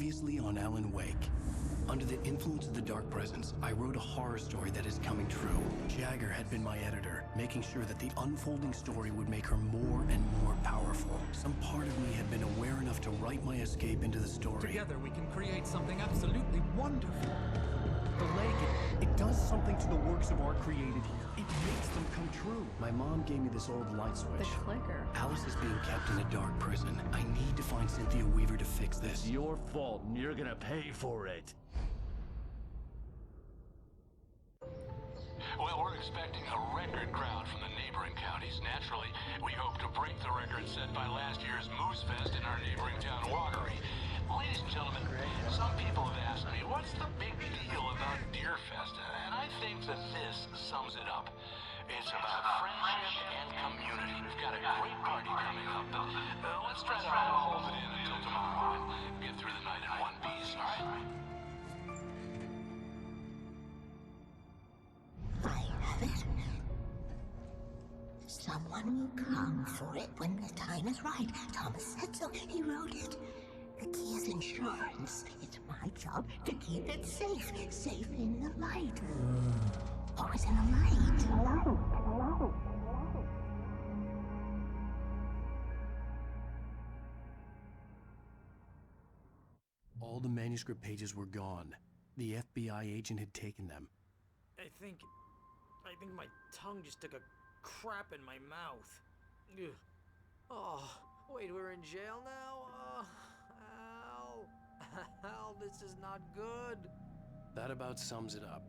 Previously on Alan Wake. Under the influence of the dark presence, I wrote a horror story that is coming true. Jagger had been my editor, making sure that the unfolding story would make her more and more powerful. Some part of me had been aware enough to write my escape into the story. Together we can create something absolutely wonderful. The lake, It does something to the works of art created here. It makes them come true. My mom gave me this old light switch. The clicker. Alice is being kept in a dark prison. I need to find Cynthia Weaver to fix this. It's your fault, and you're gonna pay for it. Well, we're expecting a record crowd from the neighboring counties. Naturally, we hope to break the record set by last year's Moose Fest in our neighboring town, Watery. Ladies and gentlemen, some people have asked me, what's the big deal about Deer Fest? And I think that this sums it up. It's about friendship and community. We've got a great party coming up, but let's try to hold it in until tomorrow and get through the night in one piece, all right? I have it. Someone will come for it when the time is right. Thomas said so. He wrote it. The key is insurance. It's my job to keep it safe. Safe in the light. Always in the light. Hello. All the manuscript pages were gone. The FBI agent had taken them. I think my tongue just took a crap in my mouth. Ugh. Oh, wait, we're in jail now? Al, this is not good. That about sums it up.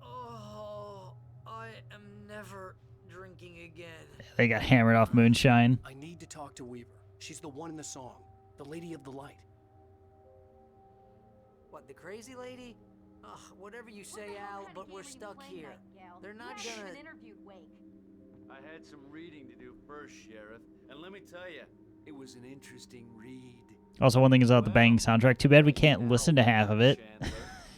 Oh, I am never drinking again. They got hammered off moonshine. I need to talk to Weaver. She's the one in the song. The Lady of the Light. What, the crazy lady? Ugh, whatever you say, Al, but we're stuck here. They're not gonna... interviewed Wake. I had some reading to do first, Sheriff, and let me tell you, it was an interesting read. Also, one thing is about the Bang soundtrack. Too bad we can't listen to half of it.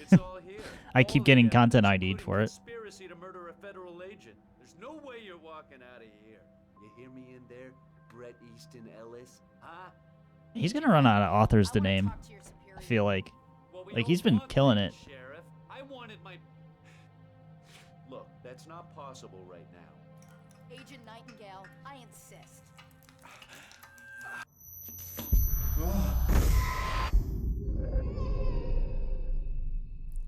It's all here. I keep getting content ID'd for it. Conspiracy to murder a federal agent. There's no way you're walking out of here. You hear me in there, Bret Easton Ellis? Huh? He's gonna run out of authors to name. I feel like. Like, he's been killing it. Sheriff, I wanted my... Look, that's not possible right now. Agent Nightingale, I insist.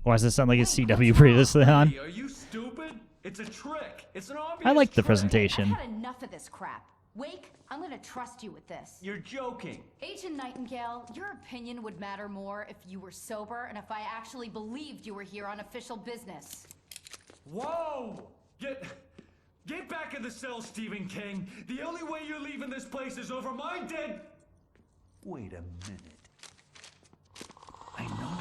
Why does this sound like a CW previously on? Are you stupid? It's a trick. It's an obvious I like the trick. presentation. I've had enough of this crap. Wake, I'm gonna trust you with this. You're joking. Agent Nightingale, your opinion would matter more if you were sober and if I actually believed you were here on official business. Whoa! Get back in the cell, Stephen King. The only way you're leaving this place is over my dead... Wait a minute. I know.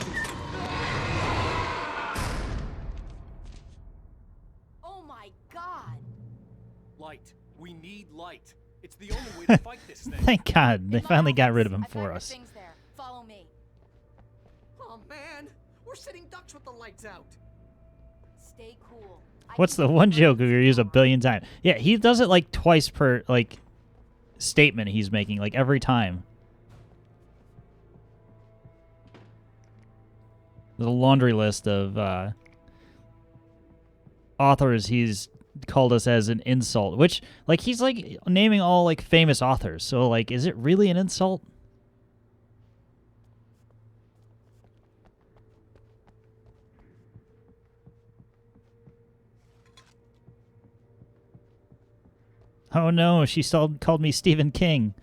Oh my God! Light. We need light. It's the only way to fight this thing. Thank God, they finally got rid of him for us. There. Follow me. Oh man, we're sitting ducks with the lights out. Stay cool. What's the one joke we use 1 billion times? Yeah, he does it like twice per statement he's making, like every time. There's a laundry list of authors he's called us as an insult, which, like, he's like naming all like famous authors, so like, is it really an insult? Oh no, she still called me Stephen King.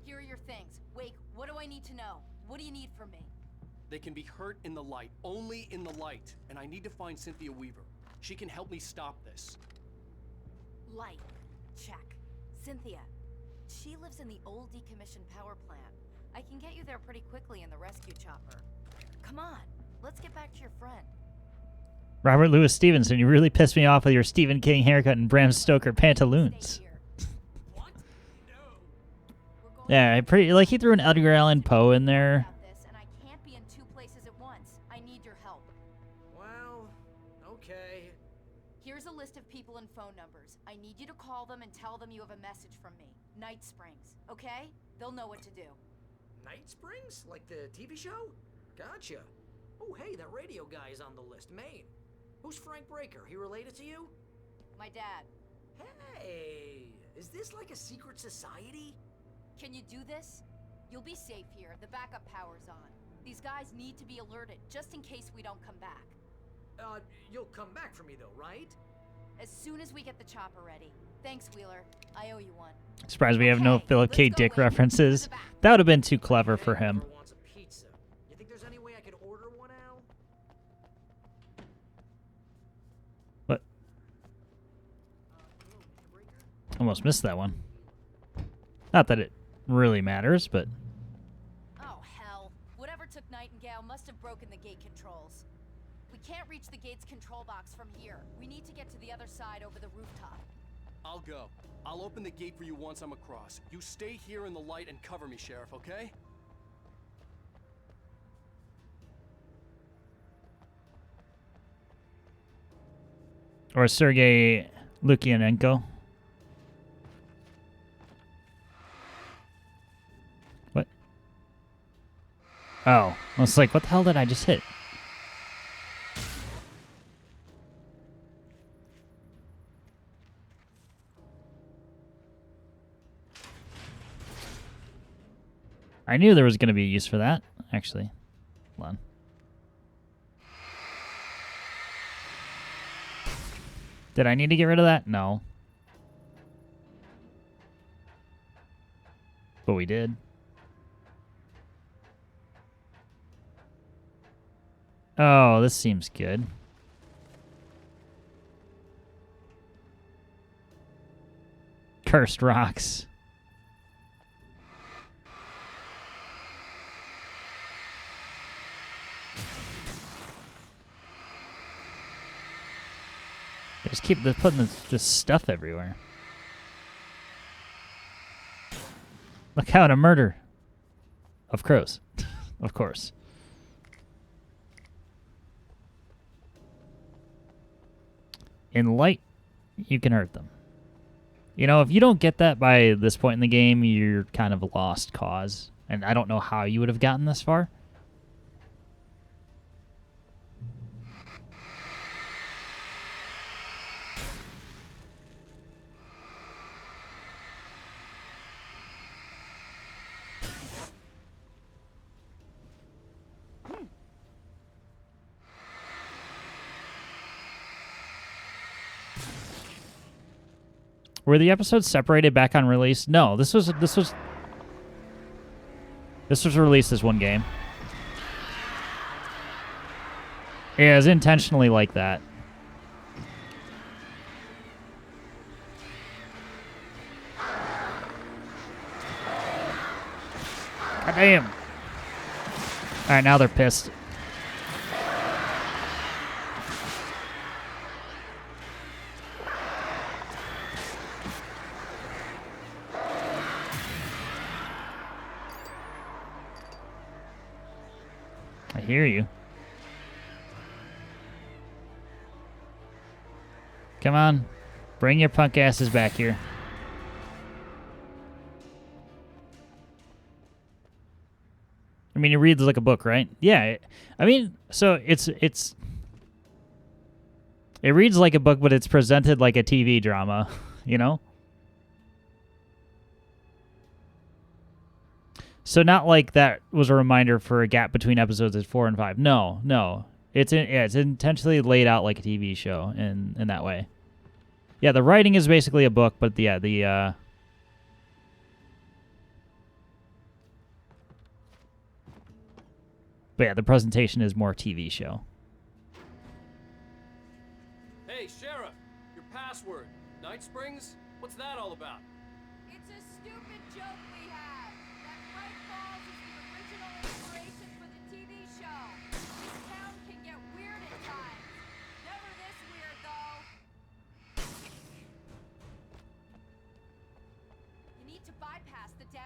Here are your things. Wake, what do I need to know? What do you need from me? They can be hurt in the light, only in the light. And I need to find Cynthia Weaver. She can help me stop this. Light. Check. Cynthia. She lives in the old decommissioned power plant. I can get you there pretty quickly in the rescue chopper. Come on, let's get back to your friend. Robert Louis Stevenson, you really pissed me off with your Stephen King haircut and Bram Stoker pantaloons. What? No. Yeah, I pretty like he threw an Edgar Allan Poe in there. And I can't be in two places at once. I need your help. Well, okay. Here's a list of people and phone numbers. I need you to call them and tell them you have a message from me. Night Springs, okay? They'll know what to do. Night Springs? Like the TV show? Gotcha. Oh, hey, that radio guy is on the list. Maine. Who's Frank Breaker? He related to you? My dad. Hey, is this like a secret society? Can you do this? You'll be safe here. The backup power's on. These guys need to be alerted, just in case we don't come back. You'll come back for me though, right? As soon as we get the chopper ready. Thanks, Wheeler. I owe you one. Surprised we have no Okay, Philip K. let's go, Dick Wade. references. To the back. That would have been too clever for him. Whoever wants a pizza. You think there's any way I could order one out? What? Hello, Mr. Breaker? Almost missed that one. Not that it really matters, but Oh, hell. Whatever took Nightingale must have broken the gate controls. We can't reach the gate's control box from here. We need to get to the other side over the rooftop. I'll go. I'll open the gate for you once I'm across. You stay here in the light and cover me, Sheriff, okay? or Sergei Lukyanenko. What? Oh, I was like, what the hell did I just hit? I knew there was going to be a use for that, actually. Hold on. Did I need to get rid of that? No. But we did. Oh, this seems good. Cursed rocks. They just keep putting this stuff everywhere. Look out, a murder. Of crows. Of course. In light, you can hurt them. You know, if you don't get that by this point in the game, you're kind of a lost cause. And I don't know how you would have gotten this far. Were the episodes separated back on release? No, this was released as one game. Yeah, it was intentionally like that. God damn. Alright, now they're pissed. I hear you. Come on. Bring your punk asses back here. I mean, it reads like a book, right? Yeah. I mean, so it reads like a book, but it's presented like a TV drama, you know? So not like that was a reminder for a gap between episodes at 4 and 5. No. It's intentionally laid out like a TV show in that way. Yeah, the writing is basically a book, but but yeah, the presentation is more TV show. Hey, Sheriff, your password. Night Springs? What's that all about? It's a stupid joke we have. That Bright Falls is the original inspiration for the TV show. This town can get weird at times. No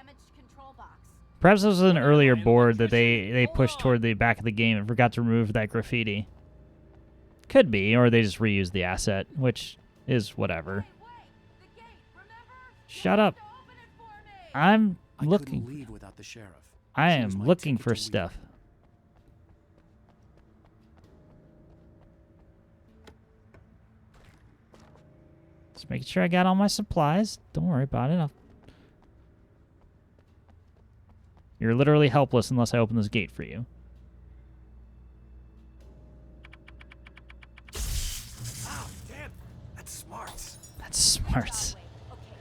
damaged control box. Perhaps this was an earlier board that they pushed toward the back of the game and forgot to remove that graffiti. Could be, or they just reused the asset, which is whatever. The gate, remember? Shut up. To open it for me. I'm I couldn't looking. leave without the sheriff. I She was am my looking ticket for to leave. stuff. Just making sure I got all my supplies. Don't worry about it. You're literally helpless unless I open this gate for you. Oh, damn. That's smart. That's smart. Okay, so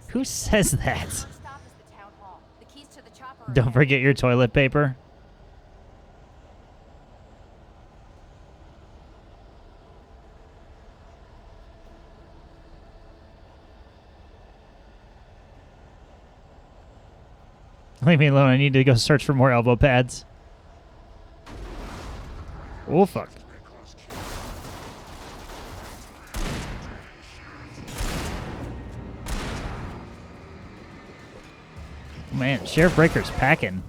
Who says that? first stop is the town hall. The keys to the chopper are Don't there. forget your toilet paper. Leave me alone. I need to go search for more elbow pads. Oh, fuck. Man, Sheriff Breaker's packing.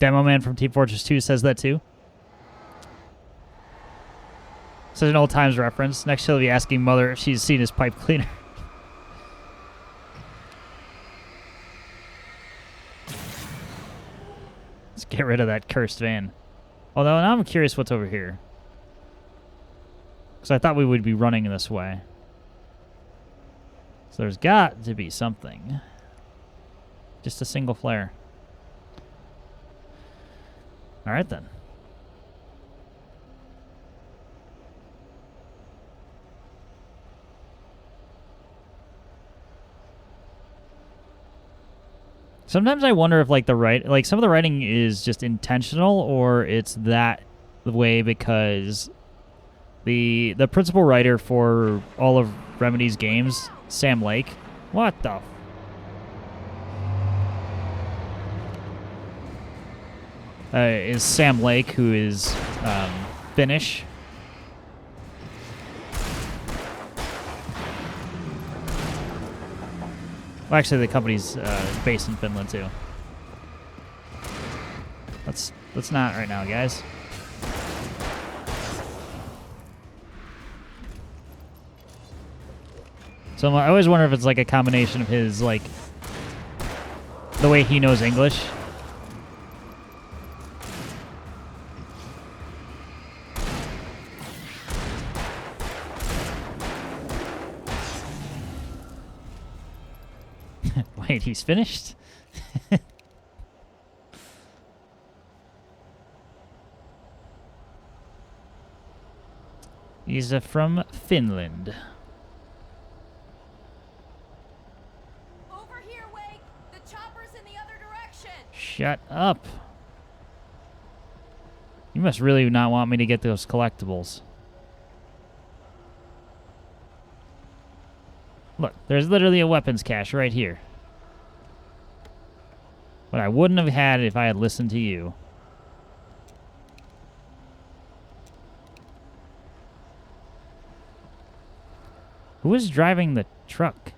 Demo Man from Team Fortress 2 says that too. Such an old times reference. Next she'll be asking Mother if she's seen his pipe cleaner. Let's get rid of that cursed van. Although now I'm curious what's over here. Because I thought we would be running this way. So there's got to be something. Just a single flare. Alright then. Sometimes I wonder if like some of the writing is just intentional or it's that the way because the principal writer for all of Remedy's games, Sam Lake. What the is Sam Lake, who is Finnish. Well, actually, the company's based in Finland too. Let's not right now, guys. So I always wonder if it's like a combination of his like the way he knows English. Wait, he's finished? He's from Finland. Over here, Wake. The chopper's in the other direction. Shut up. You must really not want me to get those collectibles. Look, there's literally a weapons cache right here. What I wouldn't have had if I had listened to you. Who is driving the truck?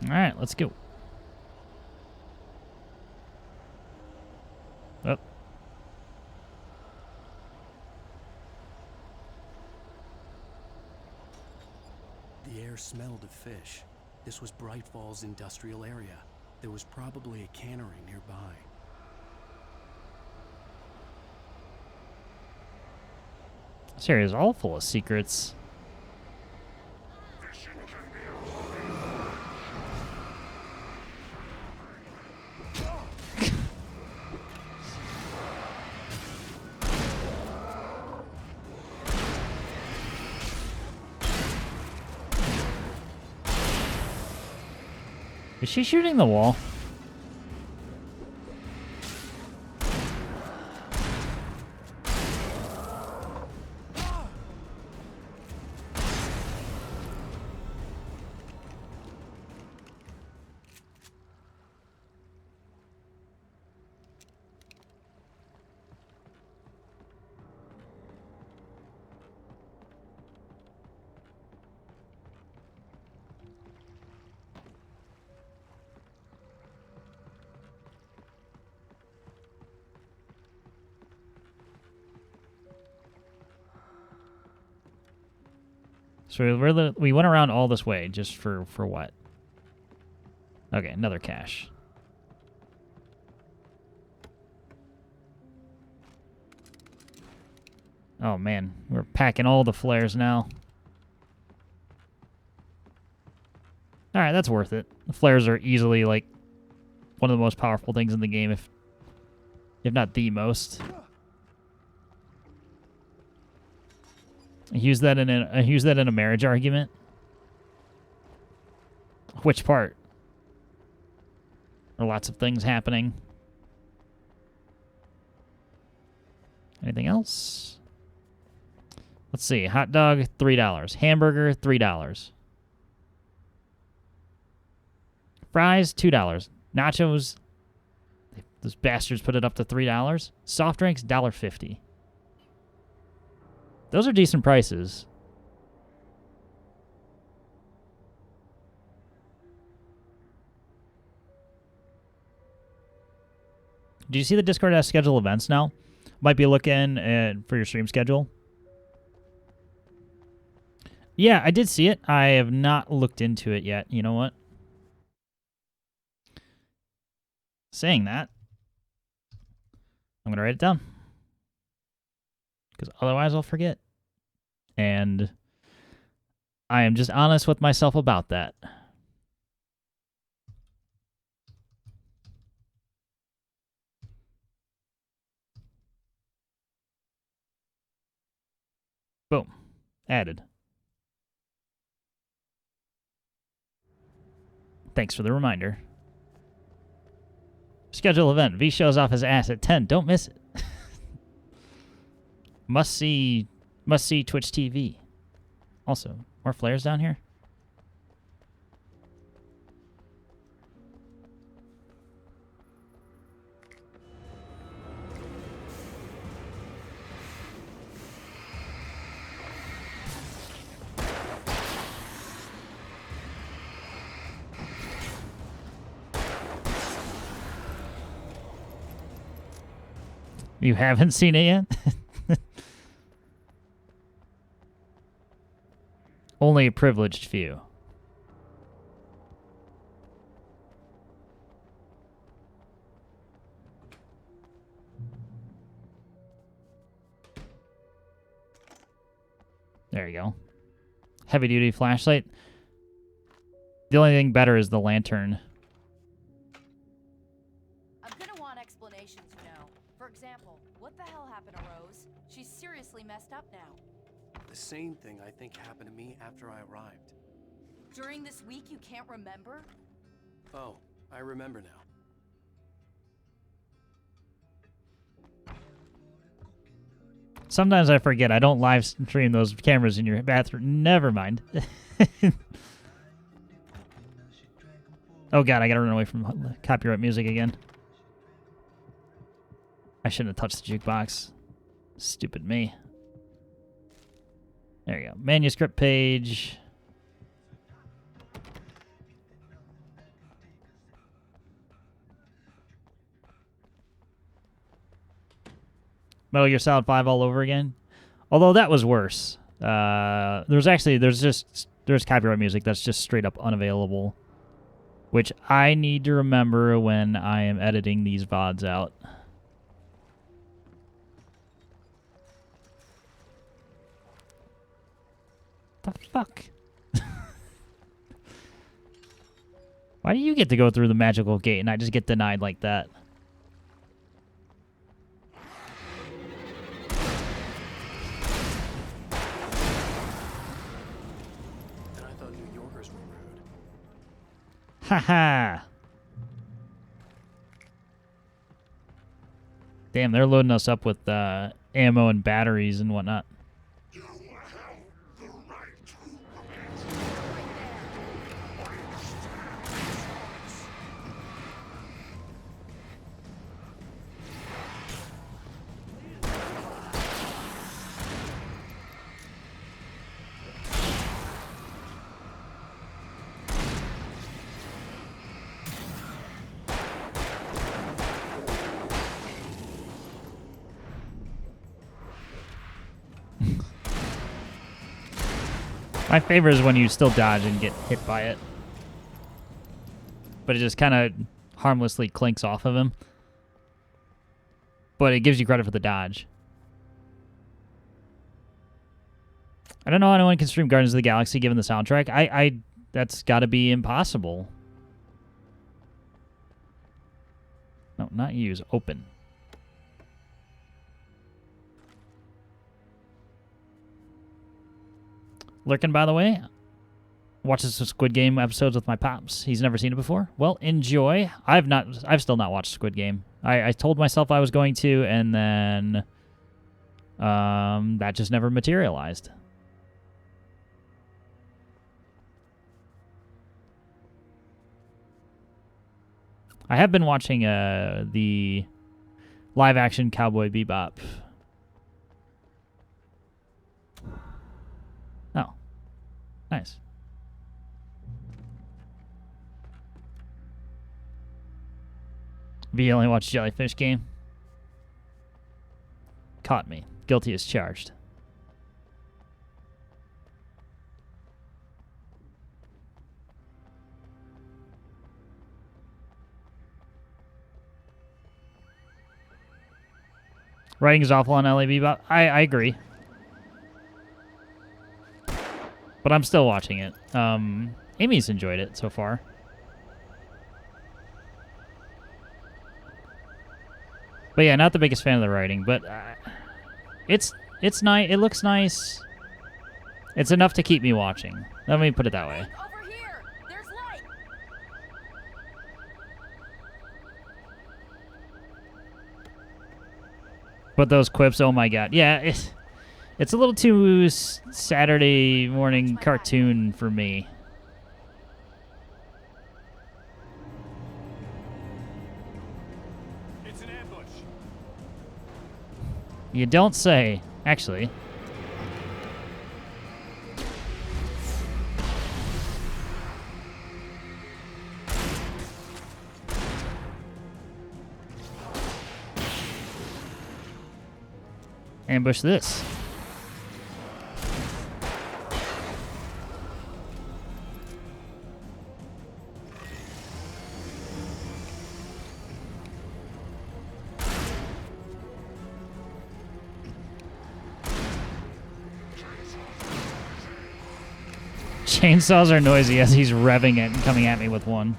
All right, let's go. Oh. The air smelled of fish. This was Bright Falls industrial area. There was probably a cannery nearby. This area is all full of secrets. Is she shooting the wall? So we went around all this way just for what? Okay, another cache. Oh man, we're packing all the flares now. Alright, that's worth it. The flares are easily like one of the most powerful things in the game, if not the most. I use that in a marriage argument. Which part? There are lots of things happening. Anything else? Let's see. Hot dog, $3. Hamburger, $3. Fries, $2. Nachos, those bastards put it up to $3. Soft drinks, $1.50. Those are decent prices. Do you see the Discord has schedule events now? Might be looking for your stream schedule. Yeah, I did see it. I have not looked into it yet. You know what? Saying that, I'm going to write it down. Because otherwise I'll forget. And I am just honest with myself about that. Boom. Added. Thanks for the reminder. Schedule event. V shows off his ass at 10. Don't miss it. Must see Twitch TV. Also, more flares down here. You haven't seen it yet? Only a privileged few. There you go. Heavy duty flashlight. The only thing better is the lantern. I'm gonna want explanations, you know. For example, what the hell happened to Rose? She's seriously messed up now. The same thing I think happened to me after I arrived. During this week, you can't remember? Oh, I remember now. Sometimes I forget. I don't live stream those cameras in your bathroom. Never mind. Oh god, I gotta run away from copyright music again. I shouldn't have touched the jukebox. Stupid me. There you go. Manuscript page. Metal Gear Solid 5 all over again. Although that was worse. There's copyright music that's just straight up unavailable, which I need to remember when I am editing these VODs out. The fuck? Why do you get to go through the magical gate and I just get denied like that? Haha. Damn, they're loading us up with ammo and batteries and whatnot. My favorite is when you still dodge and get hit by it. But it just kind of harmlessly clinks off of him. But it gives you credit for the dodge. I don't know how anyone can stream Guardians of the Galaxy given the soundtrack. That's got to be impossible. No, not use. Open. Lurking, by the way. Watches some Squid Game episodes with my pops. He's never seen it before. Well, enjoy. I've still not watched Squid Game. I told myself I was going to, and then that just never materialized. I have been watching the live-action Cowboy Bebop. Oh. Nice. V only watched Jellyfish Game. Caught me. Guilty as charged. Writing is awful on LA Bebop. I agree. But I'm still watching it. Amy's enjoyed it so far. But yeah, not the biggest fan of the writing, but it's nice. It looks nice. It's enough to keep me watching. Let me put it that way. Over here. There's light. But those quips, oh my god. Yeah, it's a little too Saturday morning cartoon for me. It's an ambush. You don't say. Actually. Ambush this. Chainsaws are noisy as he's revving it and coming at me with one.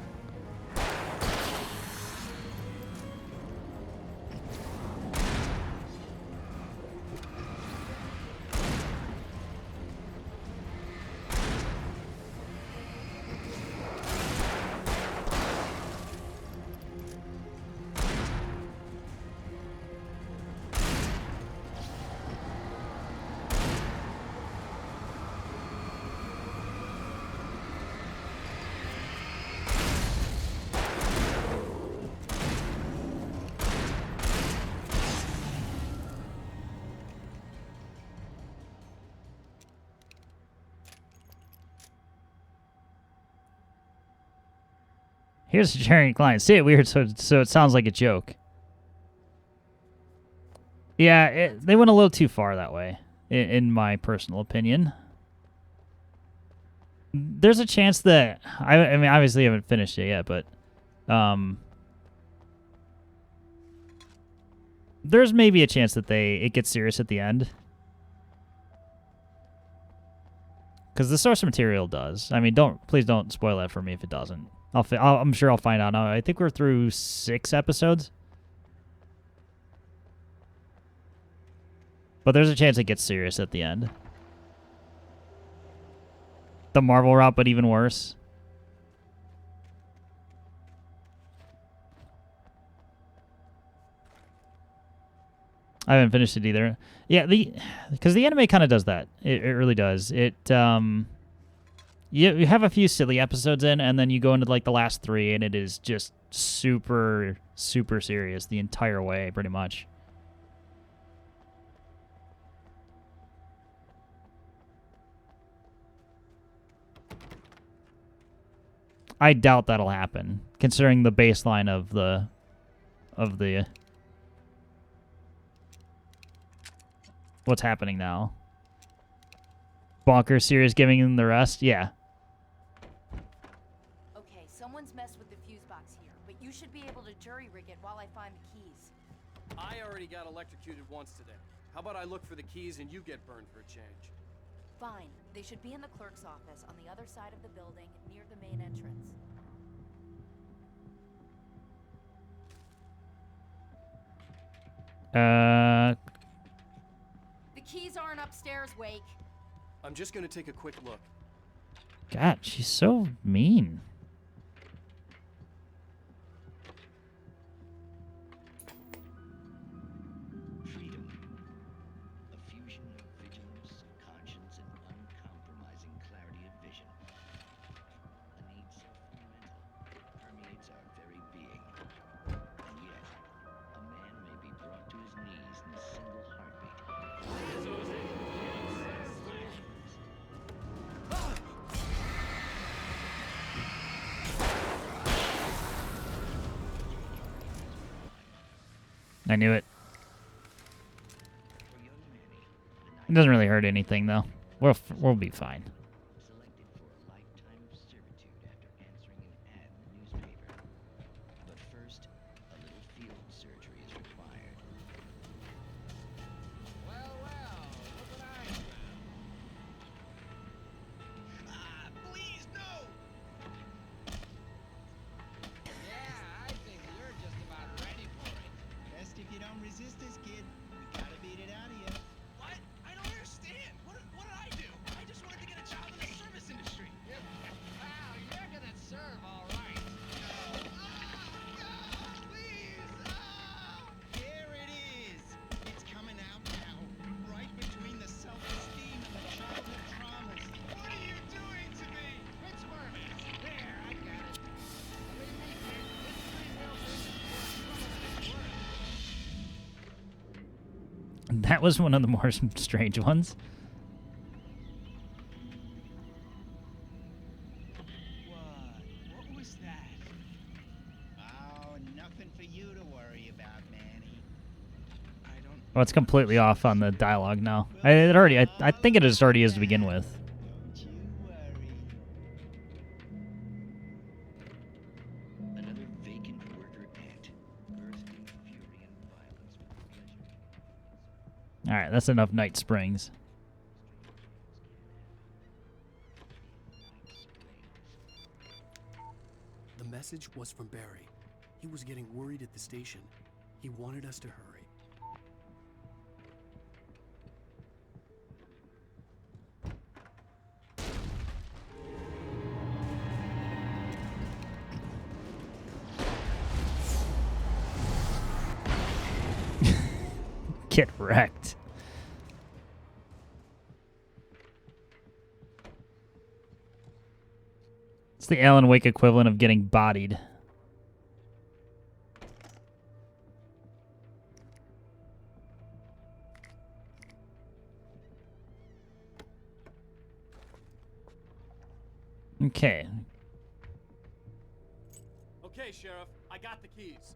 Here's a Jerry Klein. Say it weird so it sounds like a joke. Yeah, they went a little too far that way, in my personal opinion. There's a chance that... I mean, obviously I haven't finished it yet, but... there's maybe a chance that it gets serious at the end. Because the source material does. I mean, please don't spoil that for me if it doesn't. I'm sure I'll find out. I think we're through 6 episodes. But there's a chance it gets serious at the end. The Marvel route, but even worse. I haven't finished it either. Yeah, because the anime kind of does that. It really does. It you have a few silly episodes in, and then you go into like the last 3, and it is just super serious the entire way, pretty much. I doubt that'll happen, considering the baseline of the what's happening now. Bonker series giving them the rest? Yeah. Okay, someone's messed with the fuse box here, but you should be able to jury-rig it while I find the keys. I already got electrocuted once today. How about I look for the keys and you get burned for a change? Fine. They should be in the clerk's office on the other side of the building, near the main entrance. The keys aren't upstairs, Wake. I'm just gonna take a quick look. God, she's so mean. Freedom. A fusion of vigilance, conscience, and uncompromising clarity of vision. A need so fundamental, it permeates our very being. And yet, a man may be brought to his knees in a single heartbeat. I knew it. It doesn't really hurt anything, though. We'll be fine. Selected for a lifetime of servitude after answering an ad in the newspaper. But first, a little field surgery is required. Well, look what I found. Please, no! Yeah, I think you're just about ready for it. Best if you don't resist this, kid. We gotta beat it out of you. What? I don't understand. What did I do? I just wanted to get a job in the service industry. Wow, you're gonna serve all right. Please! Here it is. It's coming out now. Right between the self-esteem and the childhood traumas. What are you doing to me? It's worming. There, I got it. Believe me, kid, this free will thing is more trouble than it's worth. That was one of the more strange ones. What was that? Oh, nothing for you to worry about, Manny. I don't. Oh, it's completely off on the dialogue now. I think it just already is to begin with. Don't you worry. Another vacant worker ant, bursting fury and violence with pleasure. All right, that's enough Night Springs. The message was from Barry. He was getting worried at the station. He wanted us to hurry. Get wrecked. It's the Alan Wake equivalent of getting bodied. Okay. Okay, Sheriff, I got the keys.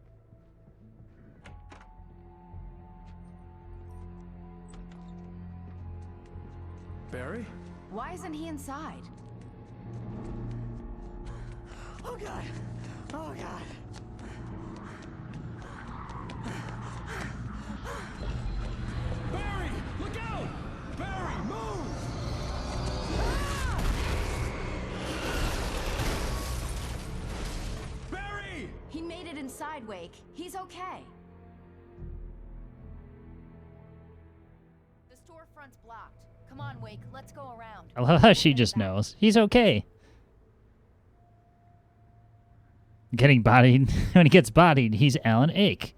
Barry? Why isn't he inside? Oh God! Oh God! Barry! Look out! Barry, move! Barry! He made it inside, Wake. He's okay. The storefront's blocked. Come on, Wake. Let's go around. I love how she just knows. He's okay. Getting bodied. When he gets bodied, he's Alan Ake.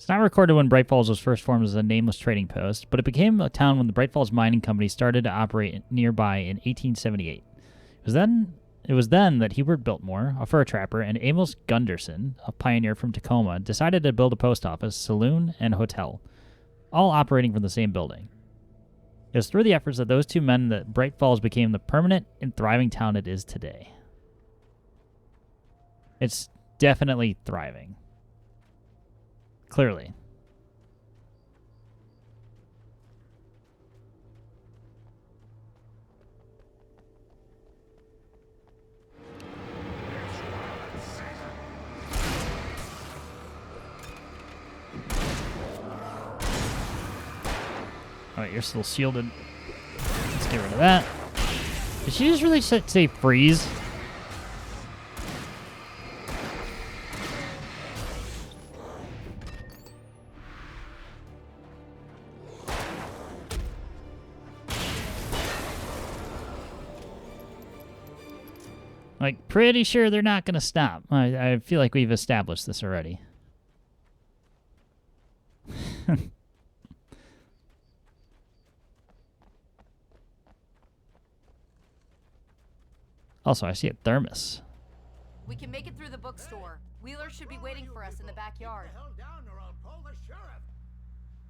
It's not recorded when Bright Falls was first formed as a nameless trading post, but it became a town when the Bright Falls Mining Company started to operate nearby in 1878. It was then that Hubert Biltmore, a fur trapper, and Amos Gunderson, a pioneer from Tacoma, decided to build a post office, saloon, and hotel, all operating from the same building. It was through the efforts of those two men that Bright Falls became the permanent and thriving town it is today. It's definitely thriving. Clearly. Alright, you're still shielded. Let's get rid of that. Did she just really say freeze? Like, pretty sure they're not going to stop. I feel like we've established this already. Also, I see a thermos. We can make it through the bookstore. Wheeler should be waiting for us in the backyard.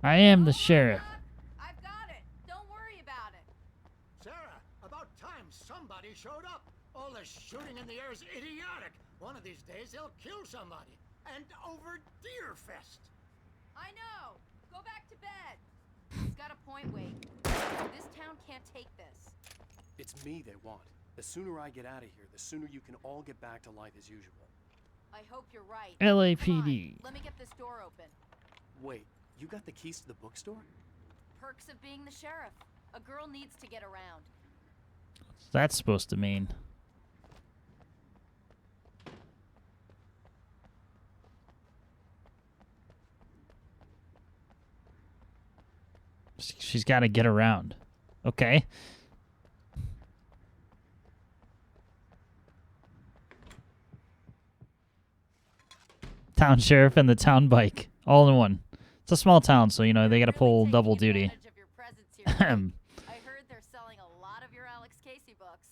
I am the sheriff. I've got it. Don't worry about it. Sarah, about time somebody showed up. All this shooting in the air is idiotic. One of these days they'll kill somebody. And over Deer Fest. I know. Go back to bed. He's got a point, Wade. This town can't take this. It's me they want. The sooner I get out of here, the sooner you can all get back to life as usual. I hope you're right. LAPD. Let me get this door open. Wait, you got the keys to the bookstore? Perks of being the sheriff. A girl needs to get around. What's that supposed to mean? She's got to get around. Okay. Town sheriff and the town bike, all in one. It's a small town, so you know they got to pull double duty. I heard they're selling a lot of your Alex Casey books.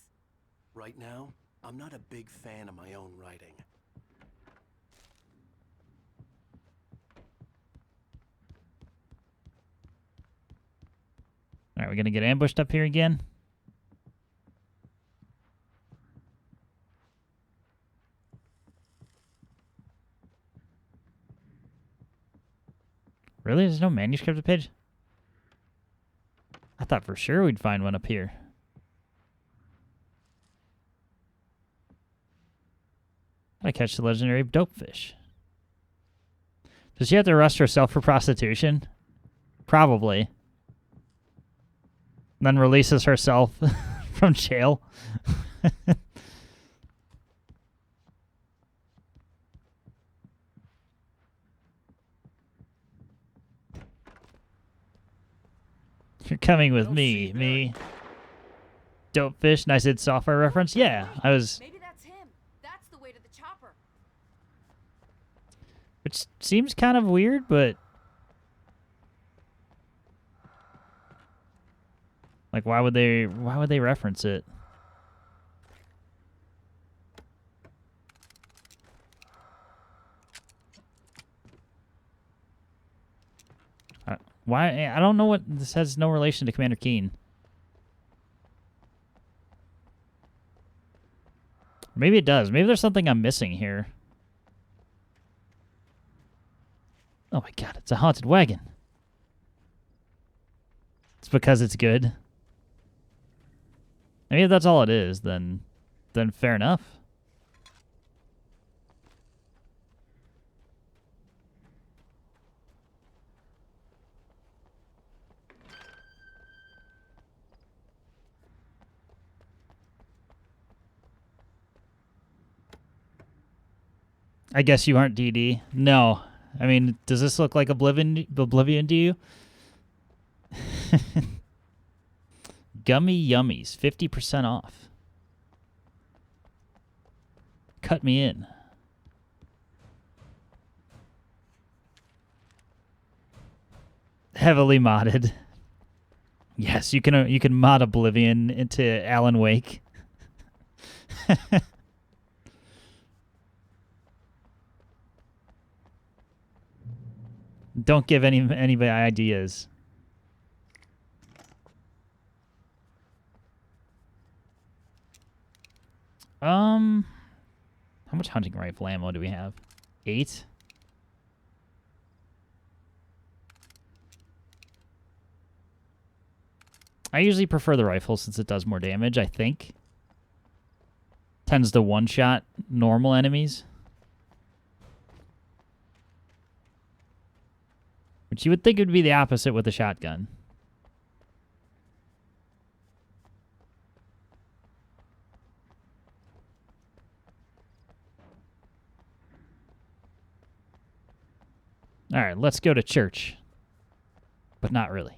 Right now, I'm not a big fan of my own writing. All right, we're gonna get ambushed up here again. Really? There's no manuscript page? I thought for sure we'd find one up here. I catch the legendary dopefish. Does she have to arrest herself for prostitution? Probably. Then releases herself from jail. You're coming with me. Dopefish, nice id software reference. Yeah, I was. Maybe that's him. That's the way to the chopper. Which seems kind of weird, but like, why would they reference it? Why? I don't know what this has. No relation to Commander Keen. Maybe it does. Maybe there's something I'm missing here. Oh my god, it's a haunted wagon. It's because it's good. I mean, if that's all it is, then fair enough. I guess you aren't DD. No. I mean, does this look like Oblivion to you? Gummy Yummies, 50% off. Cut me in. Heavily modded. Yes, you can mod Oblivion into Alan Wake. Don't give anybody ideas. How much hunting rifle ammo do we have? 8? I usually prefer the rifle since it does more damage, I think. Tends to one-shot normal enemies. Which you would think would be the opposite with a shotgun. Alright, let's go to church. But not really.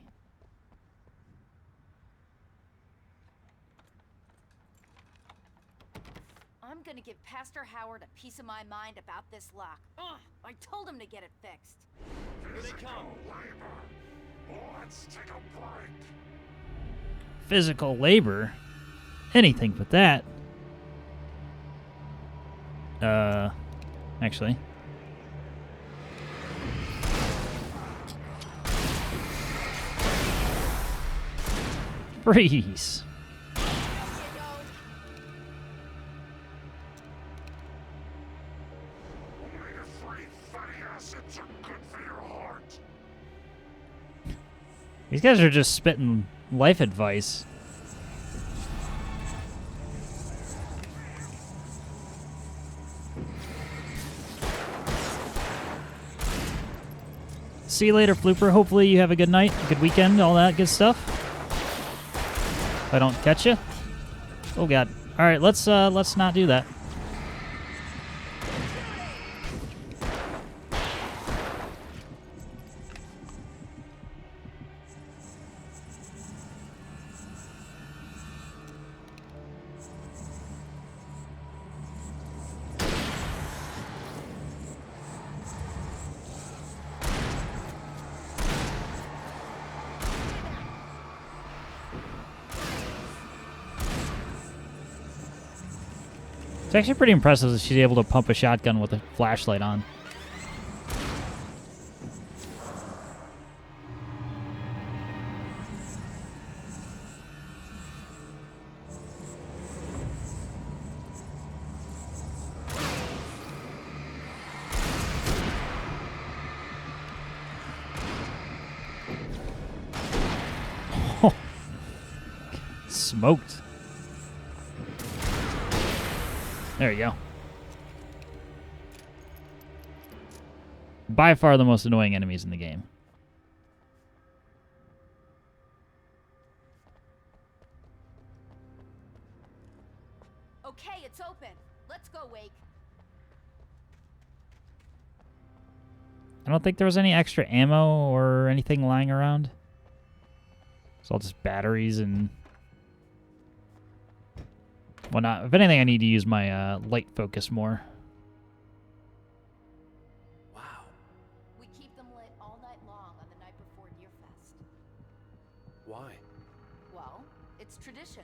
I'm gonna give Pastor Howard a piece of my mind about this lock. Ugh, I told him to get it fixed. Here they come. Let's take a break. Physical labor? Anything but that. Actually. Freeze. These guys are just spitting life advice. See you later, Flooper. Hopefully you have a good night, a good weekend, all that good stuff. If I don't catch you. Oh god. All right, let's not do that. It's actually pretty impressive that she's able to pump a shotgun with a flashlight on. Smoked. There you go. By far the most annoying enemies in the game. Okay, it's open. Let's go, Wake. I don't think there was any extra ammo or anything lying around. It's all just batteries and whatnot. If anything, I need to use my light focus more. Wow. We keep them lit all night long on the night before Deerfest. Why? Well, it's tradition.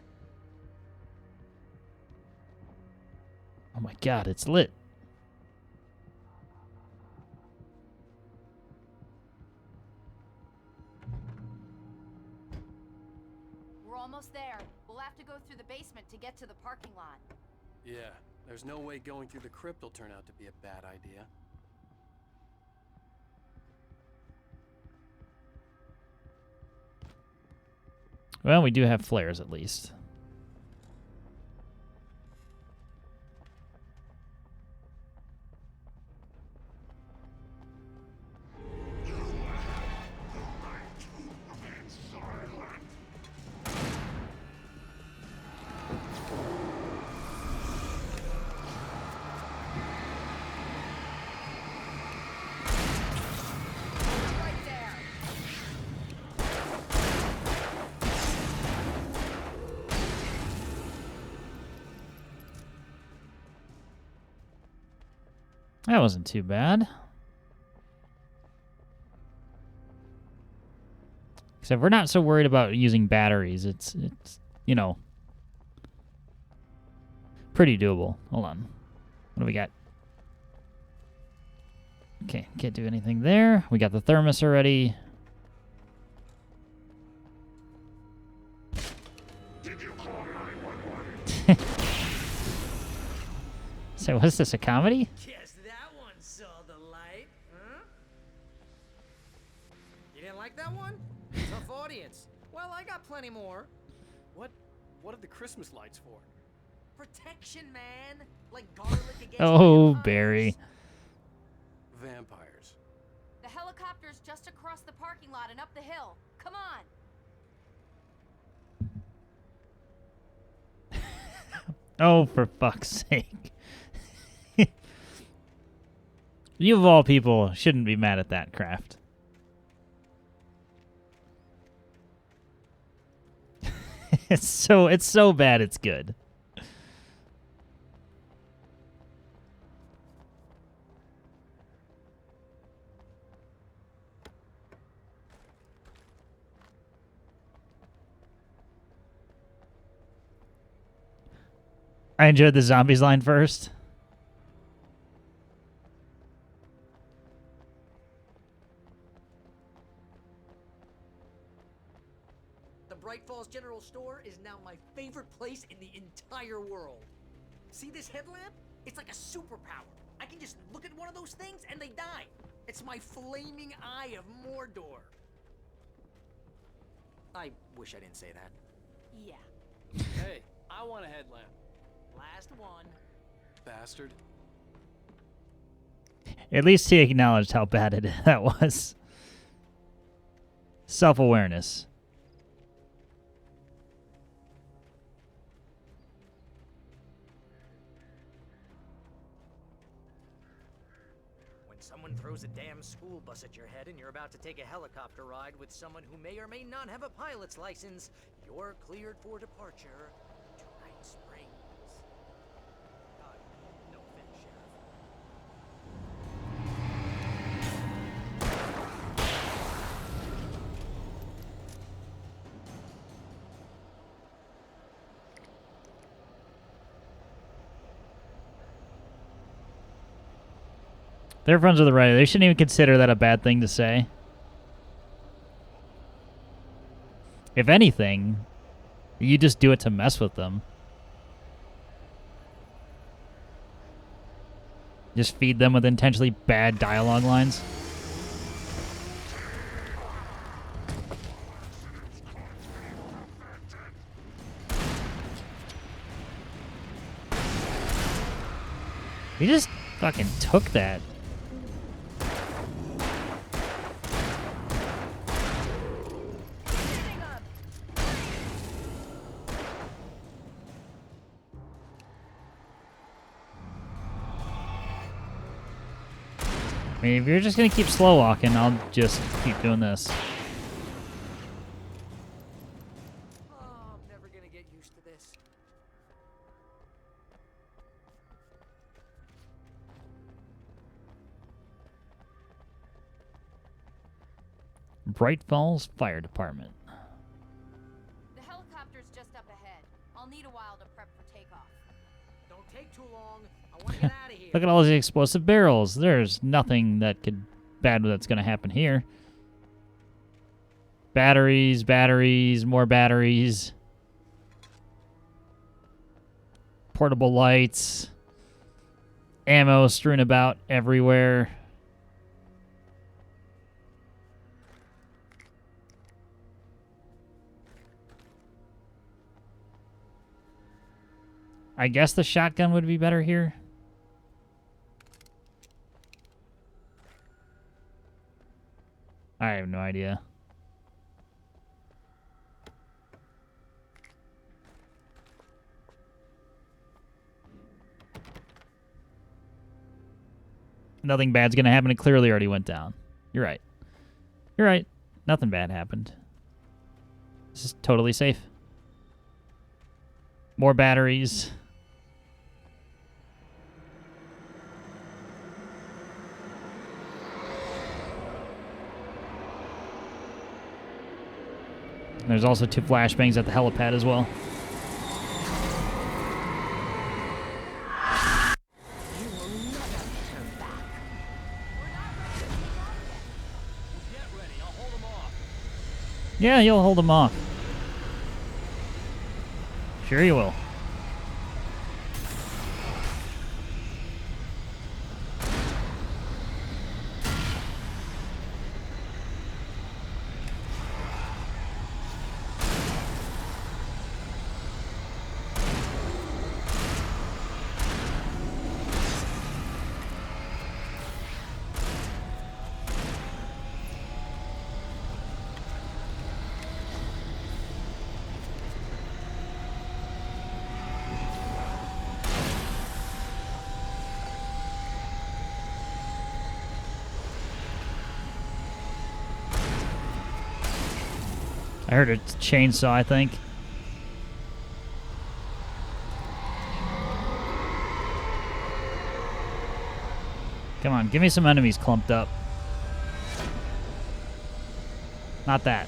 Oh my god, it's lit. We're almost there. We'll have to go through the basement to get to the parking lot. Yeah, there's no way going through the crypt will turn out to be a bad idea. Well, we do have flares at least. That wasn't too bad. Except we're not so worried about using batteries. It's you know, pretty doable. Hold on. What do we got? Okay, can't do anything there. We got the thermos already. So what's this, a comedy? Guess that one saw the light, huh? You didn't like that one? Tough audience. Well, I got plenty more. What are the Christmas lights for? Protection, man. Like garlic against Oh, vampires. Barry. Vampires. The helicopter's just across the parking lot and up the hill. Come on. Oh, for fuck's sake. You of all people shouldn't be mad at that, Kraft. It's so bad it's good. I enjoyed the zombies line first. The Bright Falls General Store is now my favorite place in the entire world. See this headlamp? It's like a superpower. I can just look at one of those things and they die. It's my flaming eye of Mordor. I wish I didn't say that. Yeah. Hey, I want a headlamp. Last one. Bastard. At least he acknowledged how bad that was. Self-awareness. When someone throws a damn school bus at your head and you're about to take a helicopter ride with someone who may or may not have a pilot's license, you're cleared for departure to Night Springs. No offense, Sheriff. They're friends with the writer. They shouldn't even consider that a bad thing to say. If anything, you just do it to mess with them. Just feed them with intentionally bad dialogue lines. He just fucking took that. I mean, if you're just gonna keep slow walking, I'll just keep doing this. Oh, I'm never gonna get used to this. Bright Falls Fire Department. The helicopter's just up ahead. I'll need a while to prep for takeoff. Don't take too long. I want to get out of here. Look at all these explosive barrels. There's nothing that could bad that's gonna happen here. Batteries, batteries, more batteries. Portable lights. Ammo strewn about everywhere. I guess the shotgun would be better here. I have no idea. Nothing bad's gonna happen. It clearly already went down. You're right. You're right. Nothing bad happened. This is totally safe. More batteries. And there's also 2 flashbangs at the helipad as well. Yeah, you'll hold them off. Sure you will. I heard a chainsaw, I think. Come on, give me some enemies clumped up. Not that.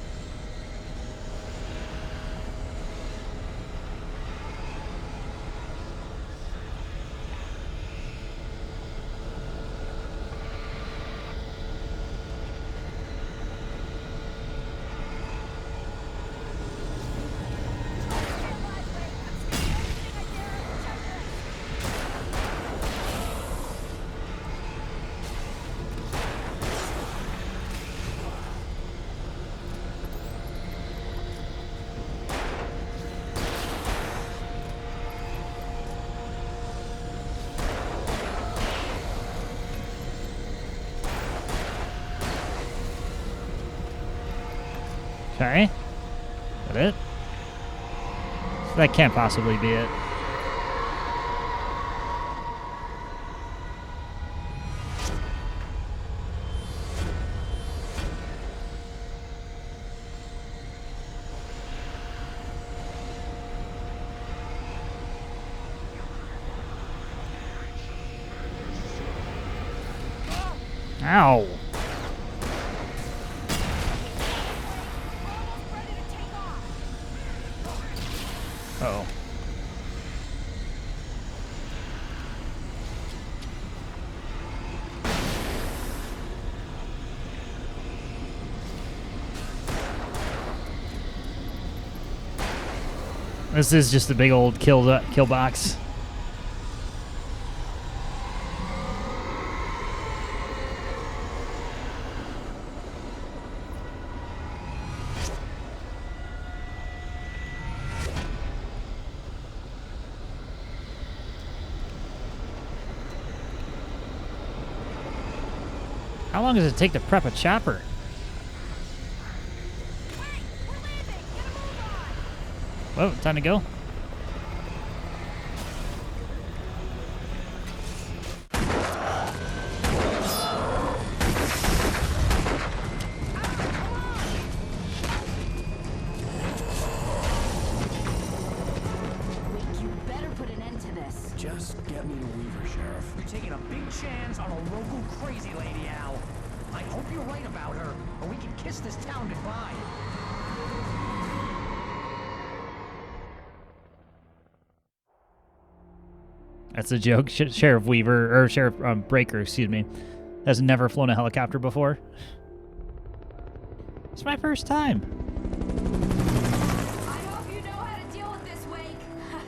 Okay. Is that it? That can't possibly be it. Ow. Uh-oh. This is just a big old kill box. How long does it take to prep a chopper? Whoa, time to go. You better put an end to this. Just get me to Weaver, Sheriff. You're taking a big chance on a local crazy lady, Al. I hope you're right about her, or we can kiss this town goodbye. That's a joke. Sheriff Weaver, or Sheriff Breaker, excuse me, has never flown a helicopter before. It's my first time. I hope you know how to deal with this, Wake.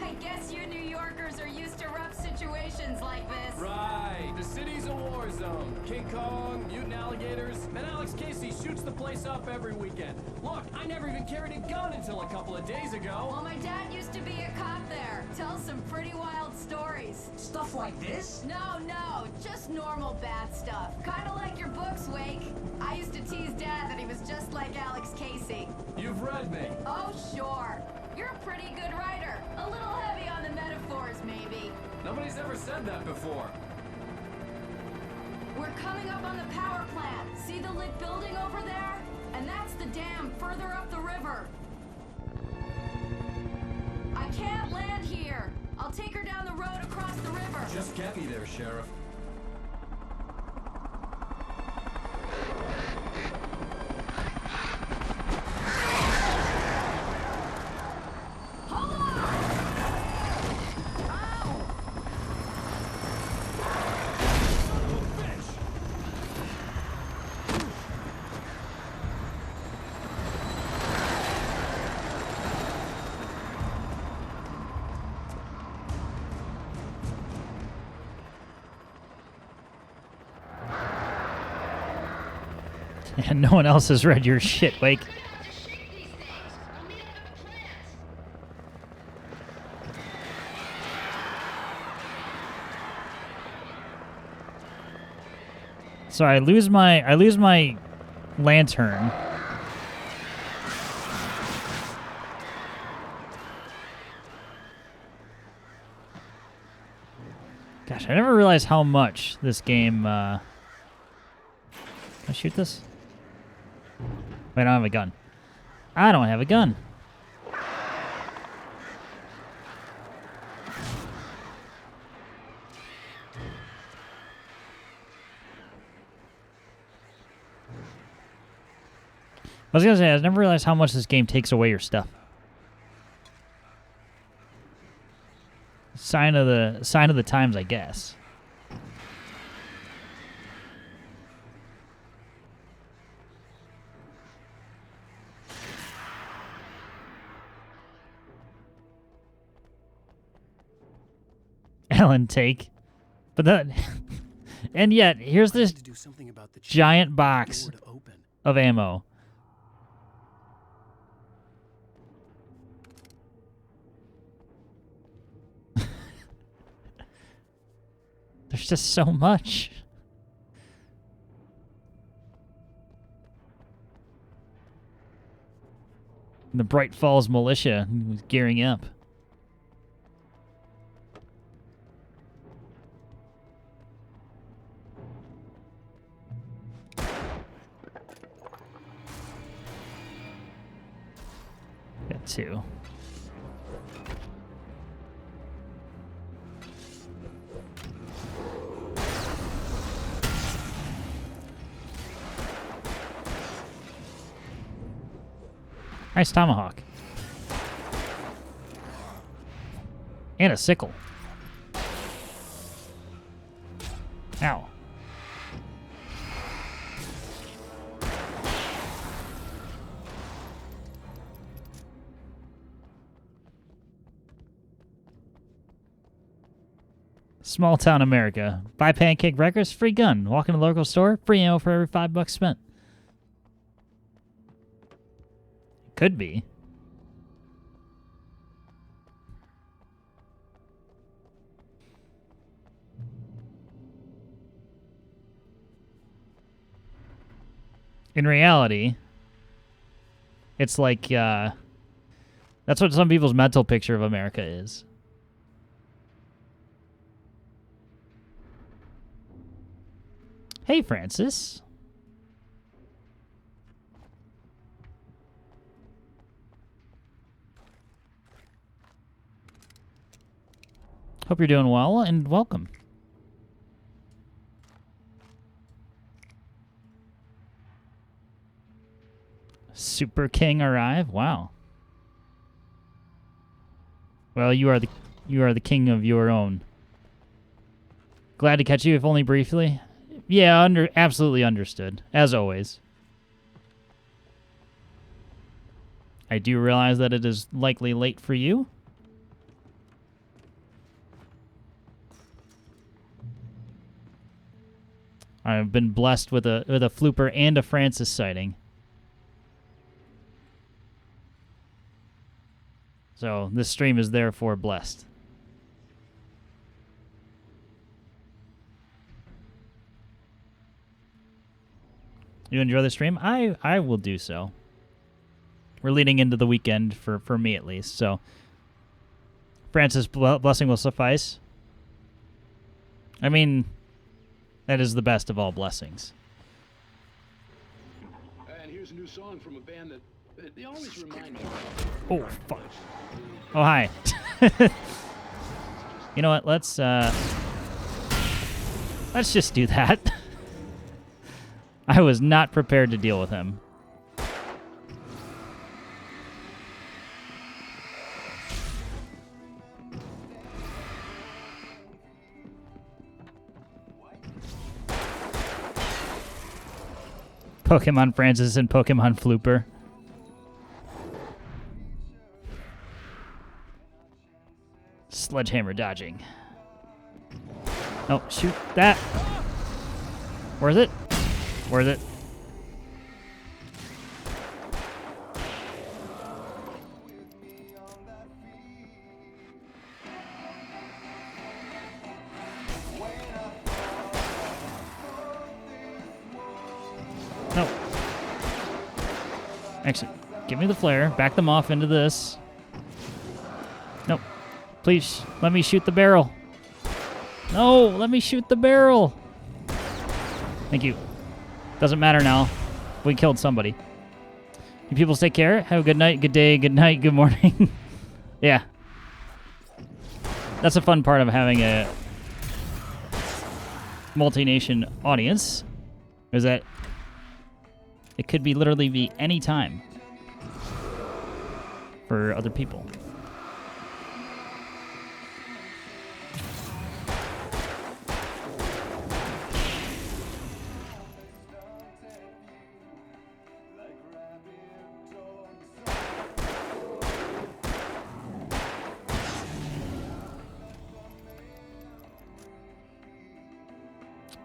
I guess you New Yorkers are used to rough situations like this. Right. The city's a war zone. King Kong, mutant alligators, and Alex Casey shoots the place up every weekend. Look, I never even carried a gun until a couple of days ago. Well, my dad used to be a cop there. Tells some pretty wild stories. Stuff like this? No, just normal bad stuff. Kind of like your books, Wake. I used to tease Dad that he was just like Alex Casey. You've read me. Oh, sure. You're a pretty good writer. A little heavy on the metaphors, maybe. Nobody's ever said that before. We're coming up on the power plant. See the lit building over there? And that's the dam further up the river. I can't land here. I'll take her down the road across the river. Just get me there, Sheriff. And no one else has read your shit, Wake. So I lose my lantern. Gosh, I never realized how much this game. Can I shoot this? Wait, I don't have a gun. I don't have a gun. I was gonna say, I never realized how much this game takes away your stuff. Sign of the times, I guess. Alan, take. But that, and yet here's this giant box of ammo. There's just so much. And the Bright Falls militia was gearing up. Got two. Nice tomahawk. And a sickle. Ow. Small town America. Buy pancake breakfast, free gun. Walk in the local store, free ammo for every $5 spent. Could be. In reality, it's like, that's what some people's mental picture of America is. Hey, Francis. Hope you're doing well, and welcome. Super King arrive? Wow. Well, you are the king of your own. Glad to catch you, if only briefly. Yeah, absolutely understood, as always. I do realize that it is likely late for you. I've been blessed with a Flooper and a Francis sighting. So this stream is therefore blessed. You enjoy the stream? I will do so. We're leading into the weekend for me at least, so Francis' blessing will suffice. I mean, that is the best of all blessings. And here's a new song from a band that they always remind me of. Oh, fuck. Oh, hi. You know what? Let's just do that. I was not prepared to deal with him. Pokemon Francis and Pokemon Flooper. Sledgehammer dodging. Oh, shoot that. Worth it? Worth it. No. Actually, give me the flare. Back them off into this. Nope. Please, let me shoot the barrel. No, let me shoot the barrel. Thank you. Doesn't matter now. We killed somebody. You people take care. Have a good night, good day, good night, good morning. Yeah. That's a fun part of having a multi-nation audience, is that it could be literally be any time for other people.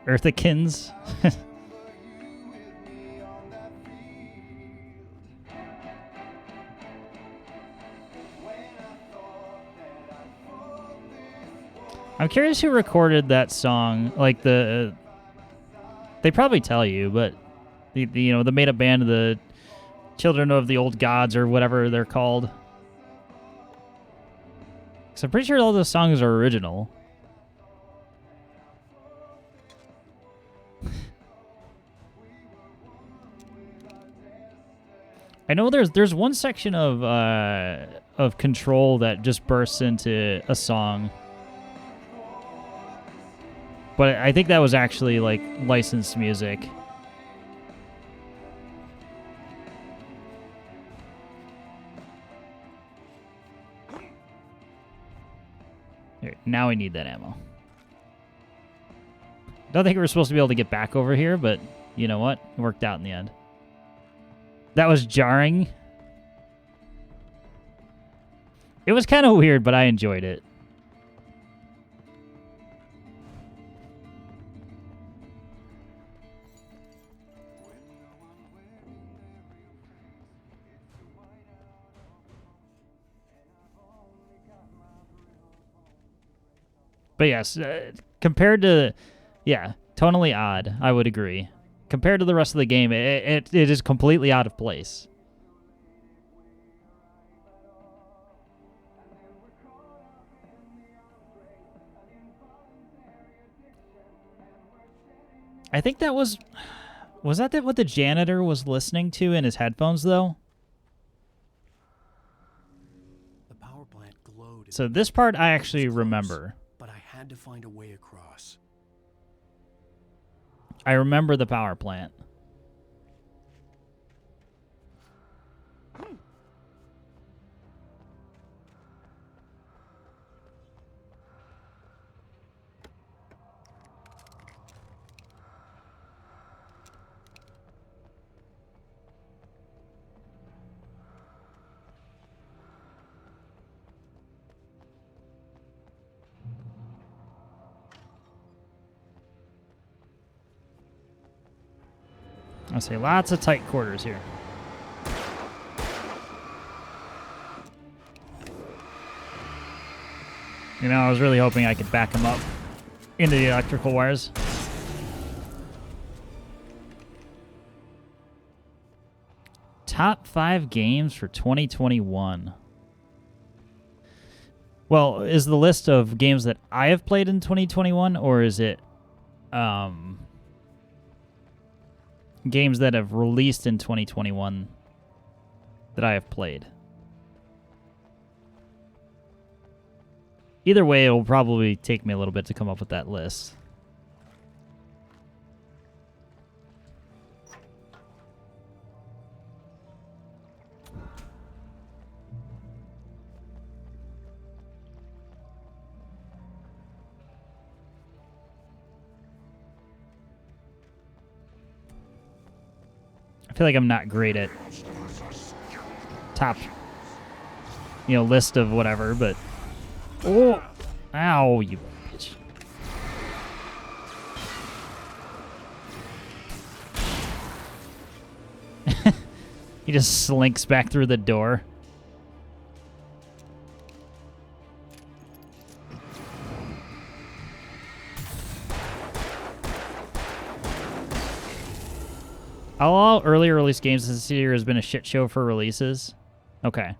Earthikins. I'm curious who recorded that song. Like they probably tell you, but the you know, the made up band of the Children of the Old Gods or whatever they're called. So I'm pretty sure all those songs are original. I know there's one section of Control that just bursts into a song, but I think that was actually like licensed music. Here, now we need that ammo. Don't think we were supposed to be able to get back over here, but you know what? It worked out in the end. That was jarring. It was kind of weird, but I enjoyed it. But yes, compared to, yeah, tonally odd, I would agree. Compared to the rest of the game, it is completely out of place. I think that was that what the janitor was listening to in his headphones, though? The power plant glowed. So this part I actually remember. But I had to find a way across. I remember the power plant. I say lots of tight quarters here. You know, I was really hoping I could back him up into the electrical wires. Top 5 games for 2021. Well, is the list of games that I have played in 2021, or is it games that have released in 2021 that I have played? Either way, it will probably take me a little bit to come up with that list. I feel like I'm not great at top, list of whatever, but... Oh! Ow, you bitch. He just slinks back through the door. All earlier release games this year has been a shit show for releases. Okay.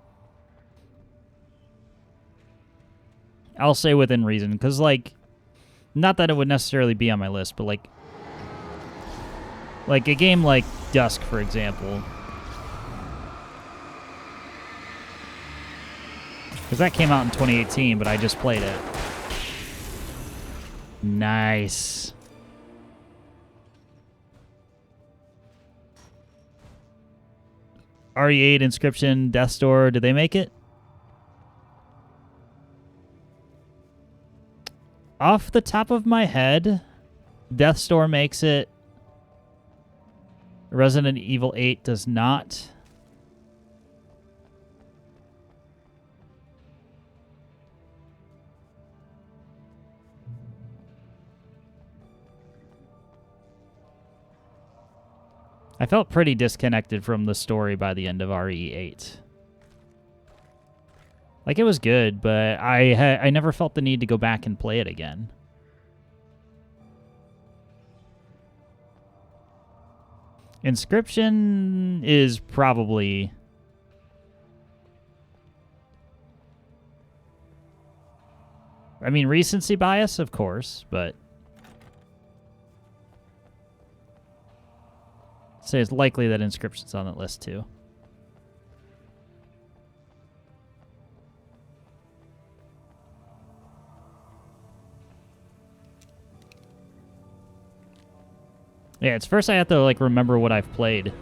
I'll say within reason, because, like, not that it would necessarily be on my list, but, like a game like Dusk, for example. Because that came out in 2018, but I just played it. Nice. RE8, Inscription, Death's Door, did they make it? Off the top of my head, Death's Door makes it. Resident Evil 8 does not. I felt pretty disconnected from the story by the end of RE8. Like, it was good, but I never felt the need to go back and play it again. Inscription is probably... I mean, recency bias, of course, but... I'd say it's likely that Inscription's on that list, too. Yeah, it's first I have to, like, remember what I've played.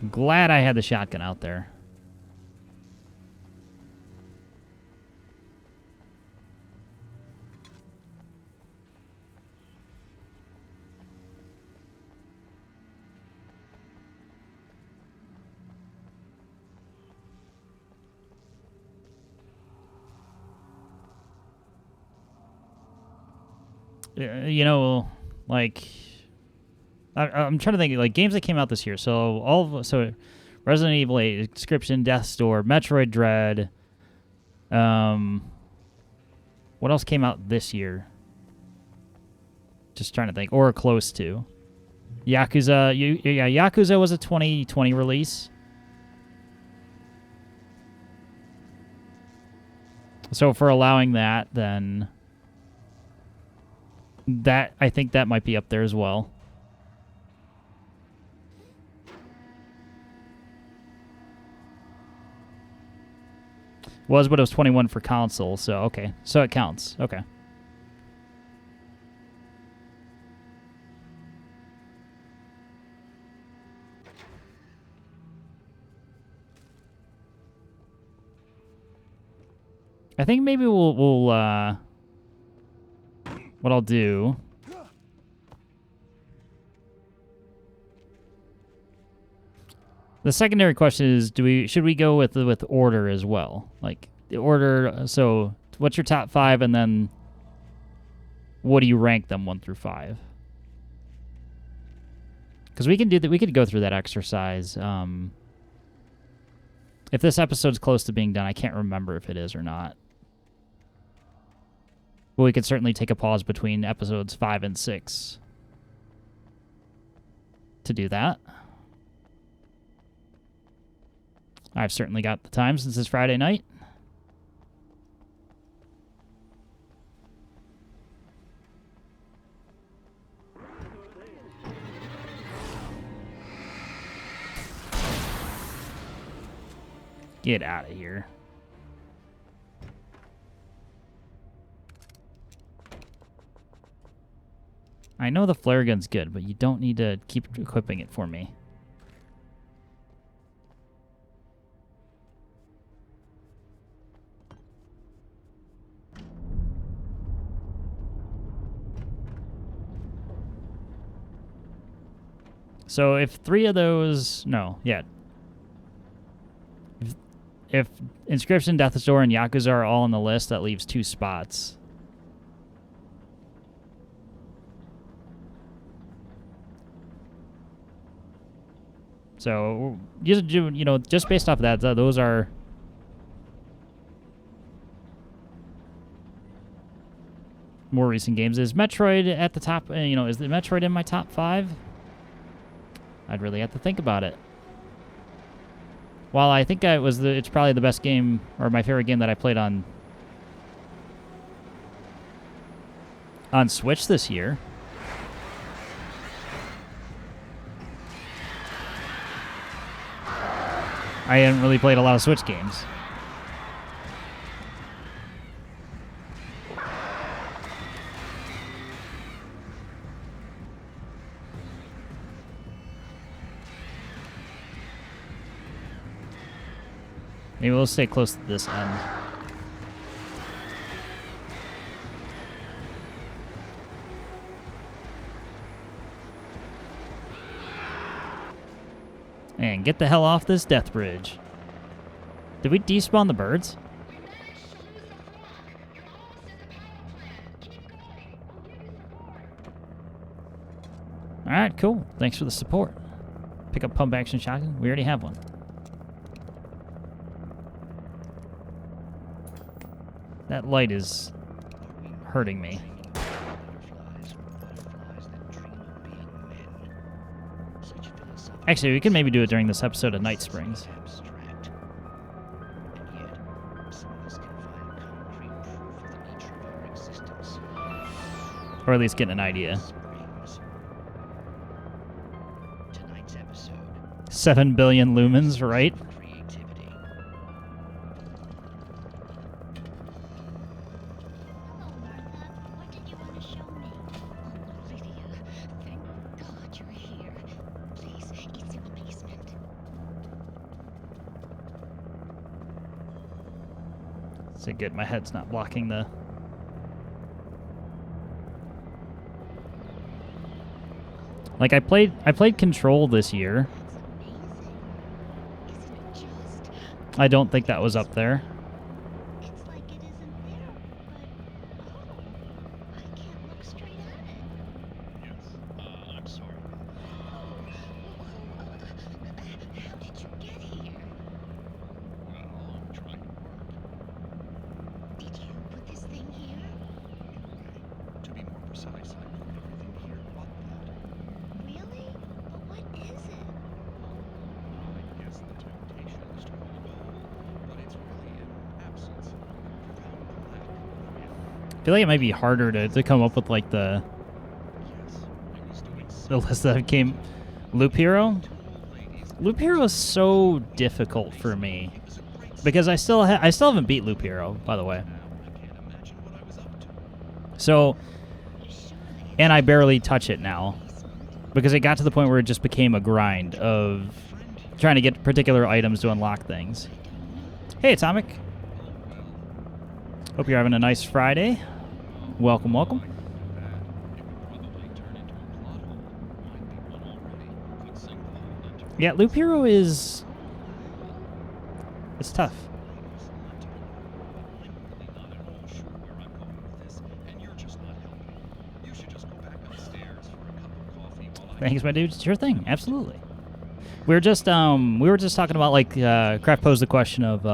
I'm glad I had the shotgun out there. You know, like, I'm trying to think, like, games that came out this year. So Resident Evil 8, Inscription, Death's Door, Metroid Dread. What else came out this year? Just trying to think, or close to. Yakuza. Yeah, Yakuza was a 2020 release. So for allowing that, then I think that might be up there as well. Was, but it was 21 for console, so okay. So it counts. Okay. I think maybe we'll what I'll do. The secondary question is, should we go with order as well? Like the order, so what's your top 5 and then what do you rank them 1 through 5? Cuz we can do that, we could go through that exercise. If this episode's close to being done, I can't remember if it is or not. But we could certainly take a pause between episodes 5 and 6 to do that. I've certainly got the time since it's Friday night. Get out of here. I know the flare gun's good, but you don't need to keep equipping it for me. So if 3 of those... No, yeah. If Inscription, Death's Door, and Yakuza are all on the list, that leaves 2 spots. So, you know, just based off of that, those are more recent games. Is Metroid at the top? You know, is the Metroid in my top 5? I'd really have to think about it. While I think it's probably the best game, or my favorite game that I played on Switch this year. I haven't really played a lot of Switch games. Maybe we'll stay close to this end. And get the hell off this death bridge. Did we despawn the birds? Alright, cool. Thanks for the support. Pick up pump action shotgun. We already have one. That light is hurting me. Actually, we can maybe do it during this episode of Night Springs. Or at least get an idea. 7 billion lumens, right? So good, my head's not blocking the... Like, I played Control this year. I don't think that was up there. I feel like it might be harder to come up with like the list that came. Loop Hero? Loop Hero is so difficult for me because I still haven't beat Loop Hero, by the way. So, and I barely touch it now because it got to the point where it just became a grind of trying to get particular items to unlock things. Hey, Atomic. Hope you're having a nice Friday. Welcome, welcome. Yeah, Loop Hero is... It's tough. Thanks, my dude. Sure thing. Absolutely. We were just talking about like Kraft posed the question of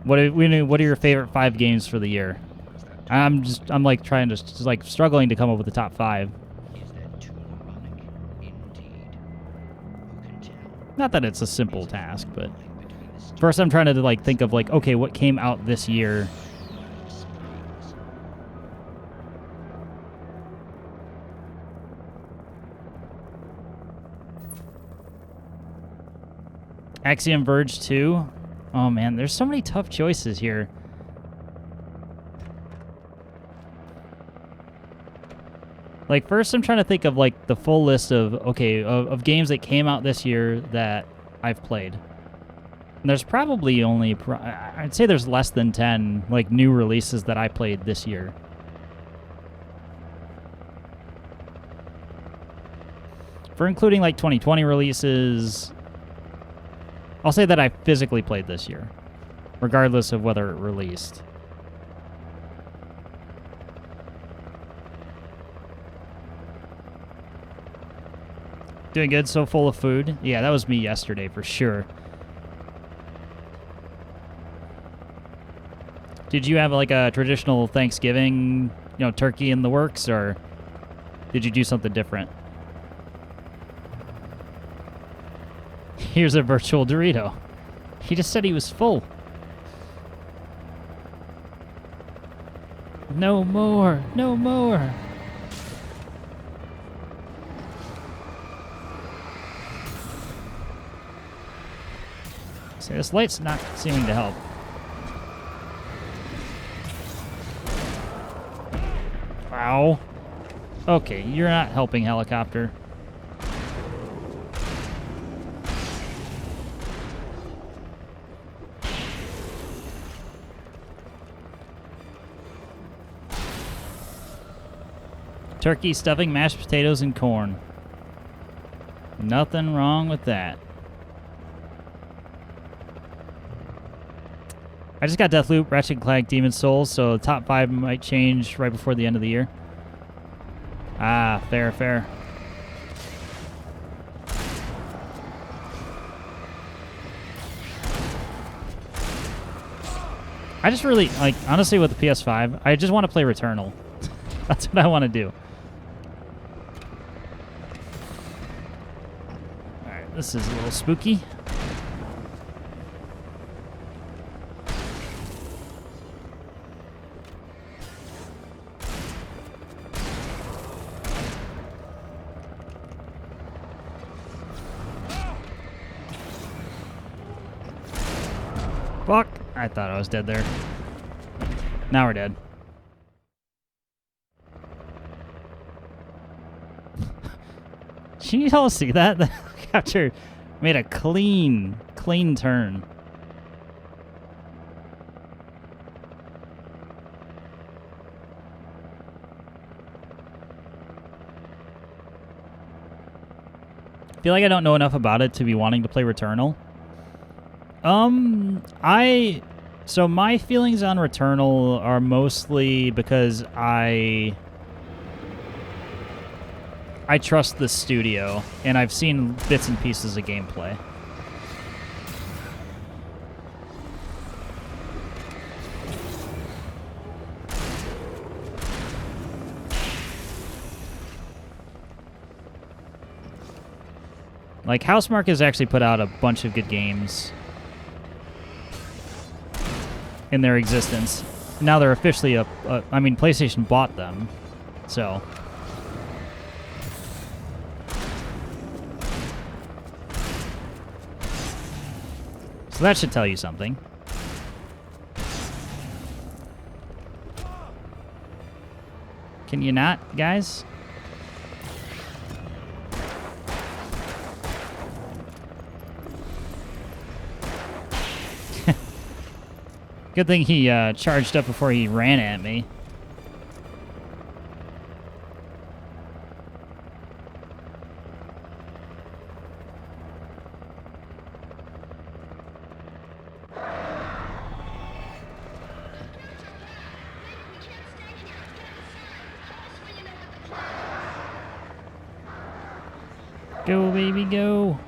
what are your favorite 5 games for the year? I'm like trying to just like struggling to come up with the top 5. Not that it's a simple task, but first I'm trying to like think of like, okay, what came out this year? Axiom Verge 2. Oh man, there's so many tough choices here. Like, first I'm trying to think of, like, the full list of, okay, of games that came out this year that I've played. And there's probably only, I'd say there's less than 10, like, new releases that I played this year. For including, like, 2020 releases, I'll say that I physically played this year, regardless of whether it released. Doing good, so full of food. Yeah, that was me yesterday for sure. Did you have like a traditional Thanksgiving, turkey in the works, or did you do something different? Here's a virtual Dorito. He just said he was full. No more. No more. See, this light's not seeming to help. Ow. Okay, you're not helping, helicopter. Turkey, stuffing, mashed potatoes, and corn. Nothing wrong with that. I just got Deathloop, Ratchet & Clank, Demon Souls, so the top 5 might change right before the end of the year. Ah, fair, fair. I just really, honestly with the PS5, I just want to play Returnal. That's what I want to do. Alright, this is a little spooky. Fuck! I thought I was dead there. Now we're dead. Can you all see that? The helicopter made a clean turn. I feel like I don't know enough about it to be wanting to play Returnal. So my feelings on Returnal are mostly because I trust the studio, and I've seen bits and pieces of gameplay. Like, Housemarque has actually put out a bunch of good games in their existence. Now they're officially I mean, PlayStation bought them, so... So that should tell you something. Can you not, guys? Good thing he charged up before he ran at me. Go, baby, go.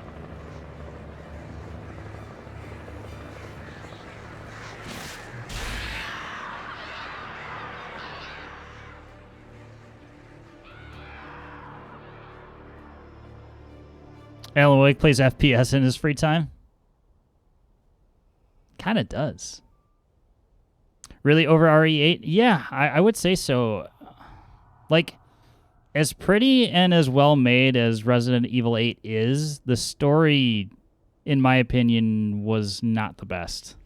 Alan Wake plays FPS in his free time. Kind of does. Really over RE8? Yeah, I would say so. Like, as pretty and as well made as Resident Evil 8 is, the story, in my opinion, was not the best.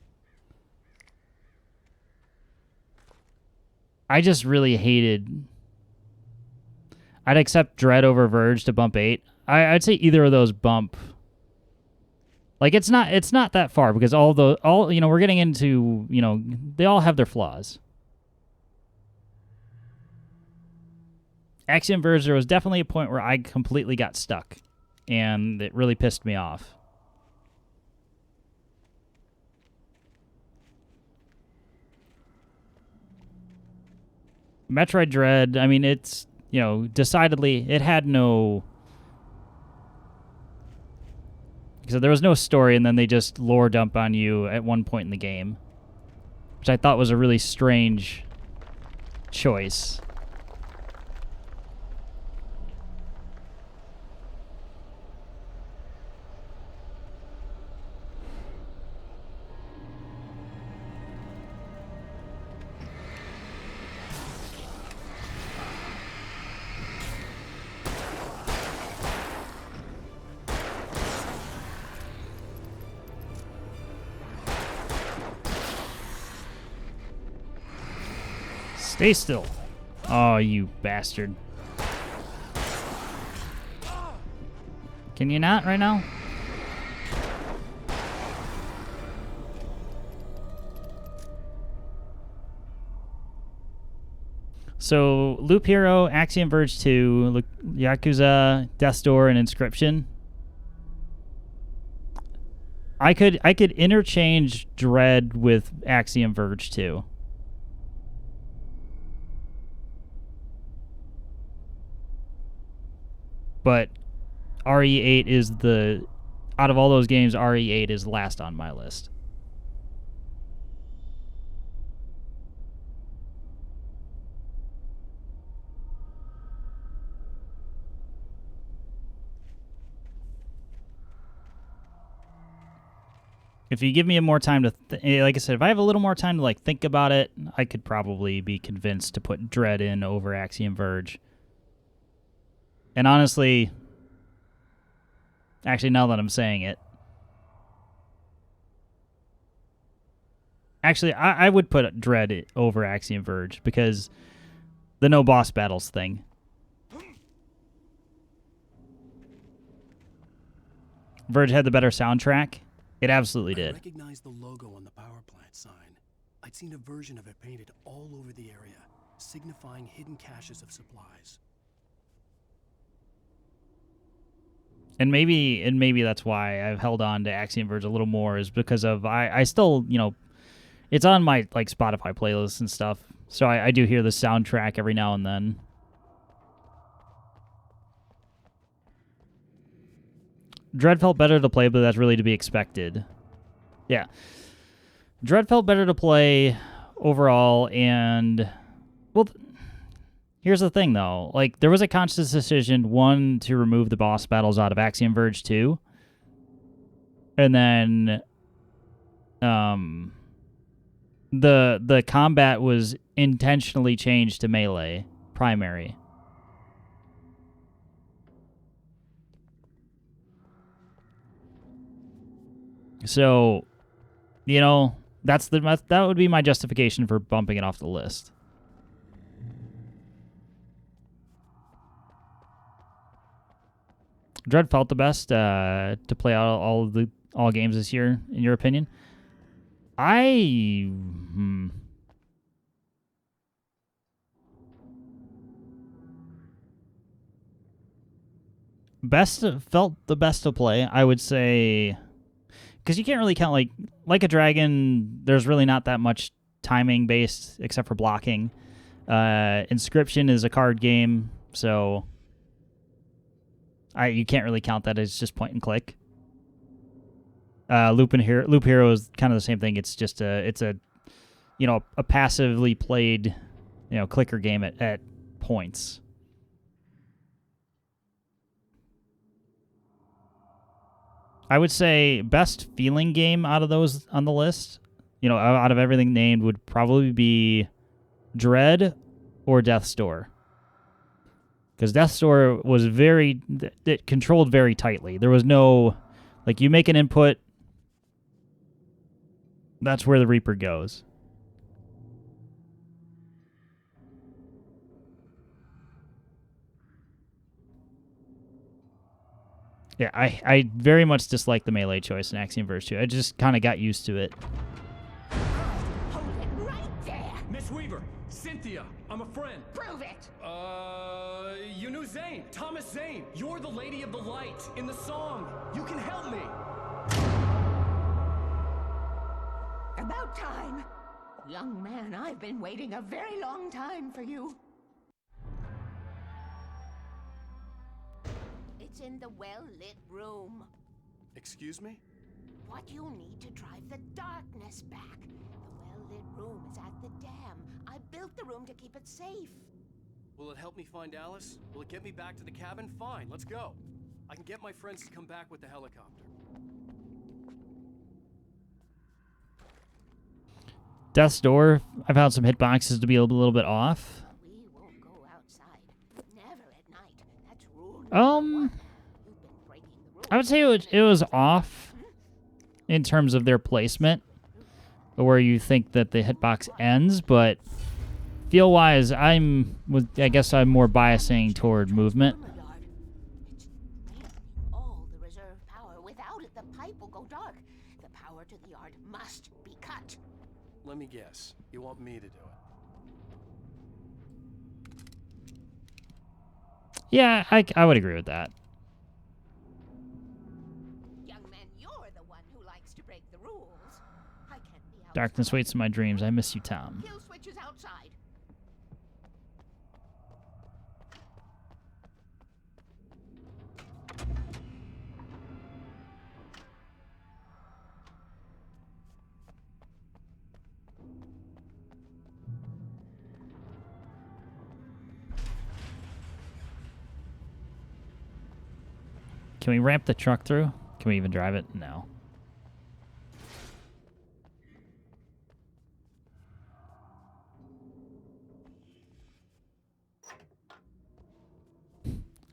I just really hated... I'd accept Dread over Verge to bump 8. I'd say either of those bump. Like, it's not that far, because we're getting into, they all have their flaws. Axiom Verge, there was definitely a point where I completely got stuck, and it really pissed me off. Metroid Dread, I mean, it's, decidedly, it had no I said, there was no story, and then they just lore dump on you at one point in the game, which I thought was a really strange choice. Stay still. Oh, you bastard. Can you not right now? So, Loop Hero, Axiom Verge 2, Yakuza, Death's Door, and Inscription. I could interchange Dread with Axiom Verge 2. But RE8 is the... Out of all those games, RE8 is last on my list. If you give me more time to... like I said, if I have a little more time to think about it, I could probably be convinced to put Dread in over Axiom Verge. And honestly, actually, now that I'm saying it, actually, I would put Dread over Axiom Verge because the no boss battles thing. Verge had the better soundtrack. It absolutely did. I recognized the logo on the power plant sign. I'd seen a version of it painted all over the area, signifying hidden caches of supplies. And maybe that's why I've held on to Axiom Verge a little more, is because of I still, it's on my Spotify playlists and stuff. So I do hear the soundtrack every now and then. Dread felt better to play, but that's really to be expected. Yeah. Dread felt better to play overall, and well, here's the thing, though. There was a conscious decision, one, to remove the boss battles out of Axiom Verge 2. And then the combat was intentionally changed to melee primary. So, that would be my justification for bumping it off the list. Dread felt the best to play out all games this year, in your opinion. Felt the best to play, I would say, because you can't really count like a Dragon. There's really not that much timing based except for blocking. Inscription is a card game, so you can't really count that as just point and click. Loop Hero is kind of the same thing. It's just a passively played clicker game at points. I would say best feeling game out of those on the list, out of everything named, would probably be Dread or Death's Door. Because Death's Door was it controlled very tightly. There was no, you make an input, that's where the Reaper goes. Yeah, I very much dislike the melee choice in Axiom Verge 2. I just kind of got used to it. Hold it right there. Miss Weaver, Cynthia, I'm a friend. Prove it. You knew Zane, Thomas Zane. You're the Lady of the Light in the song. You can help me. About time. Young man, I've been waiting a very long time for you. It's in the well-lit room. Excuse me? What you need to drive the darkness back. The well-lit room is at the dam. I built the room to keep it safe. Will it help me find Alice? Will it get me back to the cabin? Fine, let's go. I can get my friends to come back with the helicopter. Death's Door, I found some hitboxes to be a little bit off. We won't go outside. Never at night. That's rule number one. You've been breaking the rules. I would say it was off in terms of their placement, where you think that the hitbox ends, but feel-wise, I guess I'm more biasing toward movement. It's draining all the reserve power. Without it, the pipe will go dark. The power to the yard must be cut. Let me guess. You want me to do it? Yeah, I would agree with that. Young man, you're the one who likes to break the rules. I can't be outside. Darkness waits in my dreams. I miss you, Tom. Kill switch is outside. Can we ramp the truck through? Can we even drive it? No.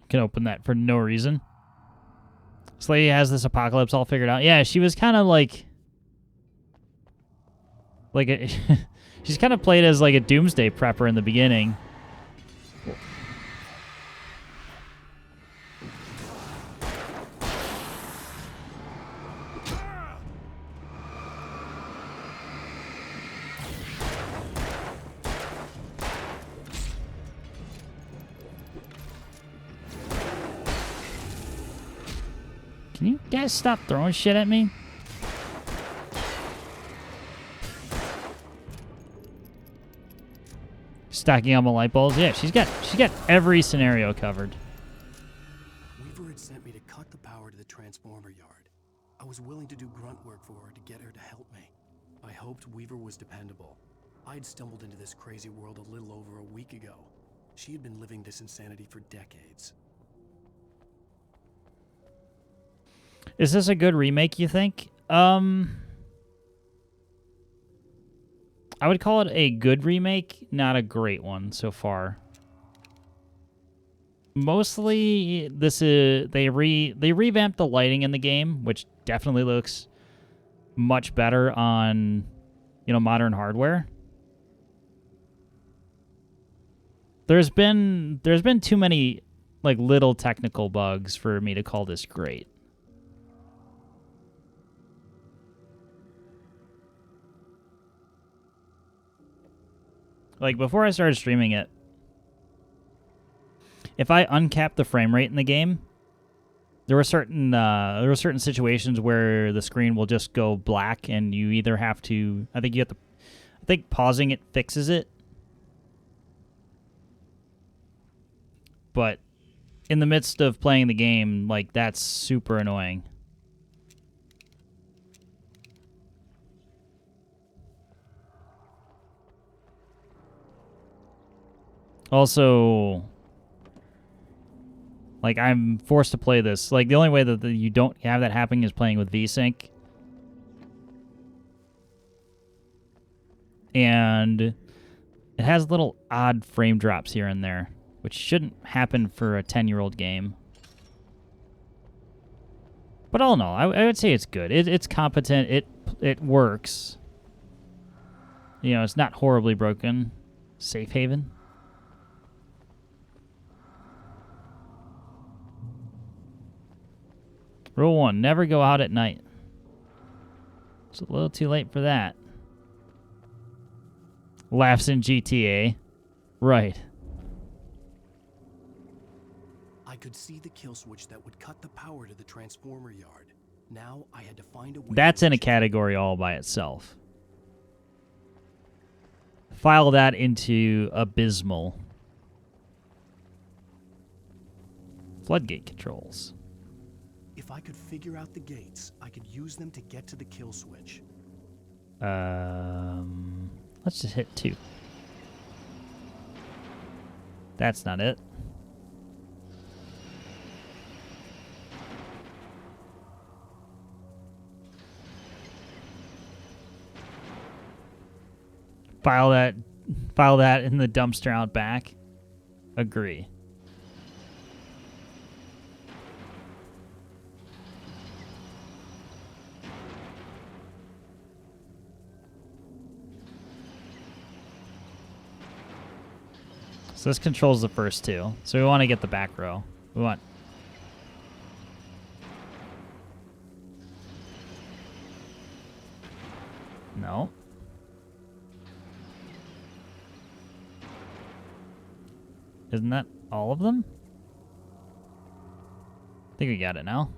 Can open that for no reason. This lady has this apocalypse all figured out. Yeah, she was kind of like she's kind of played as like a doomsday prepper in the beginning. Can you guys stop throwing shit at me? Stacking up my light bulbs. Yeah, she's got every scenario covered. Weaver had sent me to cut the power to the transformer yard. I was willing to do grunt work for her to get her to help me. I hoped Weaver was dependable. I'd stumbled into this crazy world a little over a week ago. She had been living this insanity for decades. Is this a good remake, you think? I would call it a good remake, not a great one so far. Mostly, they revamped the lighting in the game, which definitely looks much better on, modern hardware. There's been too many little technical bugs for me to call this great. Before I started streaming it, if I uncapped the frame rate in the game, there were certain situations where the screen will just go black, and you either have to, I think pausing it fixes it. But in the midst of playing the game, that's super annoying. Also, I'm forced to play this. The only way that you don't have that happening is playing with VSync. And it has little odd frame drops here and there, which shouldn't happen for a 10-year-old game. But all in all, I would say it's good. It's competent. It works. It's not horribly broken. Safe haven. Rule 1, never go out at night. It's a little too late for that. Laughs in GTA. Right. I could see the kill switch that would cut the power to the transformer yard. Now I had to find a way. That's in a category all by itself. File that into abysmal. Floodgate controls. If If I could figure out the gates, I could use them to get to the kill switch. Let's just hit 2. That's not it. File that in the dumpster out back. Agree. So this controls the first 2. So we want to get the back row. We want... No. Isn't that all of them? I think we got it now.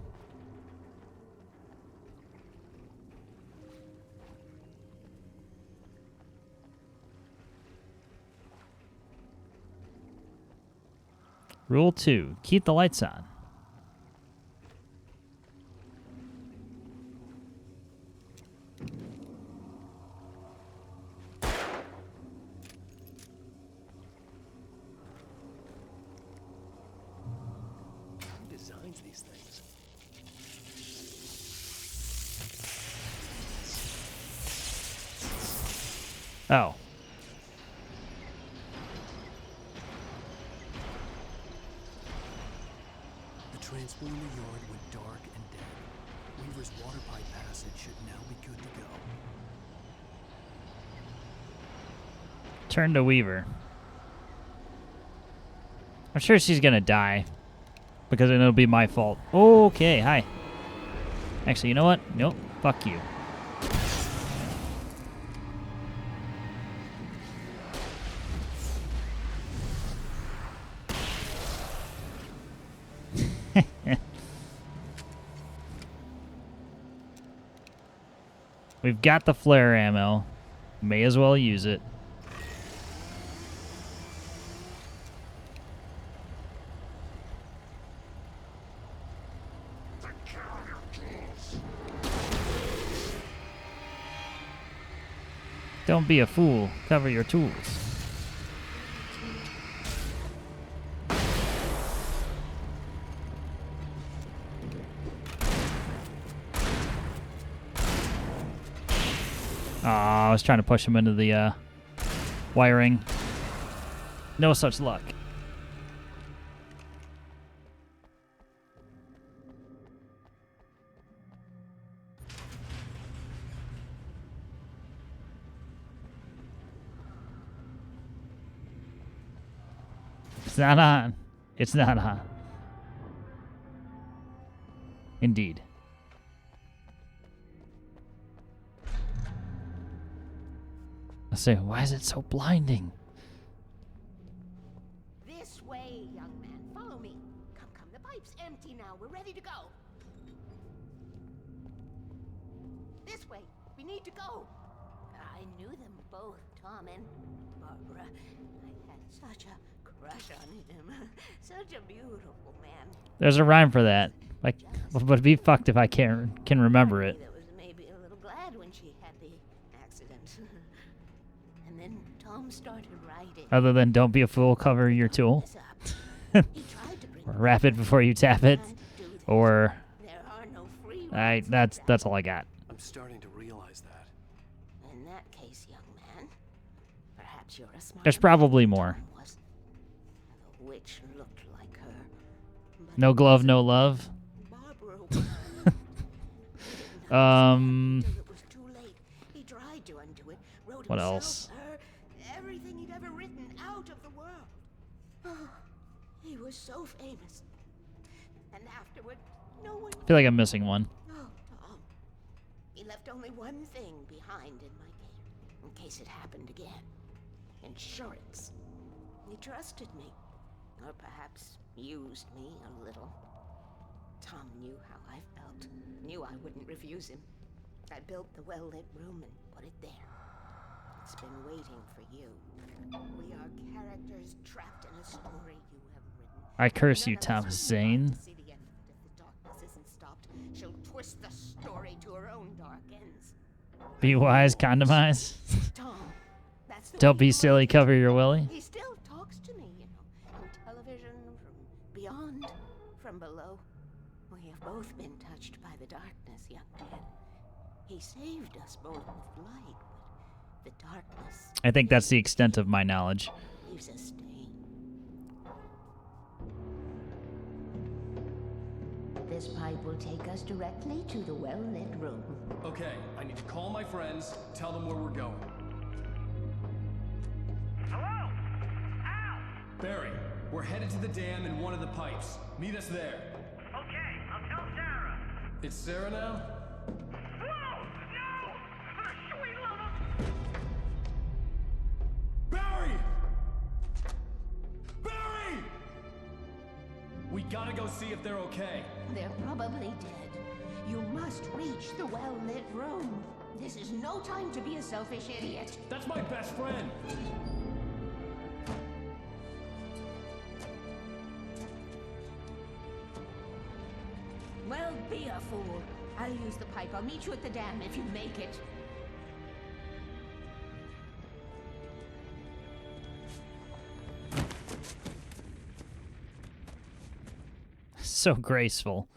Rule 2, keep the lights on. Who designs these things? Oh. Transformer yard went dark and dead. Weaver's water pipe passage should now be good to go. Turn to Weaver. I'm sure she's gonna die. Because then it'll be my fault. Okay, hi. Actually, you know what? Nope. Fuck you. We've got the flare ammo. May as well use it. Don't be a fool. Cover your tools. I was trying to push him into the wiring. No such luck. It's not on. It's not on. Indeed. I say, why is it so blinding? This way, young man. Follow me. Come, come. The pipe's empty now. We're ready to go. This way. We need to go. I knew them both, Tom and Barbara. I had such a crush on him. Such a beautiful man. There's a rhyme for that. Like, but it'd be fucked if I can remember it. That was maybe a little glad when she had the accident. And then Tom started writing. Other than don't be a fool, cover your tool. Or wrap it before you tap it. Or that's all I got. I'm starting to realize that. In that case, young man, perhaps you're a smart There's probably more. The witch looked like her. No glove, no love. What else? Everything he'd ever written out of the world. Oh, he was so famous. And afterward, no one. I feel like I'm missing one. Oh, Tom. He left only one thing behind in my care, in case it happened again. Insurance. He trusted me. Or perhaps used me a little. Tom knew how I felt. Knew I wouldn't refuse him. I built the well-lit room and put it there. It's been waiting for you. We are characters trapped in a story you have written. I curse you, Thomas Zane. See the end of it if the darkness isn't stopped. twist the story to her own dark ends. Be wise, condomize. Tom, that's the Don't way be he silly, was. cover your willy. He still talks to me, you know, on television, from beyond, from below. We have both been touched by the darkness, young man. He saved us both with light, but the darkness I think that's the extent of my knowledge. leaves a stain. This pipe will take us directly to the well-lit room. Okay, I need to call my friends, tell them where we're going. Hello? Al! Barry, we're headed to the dam in one of the pipes. Meet us there. Okay, I'll tell Sarah. It's Sarah now? Whoa! No! For the sweet love of... Barry! Barry! We gotta go see if they're okay. They're probably dead. You must reach the well-lit room. This is no time to be a selfish idiot. That's my best friend. Well, be a fool. I'll use the pipe. I'll meet you at the dam if you make it. So graceful.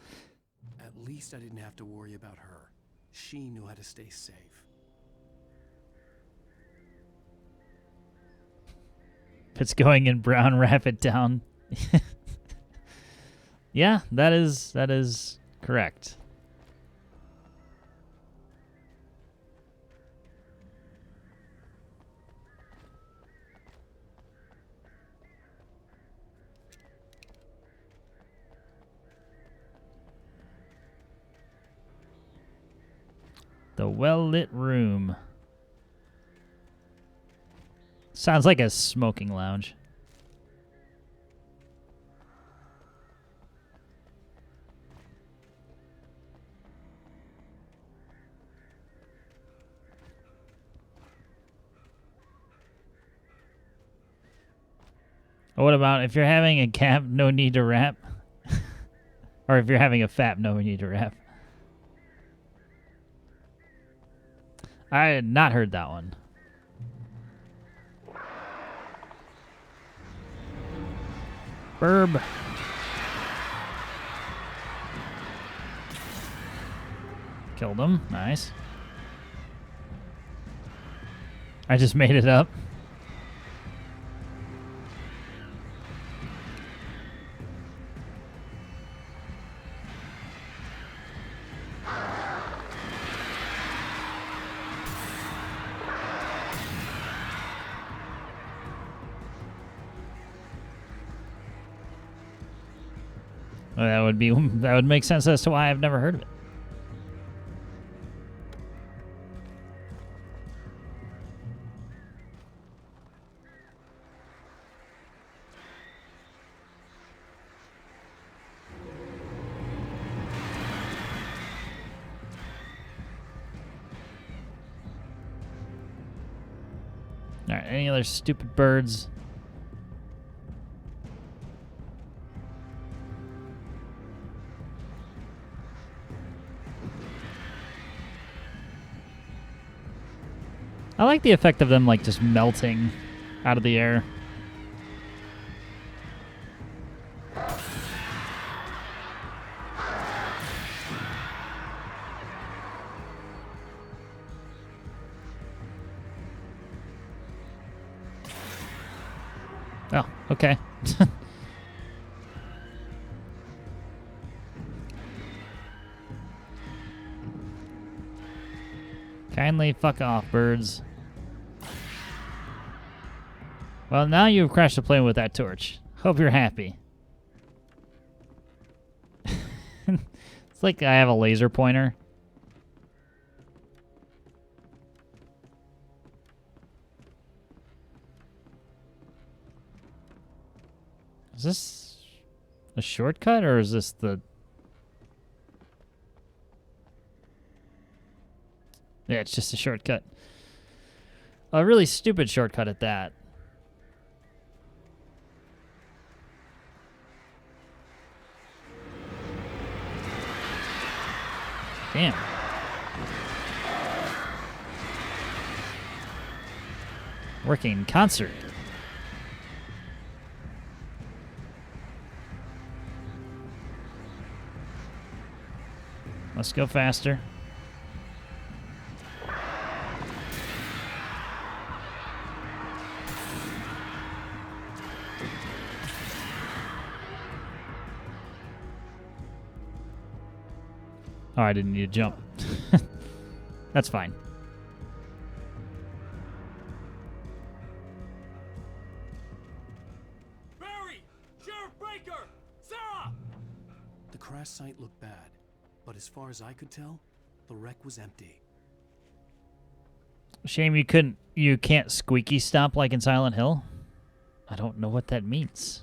At least I didn't have to worry about her. She knew how to stay safe. If it's going in brown, wrap it down. Yeah, that is correct. The well-lit room. Sounds like a smoking lounge. What about if you're having a cap, no need to rap? Or if you're having a fap, no need to rap? I had not heard that one. Burb. Killed him. Nice. I just made it up. Well, that would make sense as to why I've never heard of it. All right, any other stupid birds? I like the effect of them, like, just melting out of the air. Oh, okay. Kindly fuck off, birds. Well, now you've crashed the plane with that torch. Hope you're happy. It's like I have a laser pointer. Is this a shortcut, or is this the... Yeah, it's just a shortcut. A really stupid shortcut at that. Damn. Working in concert. Let's go faster. Oh, I didn't need to jump. That's fine. Barry! Sheriff Baker! Sarah! The crash site looked bad, but as far as I could tell, the wreck was empty. Shame you can't squeaky stop like in Silent Hill. I don't know what that means.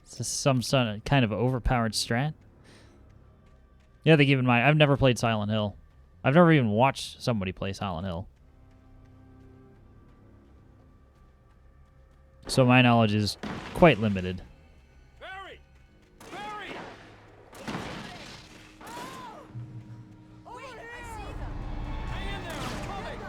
Is this some kind of overpowered strat? Yeah, they keep in mind, I've never played Silent Hill. I've never even watched somebody play Silent Hill. So my knowledge is quite limited. Barry! Barry! Wait, I see them. Hang in there, I'm coming!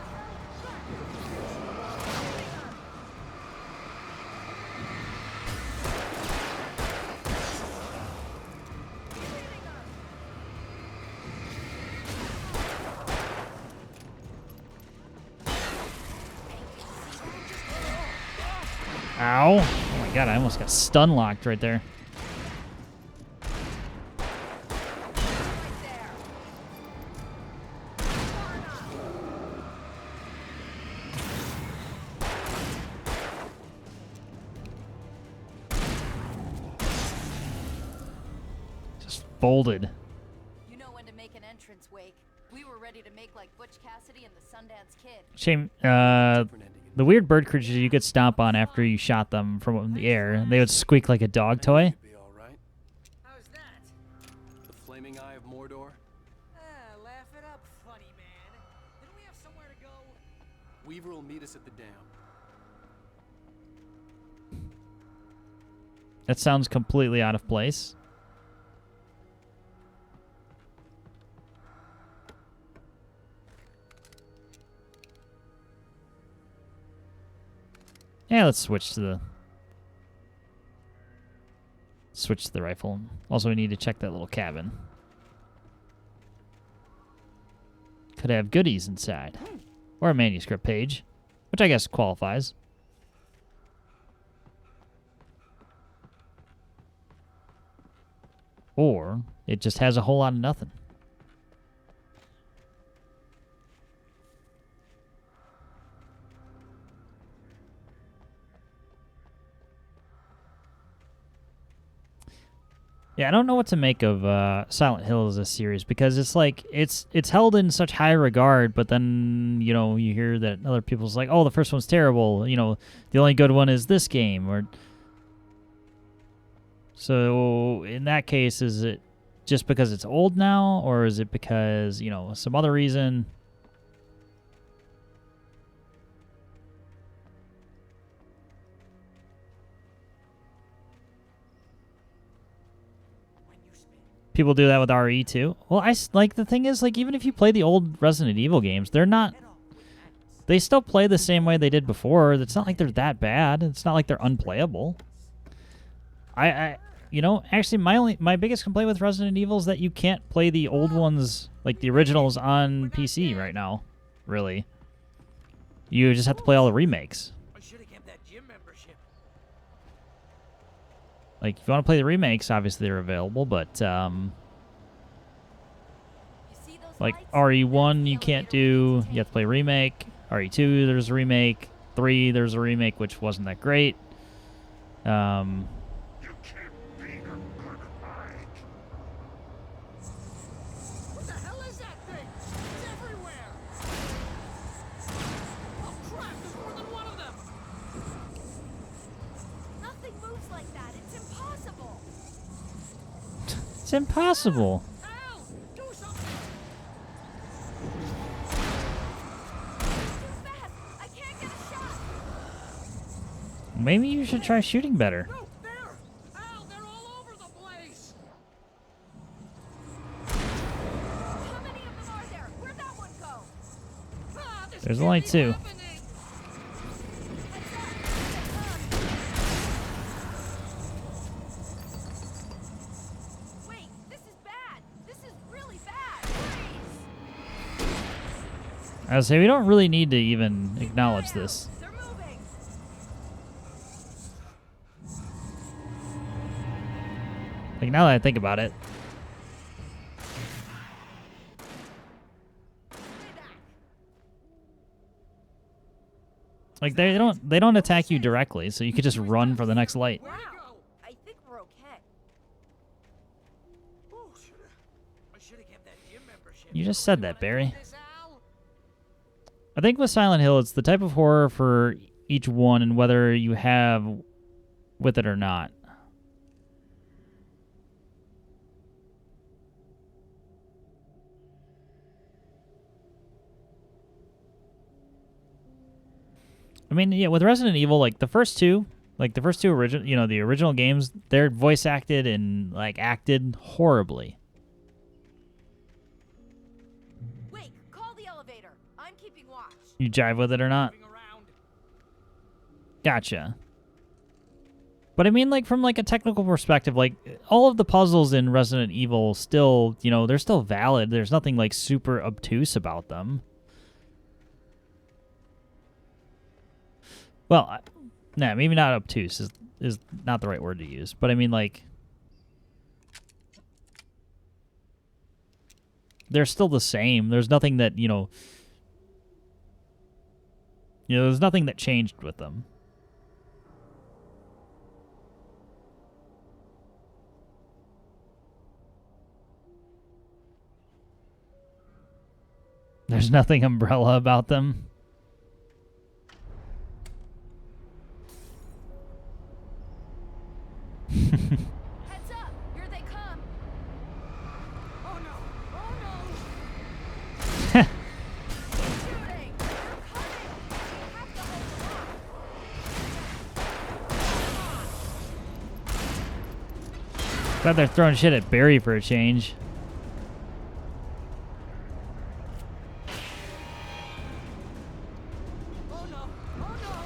Ow. Oh my god, I almost got stun locked right there. Just folded. You know when to make an entrance, Wake. We were ready to make like Butch Cassidy and the Sundance Kid. Shame, the weird bird creatures you could stomp on after you shot them from the air, they would squeak like a dog toy. Be all right. How's that? The flaming eye of Mordor. Laugh it up, funny man. Didn't we have somewhere to go? Weaver will meet us at the dam. That sounds completely out of place. Yeah, let's switch to the rifle. Also, we need to check that little cabin. Could have goodies inside. Or a manuscript page, which I guess qualifies. Or it just has a whole lot of nothing. Yeah, I don't know what to make of Silent Hill as a series, because it's like it's held in such high regard, but then you hear that other people's like, oh, the first one's terrible. The only good one is this game, or so in that case, is it just because it's old now, or is it because some other reason? People do that with RE too. Well, the thing is, even if you play the old Resident Evil games, they still play the same way they did before. It's not like they're that bad. It's not like they're unplayable. Actually, my biggest complaint with Resident Evil is that you can't play the old ones, like the originals, on PC right now. Really, you just have to play all the remakes. I should have kept that gym membership. Like, if you want to play the remakes, obviously they're available, but, like, RE1 you can't do. You have to play remake. RE2, there's a remake. 3, there's a remake, which wasn't that great. What the hell is that thing? It's everywhere! Oh crap, there's more than one of them! Nothing moves like that. It's impossible. It's impossible. Al! Do something! Too fast. I can't get a shot. Maybe you should try shooting better. No, there! Al, they're all over the place! How many of them are there? There's a light too. Wait, this is bad. This is really bad. Freeze. I would say we don't really need to even acknowledge this. They're moving. Like, now that I think about it. Like, they don't attack you directly, so you could just run for the next light. Wow. I think we're okay. I should have kept that gym membership. You just said that, Barry. I think with Silent Hill, it's the type of horror for each one and whether you have with it or not. I mean, yeah, with Resident Evil, like the first two original, the original games, they're voice acted and like acted horribly. Wait, call the elevator. I'm keeping watch. You jive with it or not? Gotcha. But I mean, like from like a technical perspective, like all of the puzzles in Resident Evil still, they're still valid. There's nothing like super obtuse about them. Well, nah, maybe not obtuse is not the right word to use. But I mean, like, they're still the same. There's nothing that, there's nothing that changed with them. There's nothing Umbrella about them. Heads up! Here they come! Oh no! Oh no! Shooting! They're coming! We have to hold them off! Glad they're throwing shit at Barry for a change. Oh no! Oh no!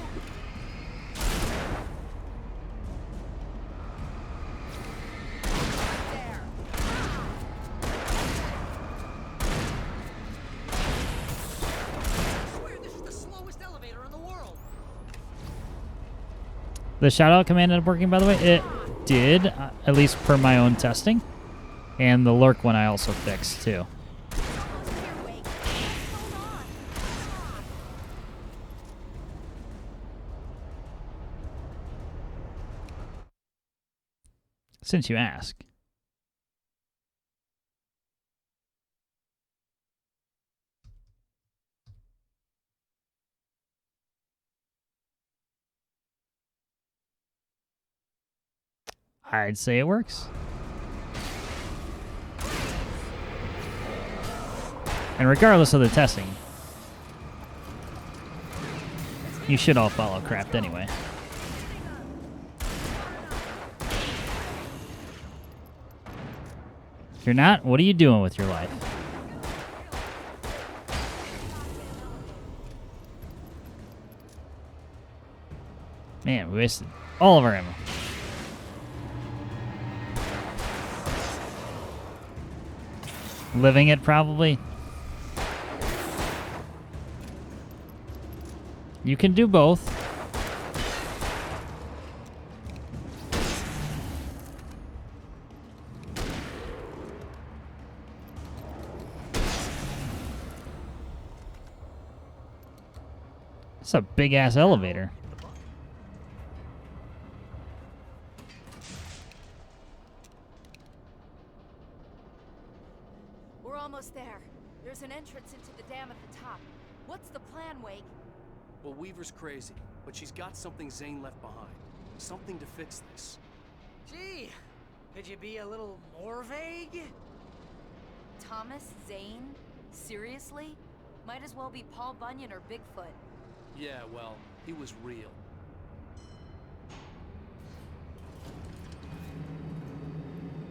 The shoutout command ended up working, by the way. It did, at least per my own testing. And the lurk one I also fixed, too. Since you ask. I'd say it works. And regardless of the testing, you should all follow Craft anyway. If you're not, what are you doing with your life? Man, we wasted all of our ammo. Living it, probably. You can do both. It's a big-ass elevator. We're almost there. There's an entrance into the dam at the top. What's the plan, Wake? Well, Weaver's crazy, but she's got something Zane left behind. Something to fix this. Gee, could you be a little more vague? Thomas Zane? Seriously? Might as well be Paul Bunyan or Bigfoot. Yeah, well, he was real.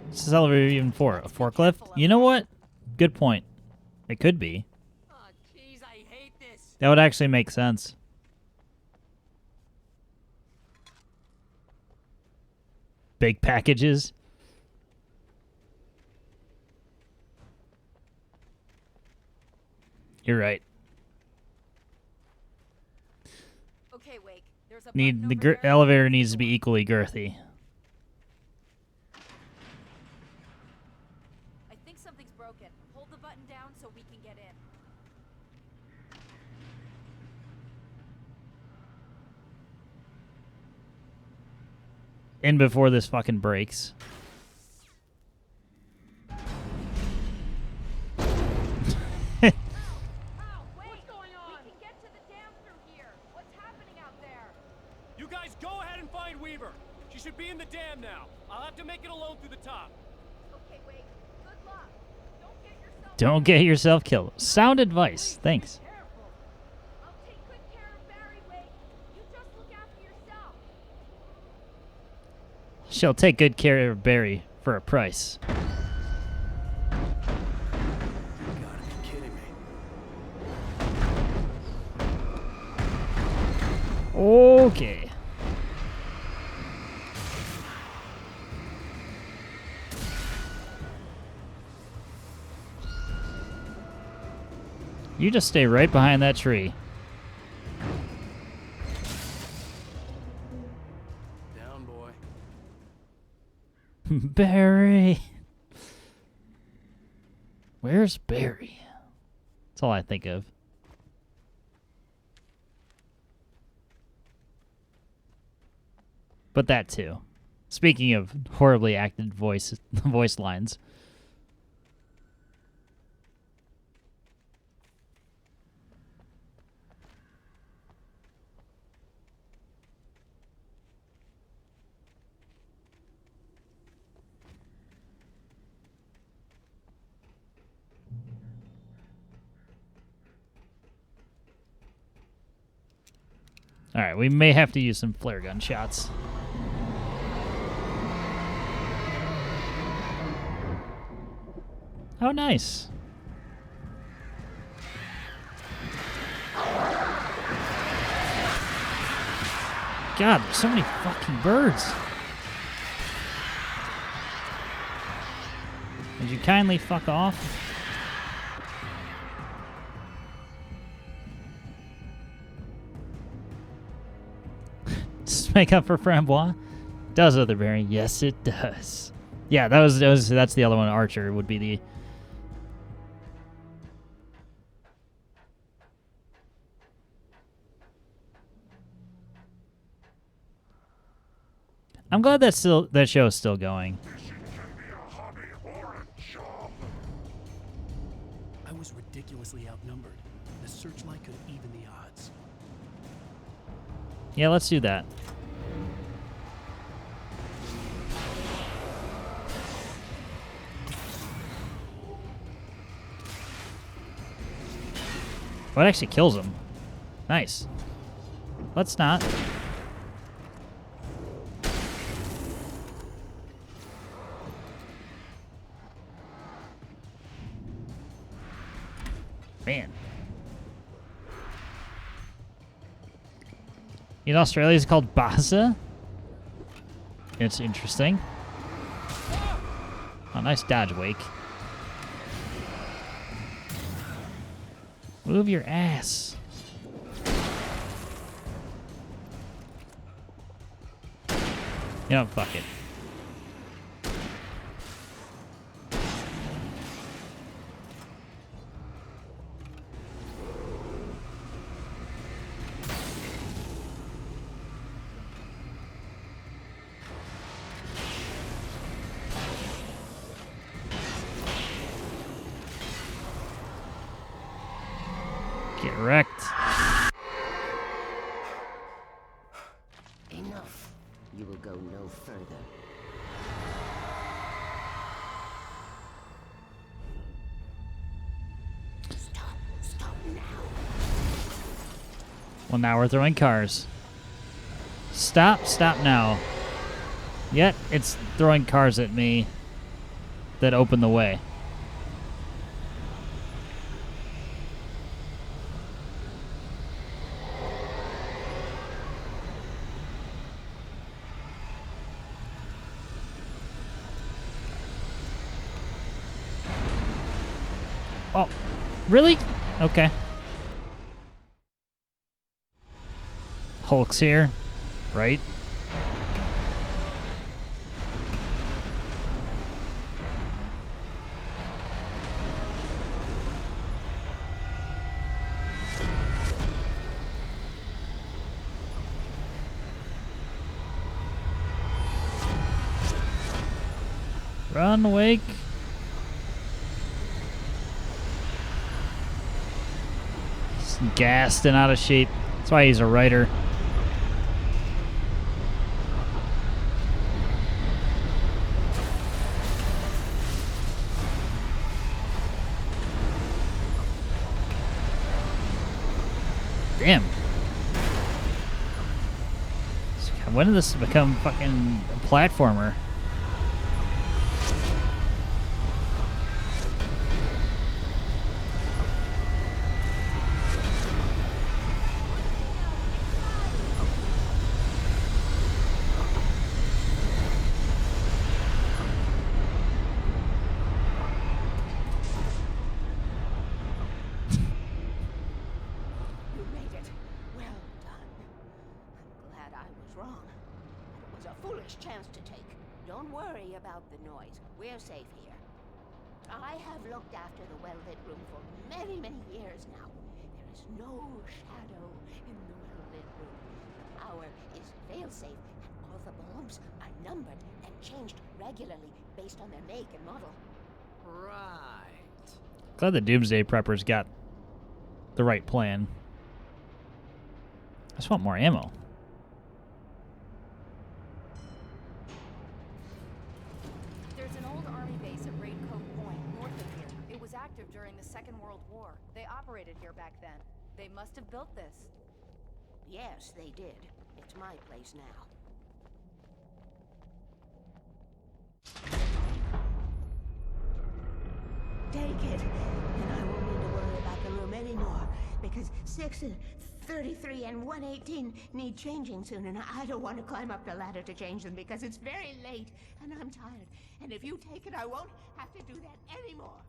What's this elevator even for? A forklift? You know what? Good point. It could be. Oh, jeez, I hate this. That would actually make sense. Big packages. You're right. Okay, Wake. There's a The button over there. elevator needs to be equally girthy. I think something's broken. Hold the button down so we can get in. In before this fucking breaks. You guys go ahead and find Weaver. She should be in the dam now. I'll have to make it alone through the top. Okay, Wake. Good luck. Don't get yourself killed. Sound advice. Thanks. I'll take good care of Barry, Wake. You just look after yourself. She'll take good care of Barry for a price. Okay. You just stay right behind that tree. Down, boy. Barry. Where's Barry? That's all I think of. But that too. Speaking of horribly acted voice lines. All right, we may have to use some flare gun shots. Oh, nice. God, there's so many fucking birds. Would you kindly fuck off? Does this make up for Frambois? Does Other Barry? Yes, it does. Yeah, that's the other one. Archer would be the. I'm glad that show is still going. I was ridiculously outnumbered. The searchlight could even the odds. Yeah, let's do that. Well, it actually kills him. Nice. Let's not. Man. In Australia, it's called Baza. It's interesting. Oh, nice dodge, Wake. Move your ass. You know, fuck it. Get wrecked. Enough. You will go no further. Stop now. Well, now we're throwing cars. Stop now. Yet, it's throwing cars at me that open the way. Oh, really? Okay. Hulk's here, right? Run, Wake. He's gassed and out of shape. That's why he's a writer. Damn. When did this become fucking a platformer? Chance to take. Don't worry about the noise. We're safe here. I have looked after the well-lit room for many, many years now. There is no shadow in the well-lit room. The power is fail-safe, and all the bulbs are numbered and changed regularly based on their make and model. Right. Glad the Doomsday Preppers got the right plan. I just want more ammo. During the Second World War. They operated here back then. They must have built this. Yes, they did. It's my place now. Take it, and I won't need to worry about the room anymore, because 6 and 33 and 118 need changing soon, and I don't want to climb up the ladder to change them because it's very late, and I'm tired. And if you take it, I won't have to do that anymore.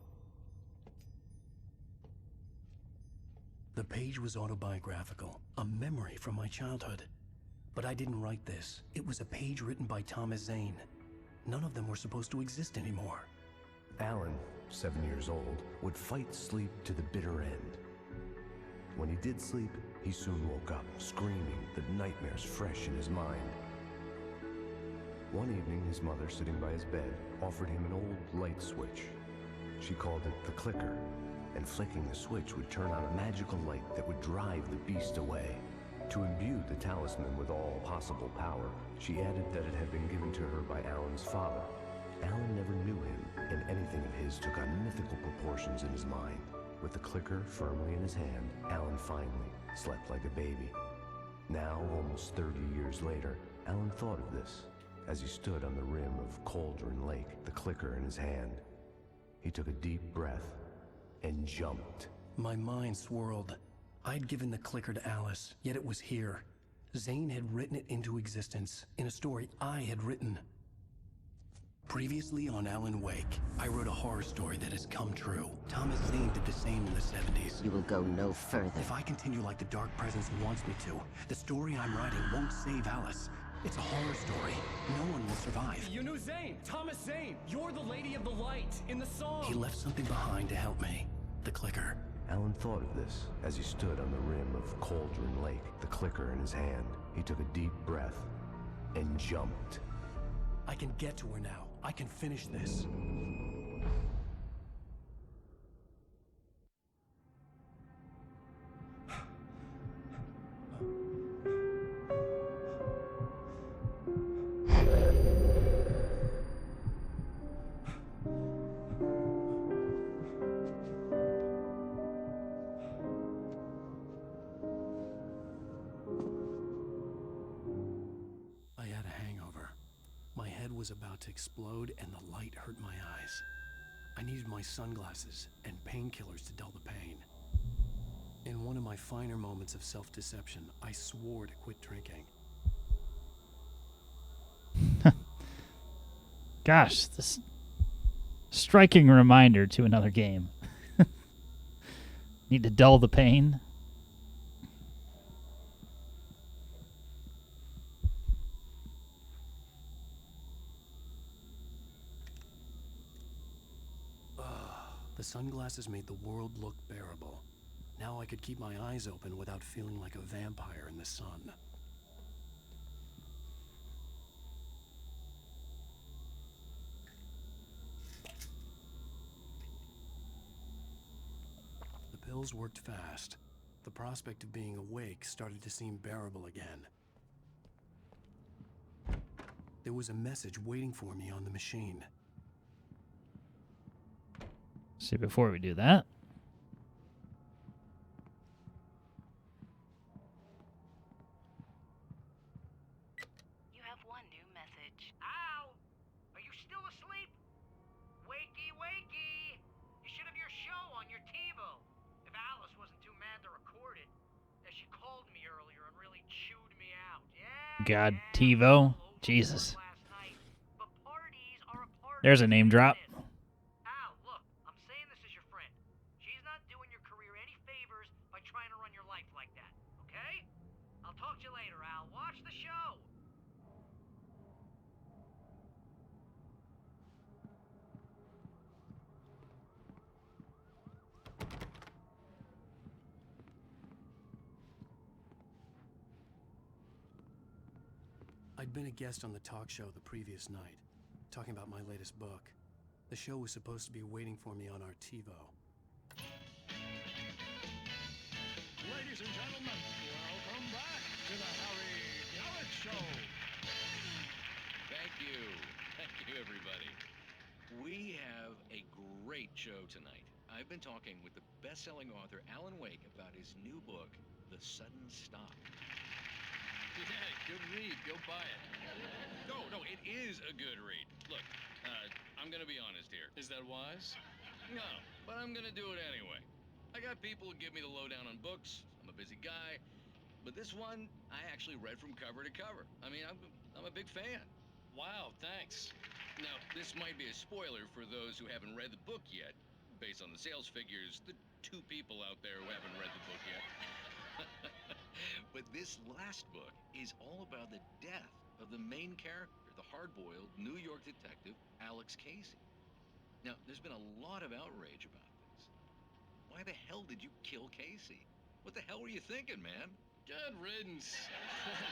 The page was autobiographical, a memory from my childhood. But I didn't write this. It was a page written by Thomas Zane. None of them were supposed to exist anymore. Alan, 7 years old, would fight sleep to the bitter end. When he did sleep, he soon woke up, screaming, the nightmares fresh in his mind. One evening, his mother, sitting by his bed, offered him an old light switch. She called it the clicker, and flicking the switch would turn on a magical light that would drive the beast away. To imbue the talisman with all possible power, she added that it had been given to her by Alan's father. Alan never knew him, and anything of his took on mythical proportions in his mind. With the clicker firmly in his hand, Alan finally slept like a baby. Now, almost 30 years later, Alan thought of this as he stood on the rim of Cauldron Lake, the clicker in his hand. He took a deep breath and jumped. My mind swirled. I'd given the clicker to Alice, yet it was here. Zane had written it into existence in a story I had written. Previously on Alan Wake, I wrote a horror story that has come true. Thomas Zane did the same in the 70s. You will go no further. If I continue like the Dark Presence wants me to, the story I'm writing won't save Alice. It's a horror story. No one will survive. You knew Zane, Thomas Zane. You're the Lady of the Light in the song. He left something behind to help me. The clicker. Alan thought of this as he stood on the rim of Cauldron Lake, the clicker in his hand. He took a deep breath and jumped. I can get to her now. I can finish this. Was about to explode and the light hurt my eyes. I needed my sunglasses and painkillers to dull the pain. In one of my finer moments of self-deception, I swore to quit drinking. Gosh, this striking reminder to another game. Need to dull the pain. The sunglasses made the world look bearable. Now I could keep my eyes open without feeling like a vampire in the sun. The pills worked fast. The prospect of being awake started to seem bearable again. There was a message waiting for me on the machine. See, before we do that. You have one new message. Al! Are you still asleep? Wakey, wakey! You should have your show on your TiVo. If Alice wasn't too mad to record it. She called me earlier and really chewed me out. Yeah, God, TiVo. Jesus. There's a name drop. Al, look, I'm saying this as your friend. She's not doing your career any favors by trying to run your life like that, okay? I'll talk to you later, Al. Watch the show. I'd been a guest on the talk show the previous night, talking about my latest book. The show was supposed to be waiting for me on our TiVo. Ladies and gentlemen, welcome back to the Harry Garrett Show. Thank you. Thank you, everybody. We have a great show tonight. I've been talking with the best-selling author Alan Wake about his new book, The Sudden Stop. Yeah, good read. Go buy it. No, it is a good read. Look, I'm gonna be honest here. Is that wise? No, but I'm gonna do it anyway. I got people who give me the lowdown on books. I'm a busy guy. But this one, I actually read from cover to cover. I mean, I'm a big fan. Wow, thanks. Now, this might be a spoiler for those who haven't read the book yet. Based on the sales figures, the 2 people out there who haven't read the book yet. But this last book is all about the death of the main character, the hard-boiled New York detective, Alex Casey. Now, there's been a lot of outrage about this. Why the hell did you kill Casey? What the hell were you thinking, man? Good riddance.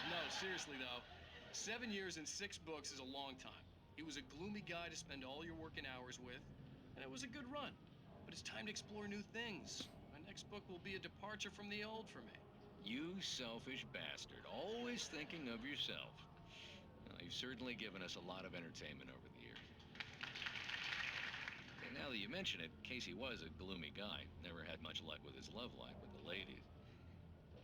No, seriously though. 7 years and 6 books is a long time. He was a gloomy guy to spend all your working hours with, and it was a good run. But it's time to explore new things. My next book will be a departure from the old for me. You selfish bastard, always thinking of yourself. Well, you've certainly given us a lot of entertainment over the years. And now that you mention it, Casey was a gloomy guy. Never had much luck with his love life with the ladies.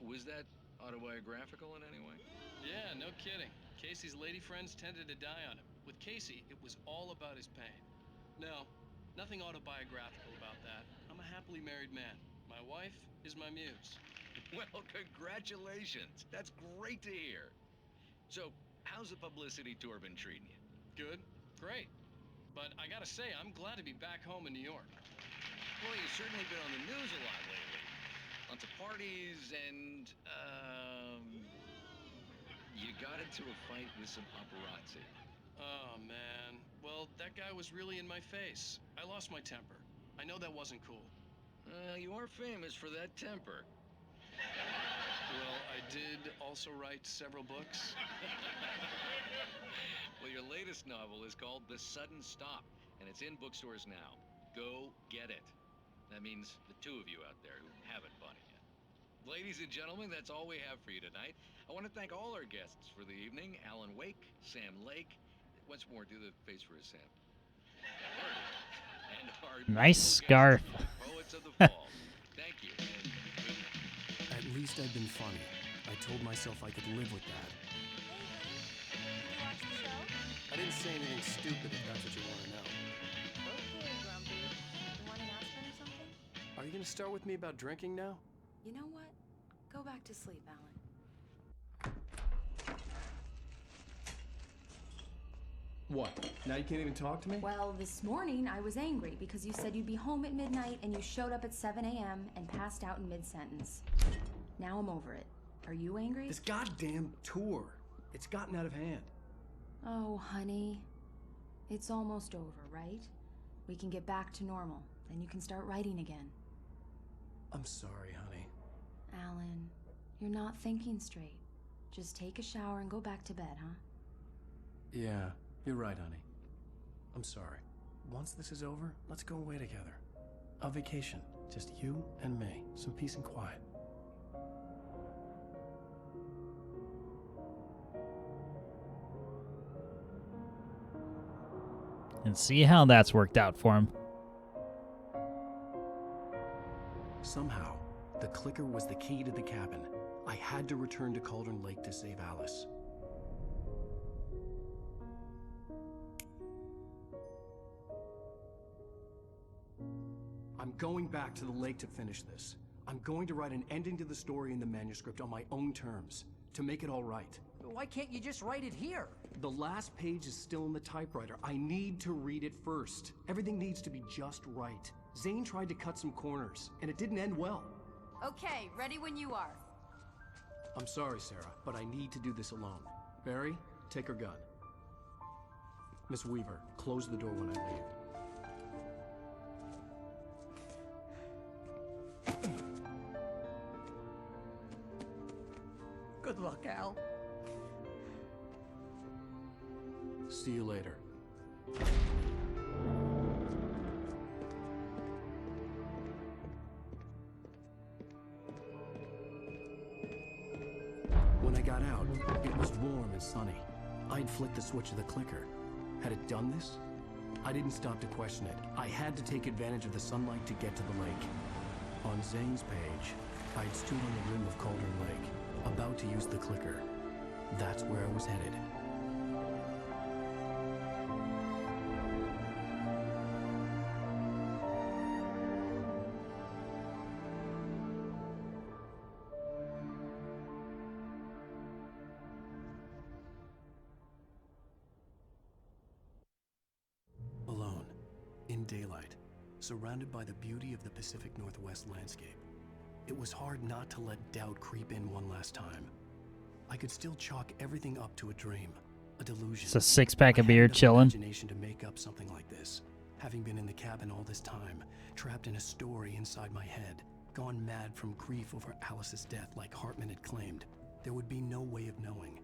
Was that autobiographical in any way? Yeah, no kidding. Casey's lady friends tended to die on him. With Casey, it was all about his pain. No, nothing autobiographical about that. I'm a happily married man. My wife is my muse. Well, congratulations. That's great to hear. So, how's the publicity tour been treating you? Good, great. But I gotta say, I'm glad to be back home in New York. Well, you've certainly been on the news a lot lately. Lots of parties and, you got into a fight with some paparazzi. Oh, man. Well, that guy was really in my face. I lost my temper. I know that wasn't cool. You are famous for that temper. Well, I did also write several books. Well, your latest novel is called The Sudden Stop, and it's in bookstores now. Go get it. That means the 2 of you out there who haven't bought it yet. Ladies and gentlemen, that's all we have for you tonight. I want to thank all our guests for the evening. Alan Wake, Sam Lake. Once more, do the face for Sam. And our nice scarf. Poets of the Fall. Thank you. At least I'd been funny. I told myself I could live with that. I didn't say anything stupid if that's what you want to know. Okay, Grumpy. You want an aspirin or something? Are you going to start with me about drinking now? You know what? Go back to sleep, Alan. What? Now you can't even talk to me? Well, this morning I was angry because you said you'd be home at midnight and you showed up at 7 a.m. and passed out in mid-sentence. Now I'm over it. Are you angry? This goddamn tour. It's gotten out of hand. Oh, honey. It's almost over, right? We can get back to normal. Then you can start writing again. I'm sorry, honey. Alan, you're not thinking straight. Just take a shower and go back to bed, huh? Yeah, you're right, honey. I'm sorry. Once this is over, let's go away together. A vacation. Just you and me. Some peace and quiet. And see how that's worked out for him. Somehow, the clicker was the key to the cabin. I had to return to Cauldron Lake to save Alice. I'm going back to the lake to finish this. I'm going to write an ending to the story in the manuscript on my own terms, to make it all right. Why can't you just write it here? The last page is still in the typewriter. I need to read it first. Everything needs to be just right. Zane tried to cut some corners, and it didn't end well. Okay, ready when you are. I'm sorry, Sarah, but I need to do this alone. Barry, take her gun. Miss Weaver, close the door when I leave. Good luck, Al. See you later. When I got out, it was warm and sunny. I'd flicked the switch of the clicker. Had it done this? I didn't stop to question it. I had to take advantage of the sunlight to get to the lake. On Zane's page, I'd stood on the rim of Cauldron Lake, about to use the clicker. That's where I was headed. Alone, in daylight, surrounded by the beauty of the Pacific Northwest landscape. It was hard not to let doubt creep in one last time. I could still chalk everything up to a dream, a delusion. It's a six-pack of beer chilling. Imagination to make up something like this. Having been in the cabin all this time, trapped in a story inside my head, gone mad from grief over Alice's death like Hartman had claimed, there would be no way of knowing.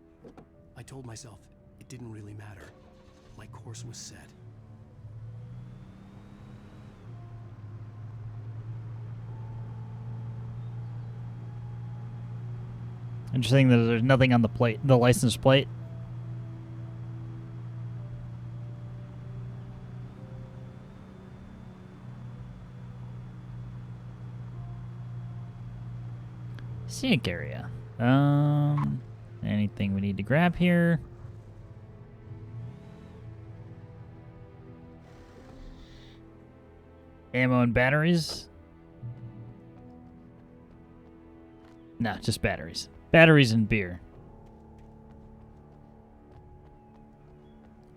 I told myself it didn't really matter. My course was set. Interesting that there's nothing on the plate, the license plate. Scenic area. Anything we need to grab here? Ammo and batteries? No, just batteries. Batteries and beer.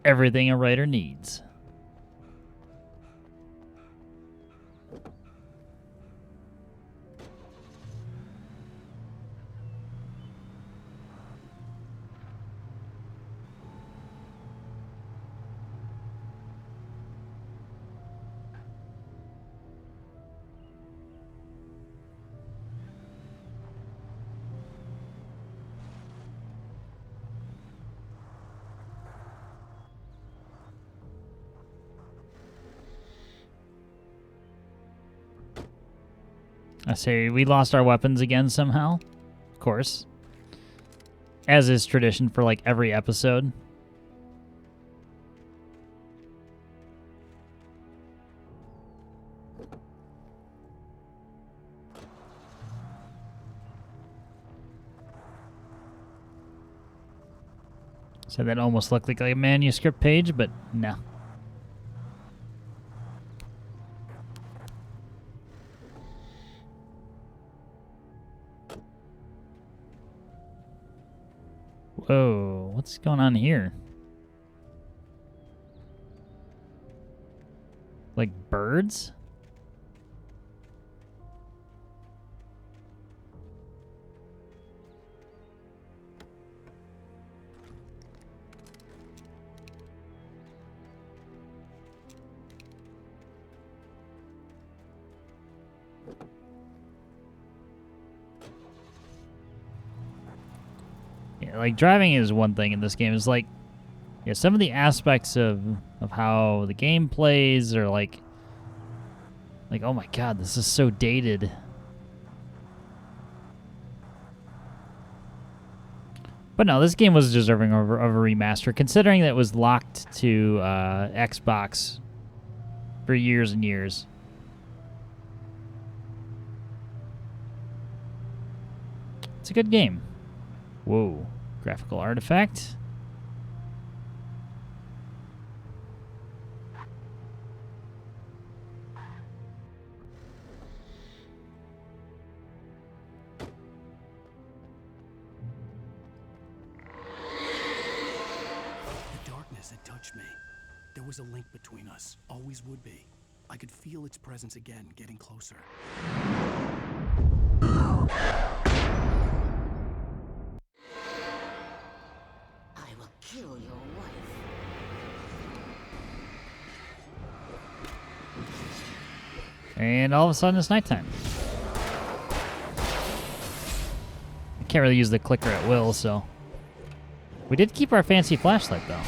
Everything a writer needs. I say we lost our weapons again somehow. Of course. As is tradition for like every episode. So that almost looked like a manuscript page, but no. Whoa, what's going on here? Like birds? Yeah, like driving is one thing in this game. It's like, yeah, some of the aspects of how the game plays are like, oh my god, this is so dated. But no, this game was deserving of a remaster, considering that it was locked to Xbox for years and years. It's a good game. Whoa, graphical artifact. The darkness had touched me. There was a link between us, always would be. I could feel its presence again, getting closer. I will kill your wife. And all of a sudden it's nighttime. I can't really use the clicker at will, so. We did keep our fancy flashlight, though.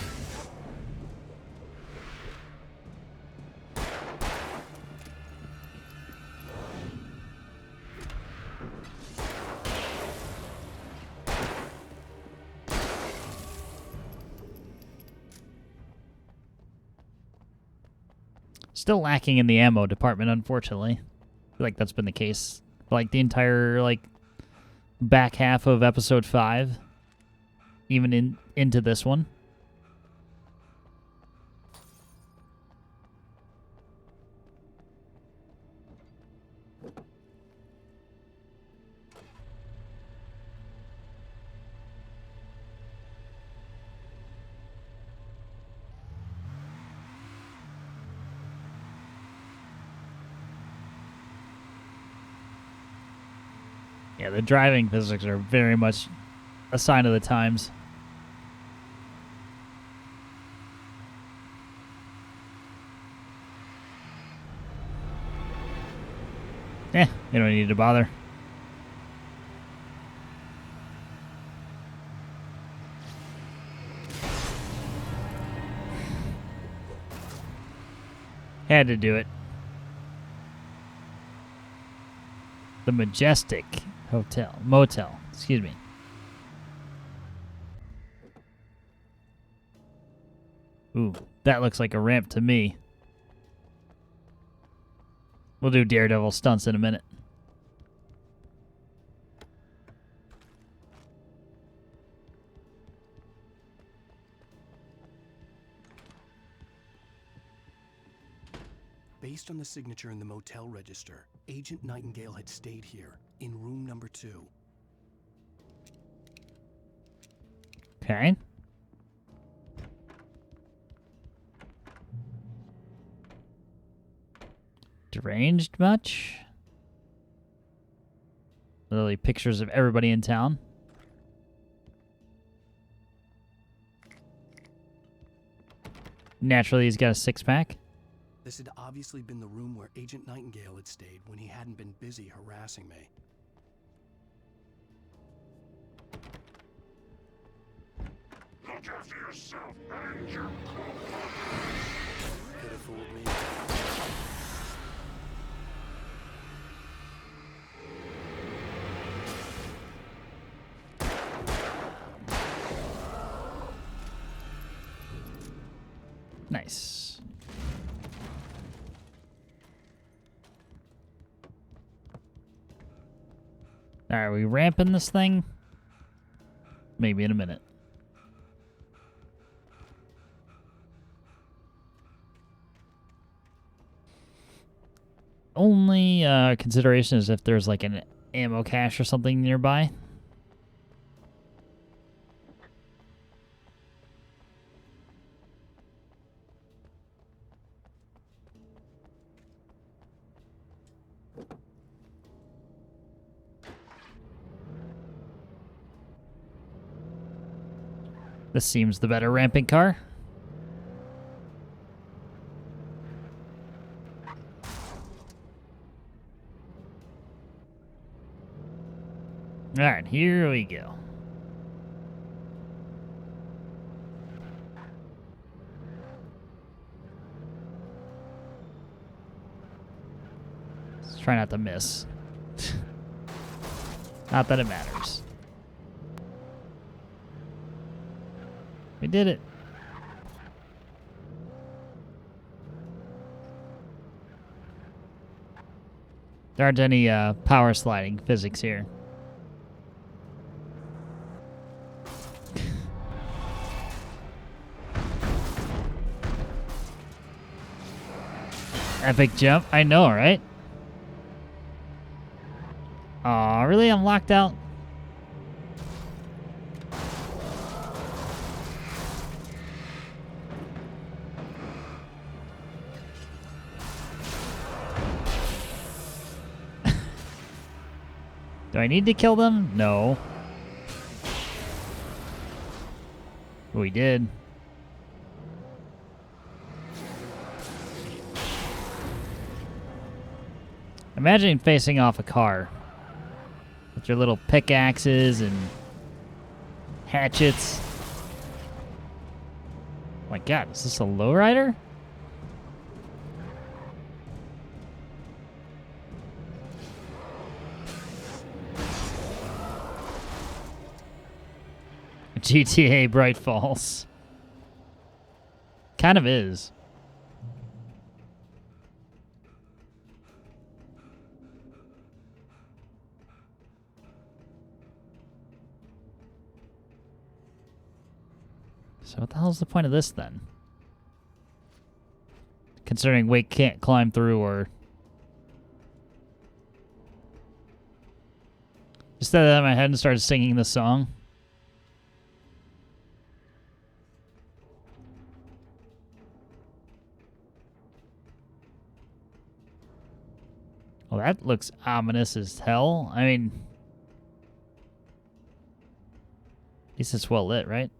Still lacking in the ammo department, unfortunately. I feel like that's been the case for like the entire like back half of episode 5, even into this one. Yeah, the driving physics are very much a sign of the times. You don't need to bother. Had to do it. The Majestic Motel, excuse me. Ooh, that looks like a ramp to me. We'll do Daredevil stunts in a minute. Based on the signature in the motel register, Agent Nightingale had stayed here, in room number 2. Okay. Deranged much? Literally pictures of everybody in town. Naturally, he's got a 6-pack. This had obviously been the room where Agent Nightingale had stayed when he hadn't been busy harassing me. Look after yourself and your Could have fooled me. Nice. Alright, we ramping this thing? Maybe in a minute. Only consideration is if there's like an ammo cache or something nearby. This seems the better ramping car. Alright, here we go. Let's try not to miss. Not that it matters. We did it. There aren't any power sliding physics here. Epic jump. I know, right? Aw, really? I'm locked out? Do I need to kill them? No. We did. Imagine facing off a car with your little pickaxes and hatchets. Oh my god, is this a lowrider? GTA Bright Falls. Kind of is. So what the hell's the point of this then? Considering Wake can't climb through or... Just had that in my head and started singing the song. Well, that looks ominous as hell. I mean... At least it's well lit, right?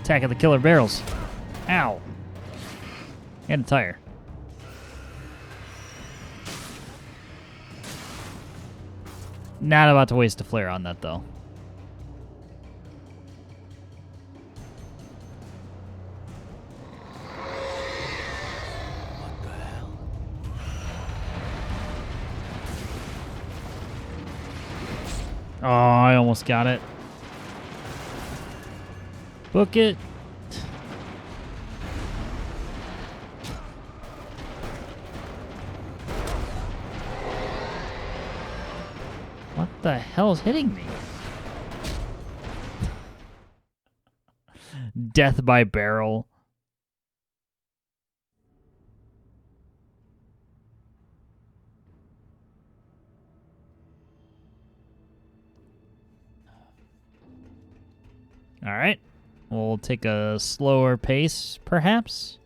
Attack of the killer barrels. Ow. And a tire. Not about to waste a flare on that, though. What the hell? Oh, I almost got it. Book it. What the hell is hitting me? Death by barrel. All right. We'll take a slower pace, perhaps.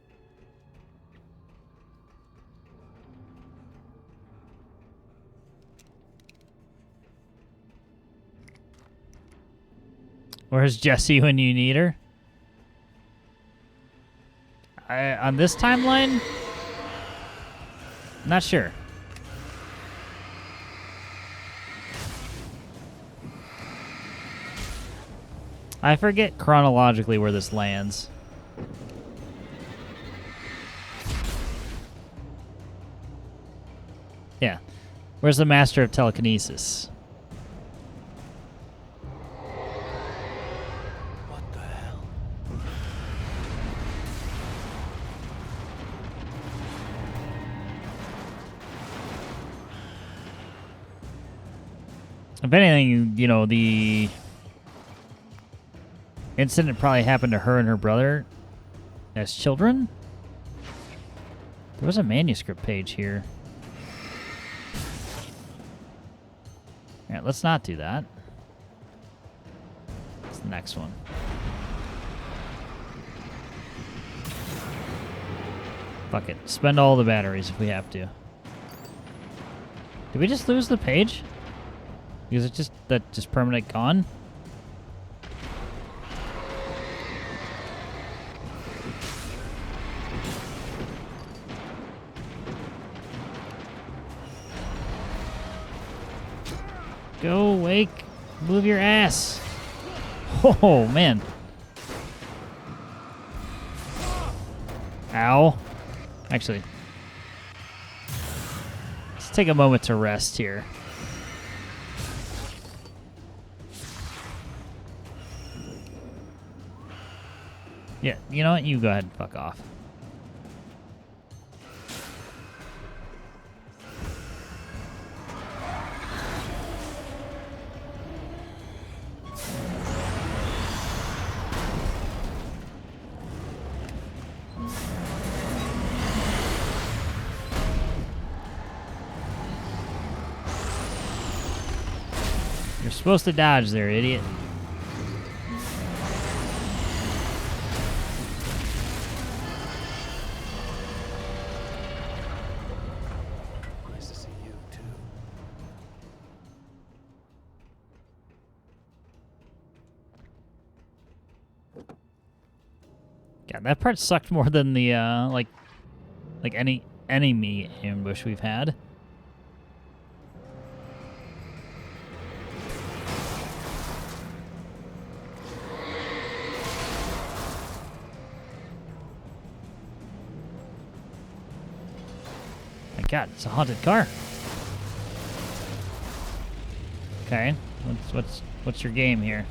Where's Jessie when you need her? On this timeline? Not sure. I forget chronologically where this lands. Yeah. Where's the master of telekinesis? What the hell? If anything, you know, the incident probably happened to her and her brother as children. There was a manuscript page here. Alright, let's not do that. What's the next one? Fuck it. Spend all the batteries if we have to. Did we just lose the page? Is it just permanent gone? Go, Wake. Move your ass. Oh, man. Ow. Actually, let's take a moment to rest here. Yeah, you know what? You go ahead and fuck off. You're supposed to dodge there, idiot. Nice to see you, too. God, that part sucked more than the like any enemy ambush we've had. My God, it's a haunted car. Okay, what's your game here?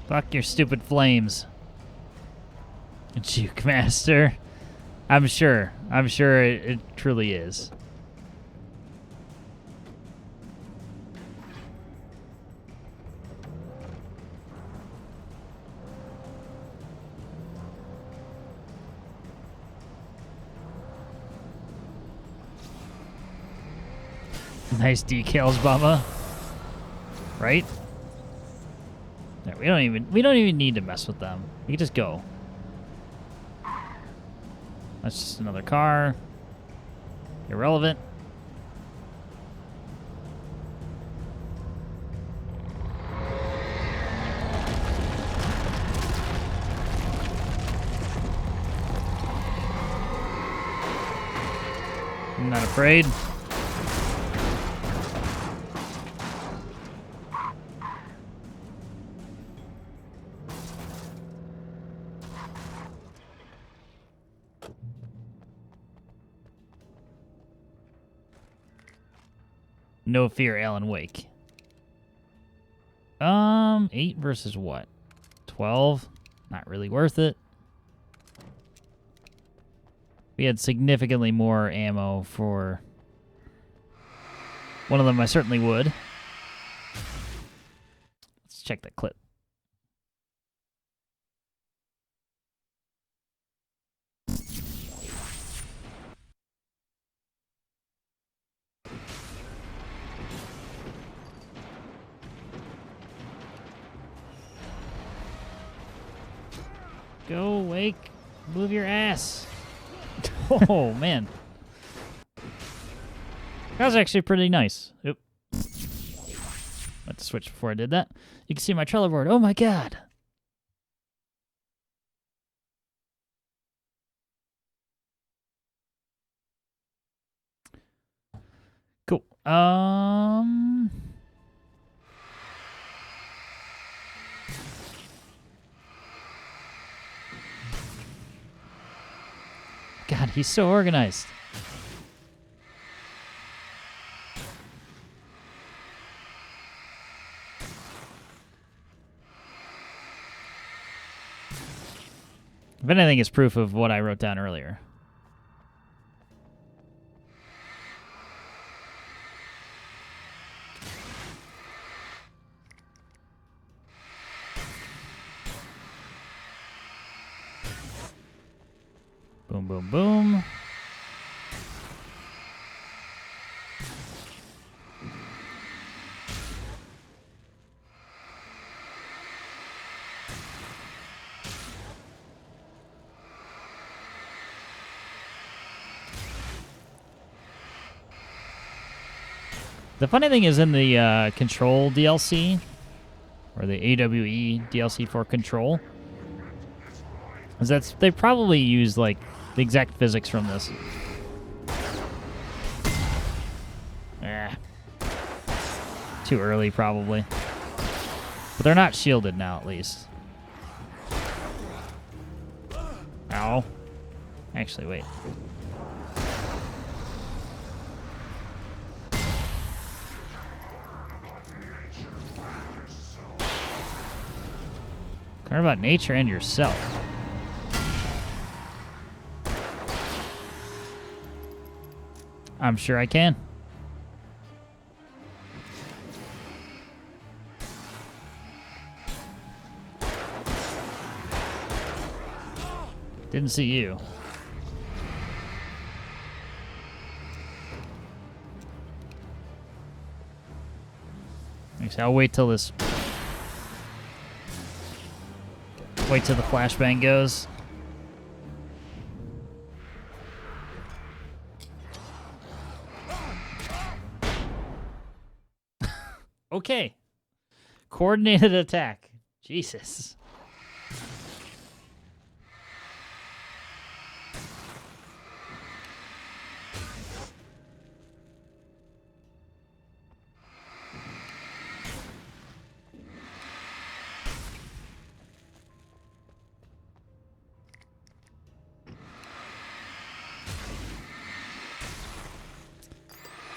Fuck your stupid flames. Juke Master. I'm sure it truly is. Nice decals, Bubba. Right? No, we don't even need to mess with them. We can just go. That's just another car. Irrelevant. I'm not afraid. No fear, Alan Wake. 8 versus what? 12? Not really worth it. We had significantly more ammo for one of them. I certainly would. Let's check that clip. Go, Wake. Move your ass. Oh, man. That was actually pretty nice. Oop. Let's switch before I did that. You can see my Trello board. Oh, my God. Cool. God, he's so organized. If anything, it's proof of what I wrote down earlier. Boom, boom, boom. The funny thing is in the Control DLC, or the AWE DLC for Control, is that they probably use like the exact physics from this. Too early, probably. But they're not shielded now, at least. Ow. Actually, wait. Learn about nature and yourself. I'm sure I can. Didn't see you. Actually, I'll wait till this. Wait till the flashbang goes. Okay. Coordinated attack. Jesus.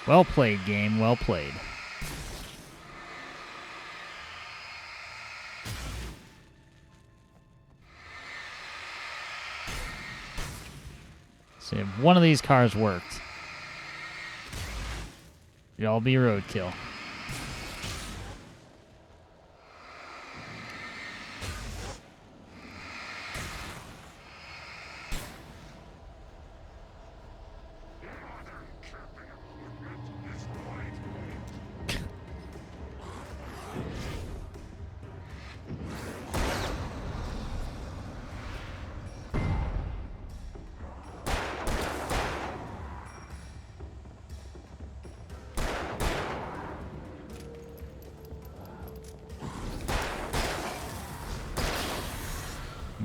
Well played, game. Well played. So if one of these cars worked, it'd all be roadkill.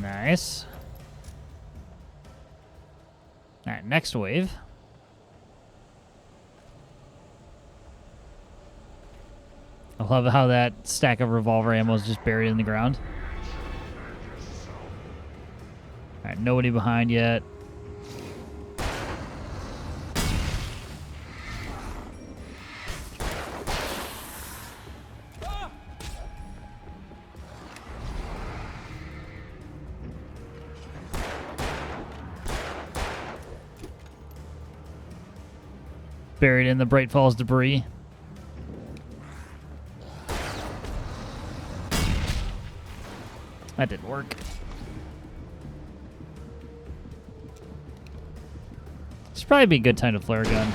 Nice. Alright, next wave. I love how that stack of revolver ammo is just buried in the ground. Alright, nobody behind yet. Buried in the Bright Falls debris. That didn't work. This would probably be a good time to flare a gun.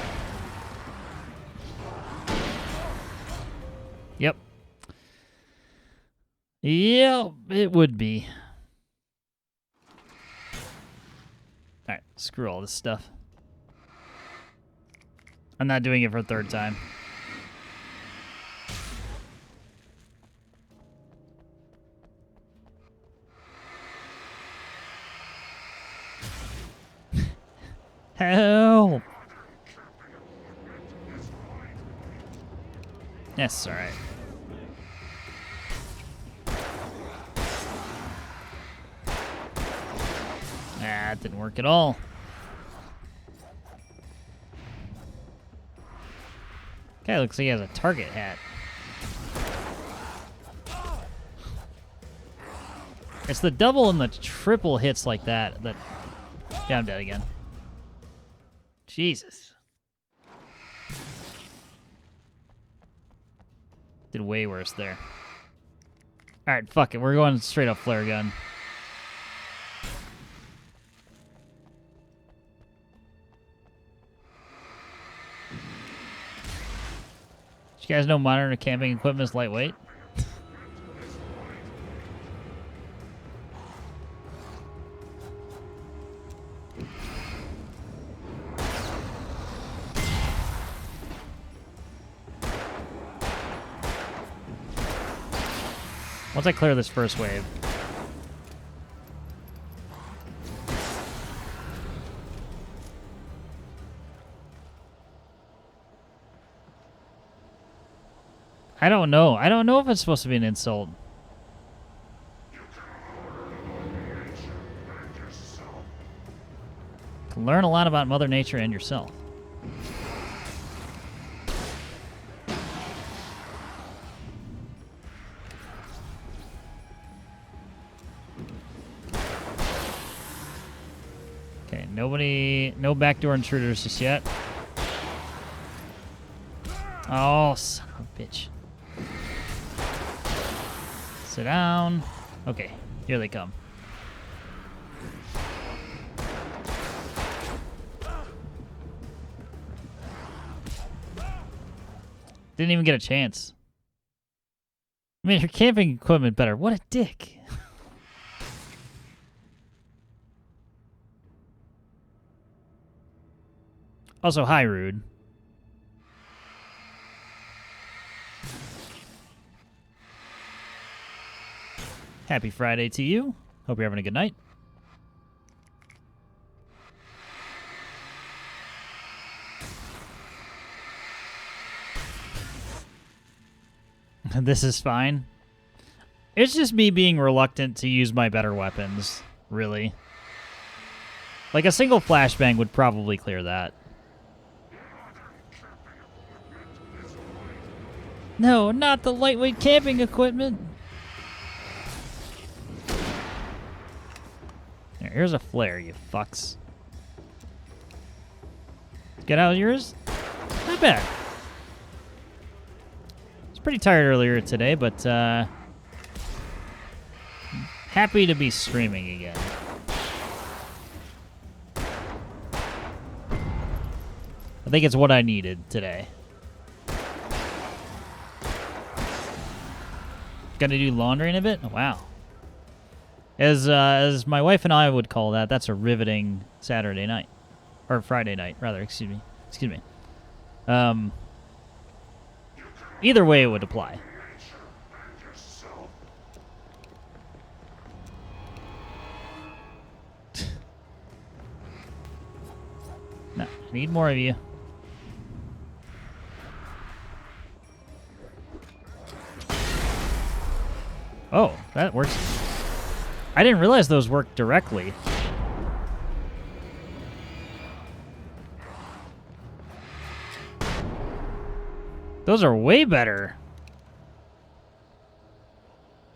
Yep. Yep, it would be. Alright, screw all this stuff. I'm not doing it for a third time. Help! Yes, alright. That didn't work at all. Guy looks like he has a target hat. It's the double and the triple hits like that that... Yeah, I'm dead again. Jesus. Did way worse there. Alright, fuck it. We're going straight up flare gun. Did you guys know modern camping equipment is lightweight? Once I clear this first wave. I don't know. I don't know if it's supposed to be an insult. Can learn a lot about Mother Nature and yourself. Okay, no backdoor intruders just yet. Oh, son of a bitch. Sit down. Okay, here they come. Didn't even get a chance. I mean, her camping equipment better. What a dick. Also, hi, Rude. Happy Friday to you. Hope you're having a good night. This is fine. It's just me being reluctant to use my better weapons, really. Like a single flashbang would probably clear that. No, not the lightweight camping equipment. Here's a flare, you fucks. Get out yours? Not bad. I was pretty tired earlier today, but happy to be streaming again. I think it's what I needed today. Gonna do laundry in a bit? Oh, wow. As my wife and I would call that, that's a riveting Saturday night. Or Friday night, rather, excuse me. Excuse me. Either way it would apply. No, I need more of you. Oh, that works. I didn't realize those work directly. Those are way better.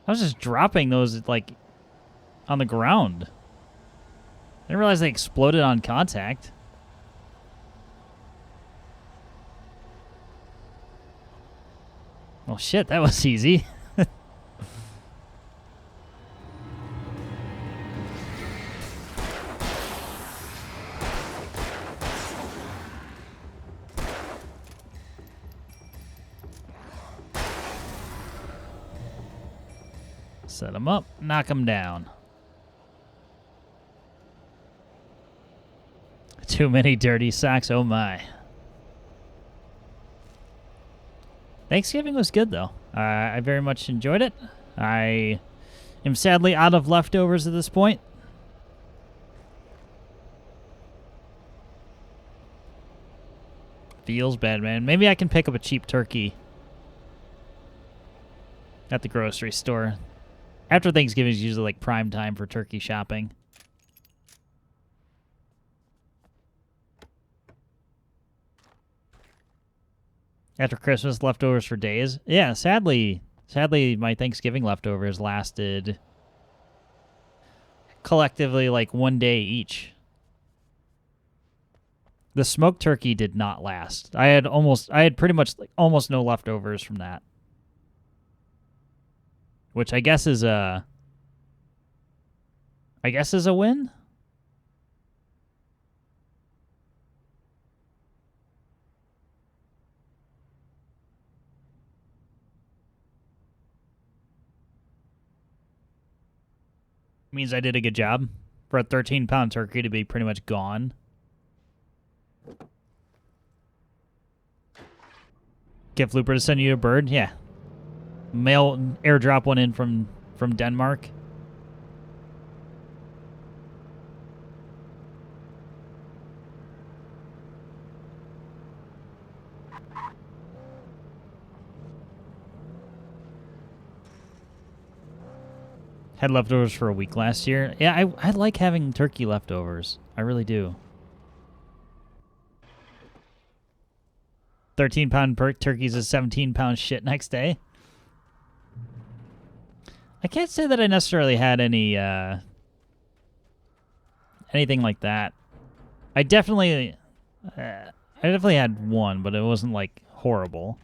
I was just dropping those, like, on the ground. I didn't realize they exploded on contact. Well, shit, that was easy. Set them up, knock them down. Too many dirty socks, oh my. Thanksgiving was good, though. I very much enjoyed it. I am sadly out of leftovers at this point. Feels bad, man. Maybe I can pick up a cheap turkey at the grocery store. After Thanksgiving is usually like prime time for turkey shopping. After Christmas, leftovers for days. Yeah, sadly my Thanksgiving leftovers lasted collectively like 1 day each. The smoked turkey did not last. I had pretty much like almost no leftovers from that. Which I guess is a win. Means I did a good job for a 13-pound turkey to be pretty much gone. Get Flooper to send you a bird? Yeah. Mail airdrop one in from Denmark. Had leftovers for a week last year. Yeah, I like having turkey leftovers. I really do. 13-pound turkeys is 17-pound shit next day. I can't say that I necessarily had any anything like that. I definitely had one, but it wasn't like horrible.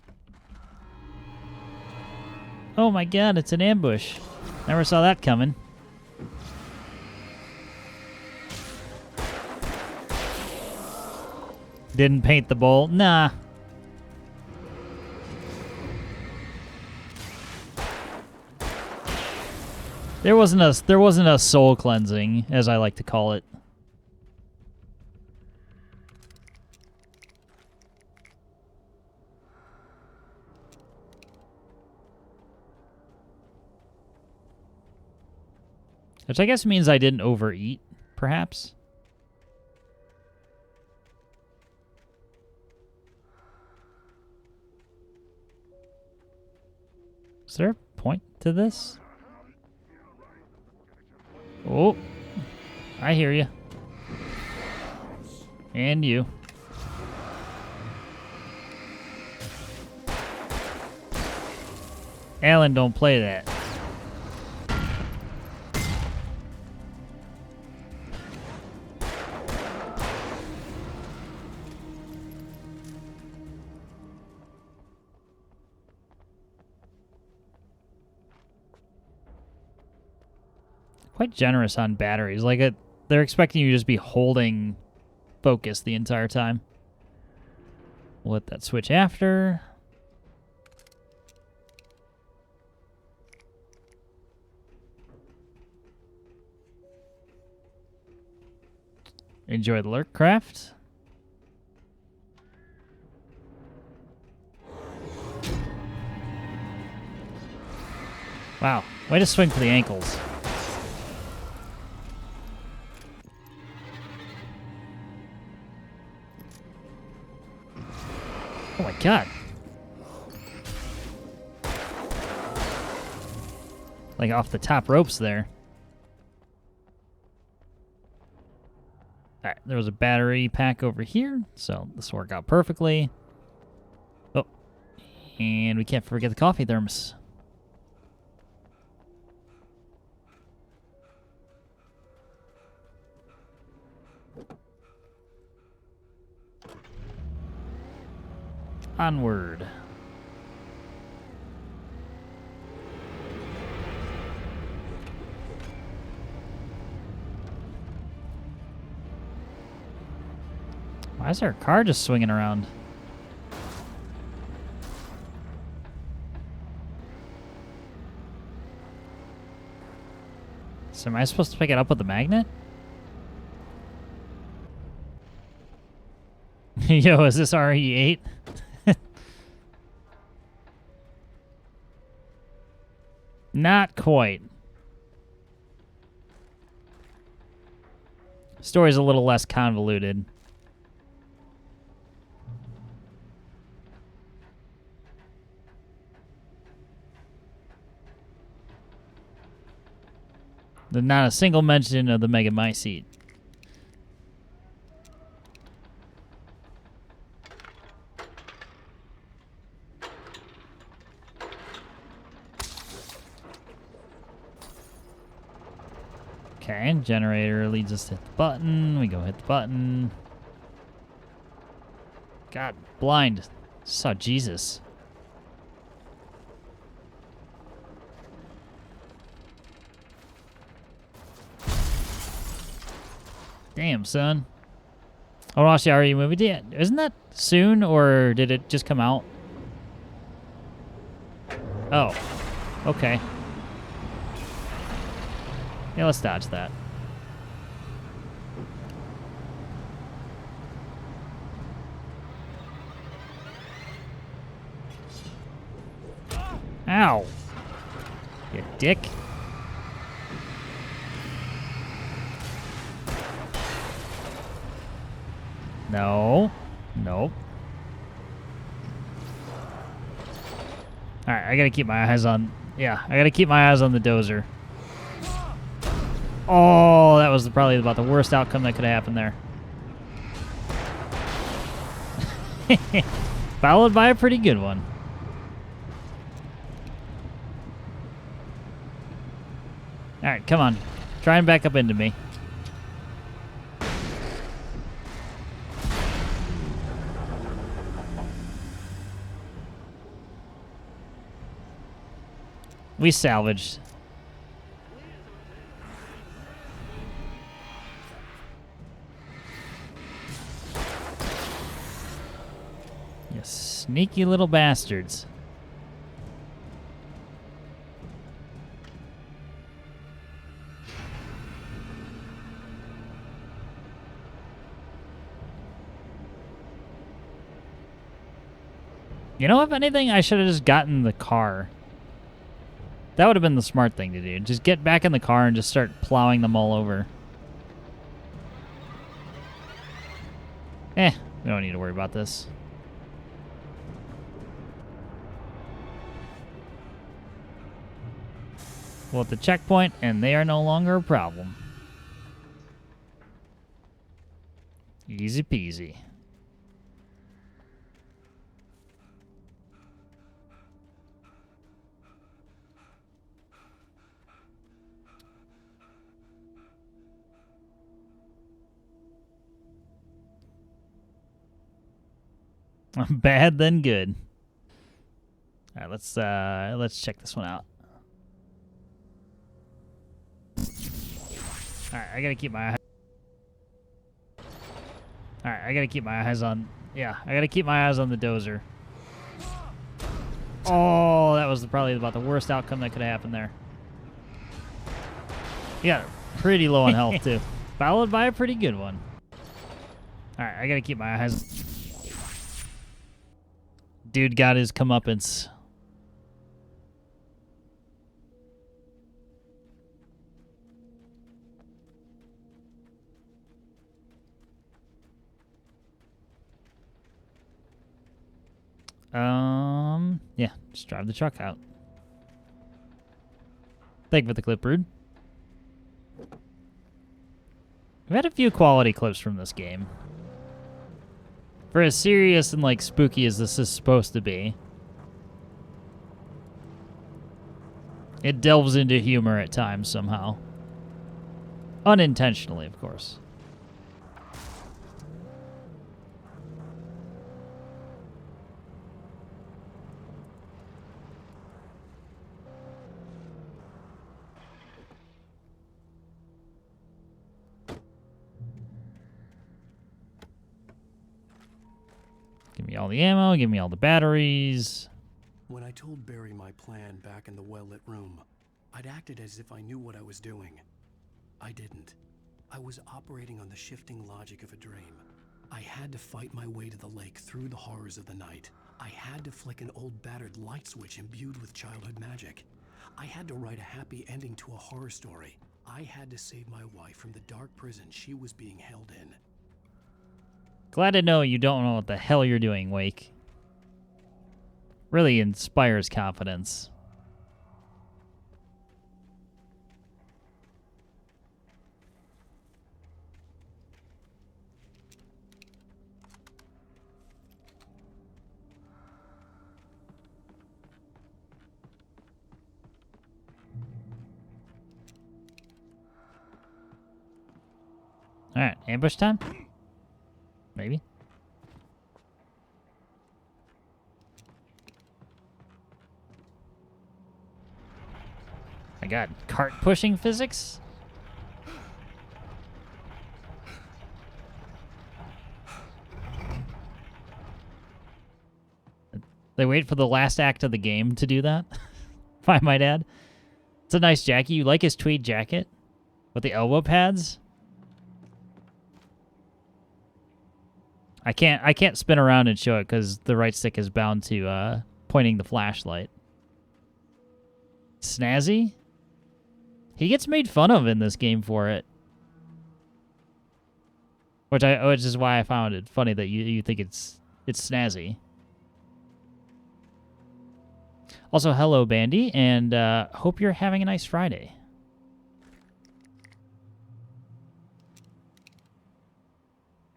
Oh my god, it's an ambush. Never saw that coming. Didn't paint the bowl? Nah. There wasn't a soul cleansing, as I like to call it. Which I guess means I didn't overeat, perhaps. Is there a point to this? Oh, I hear you. And you. Alan, don't play that. Quite generous on batteries. Like they're expecting you to just be holding focus the entire time. We'll let that switch after. Enjoy the lurk craft. Wow, way to swing for the ankles. Oh my god. Like off the top ropes there. Alright, there was a battery pack over here, so this worked out perfectly. Oh, and we can't forget the coffee thermos. Onward. Why is there a car just swinging around? So am I supposed to pick it up with the magnet? Yo, is this RE8? Not quite. Story's a little less convoluted. There's not a single mention of the Mega My Seat. Okay, generator leads us to hit the button. We go hit the button. God, blind. Saw Jesus. Damn, son. I want to watch the RE movie. Yeah, isn't that soon, or did it just come out? Oh, okay. Yeah, let's dodge that. Ow. You dick. No. Nope. Alright, I gotta keep my eyes on... Yeah, I gotta keep my eyes on the dozer. Oh, that was probably about the worst outcome that could have happened there. Followed by a pretty good one. Alright, come on. Try and back up into me. We salvaged. You sneaky little bastards. You know, if anything, I should have just gotten the car. That would have been the smart thing to do. Just get back in the car and just start plowing them all over. We don't need to worry about this. Well, at the checkpoint, and they are no longer a problem. Easy peasy. Bad then good. All right, let's check this one out. All right, I gotta keep my eyes. All right, I gotta keep my eyes on. Yeah, I gotta keep my eyes on the dozer. Oh, that was probably about the worst outcome that could have happened there. Yeah, pretty low on health too. Followed by a pretty good one. All right, I gotta keep my eyes. Dude got his comeuppance. Yeah, just drive the truck out. Thank you for the clip, Rude. We've had a few quality clips from this game. For as serious and, like, spooky as this is supposed to be, it delves into humor at times somehow. Unintentionally, of course. Give me all the ammo, give me all the batteries. When I told Barry my plan back in the well-lit room, I'd acted as if I knew what I was doing. I didn't. I was operating on the shifting logic of a dream. I had to fight my way to the lake through the horrors of the night. I had to flick an old battered light switch imbued with childhood magic. I had to write a happy ending to a horror story. I had to save my wife from the dark prison she was being held in. Glad to know you don't know what the hell you're doing, Wake. Really inspires confidence. Alright, ambush time? Maybe. My god, cart pushing physics? They wait for the last act of the game to do that, if I might add. It's a nice jacket. You like his tweed jacket? With the elbow pads? I can't spin around and show it because the right stick is bound to pointing the flashlight. Snazzy? He gets made fun of in this game for it. Which is why I found it funny that you think it's snazzy. Also, hello, Bandy, and hope you're having a nice Friday.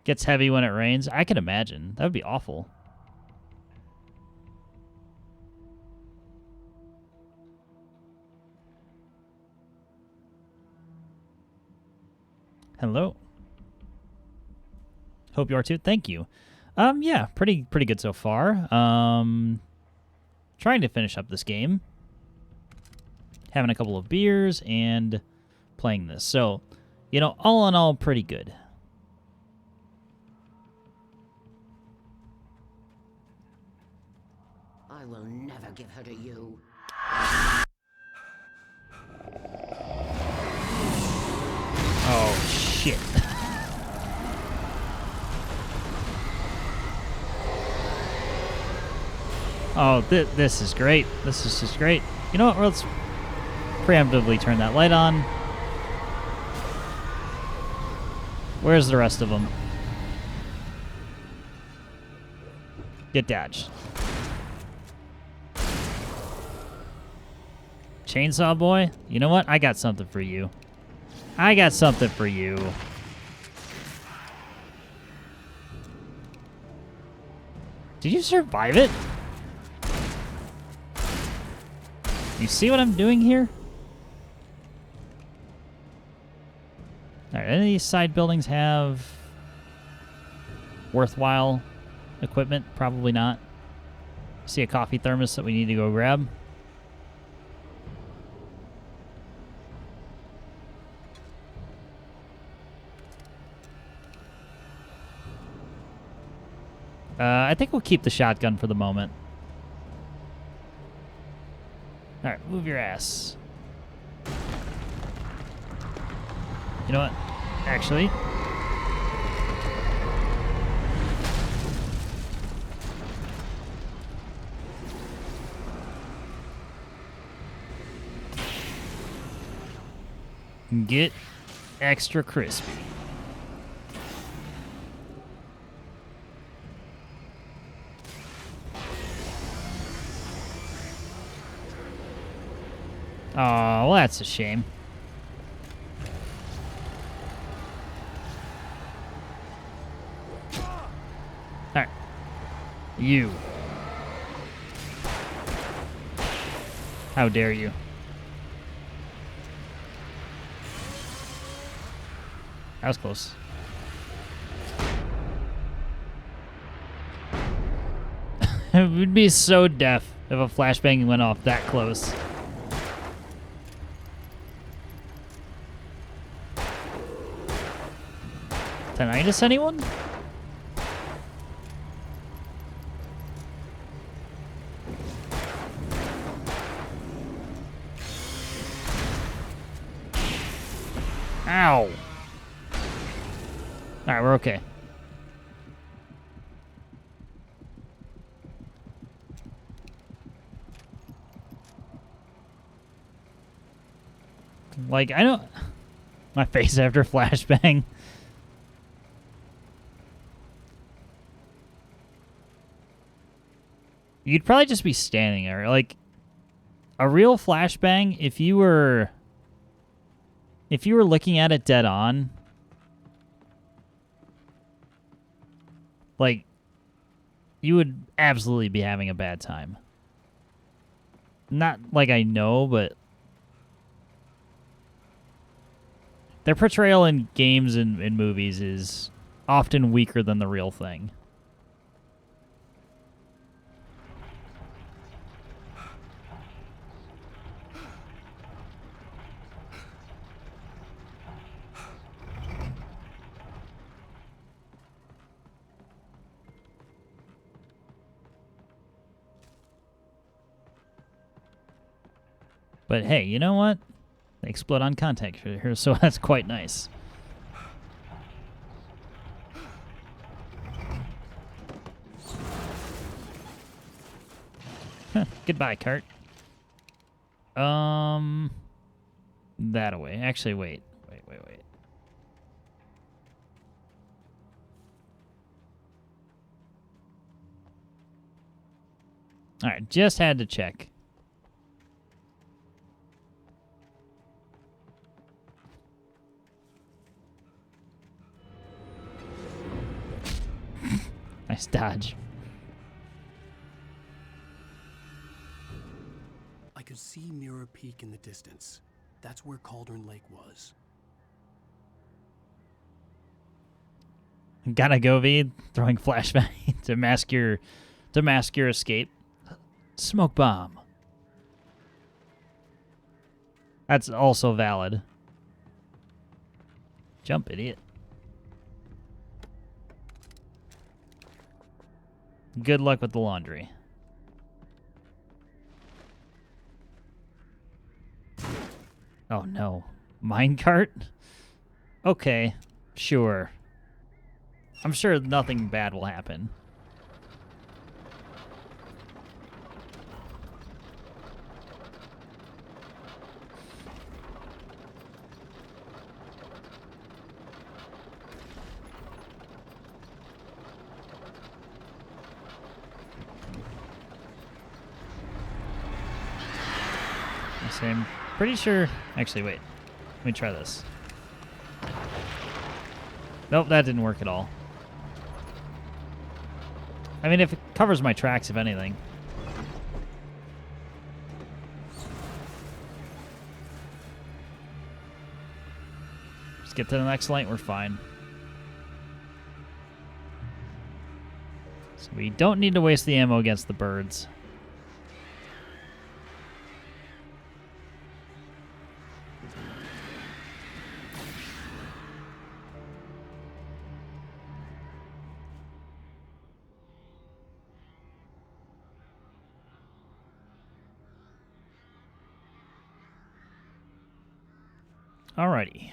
Gets heavy when it rains. I can imagine. That would be awful. Hello. Hope you are too. Thank you. Yeah, pretty good so far. Trying to finish up this game. Having a couple of beers and playing this. So, you know, all in all, pretty good. I will never give her to you. Oh, shit. Oh, this is great. This is just great. You know what? Let's preemptively turn that light on. Where's the rest of them? Get dodged. Chainsaw boy, you know what? I got something for you. I got something for you. Did you survive it? You see what I'm doing here? Alright, any of these side buildings have worthwhile equipment? Probably not. See a coffee thermos that we need to go grab. I think we'll keep the shotgun for the moment. Alright, move your ass. You know what? Actually... get extra crispy. Oh, well, that's a shame. Alright. You. How dare you? That was close. It would be so deaf if a flashbang went off that close. Tinnitus, anyone? Ow. Alright, we're okay. Like, I don't... My face after flashbang. You'd probably just be standing there. Like, a real flashbang, if you were looking at it dead on, like, you would absolutely be having a bad time. Not like I know, but Their portrayal in games and in movies is often weaker than the real thing. But hey, you know what? They explode on contact here, so that's quite nice. Huh, goodbye, cart. That away. Actually, wait. Wait. All right, just had to check. Nice dodge. I could see Mirror Peak in the distance. That's where Cauldron Lake was. Gotta go, V. Throwing flashbang to mask your escape. Smoke bomb. That's also valid. Jump, idiot. Good luck with the laundry. Oh no. Minecart? Okay, sure. I'm sure nothing bad will happen. I'm pretty sure... Actually, wait. Let me try this. Nope, that didn't work at all. I mean, if it covers my tracks, if anything. Just get to the next light, we're fine. So we don't need to waste the ammo against the birds. Alrighty.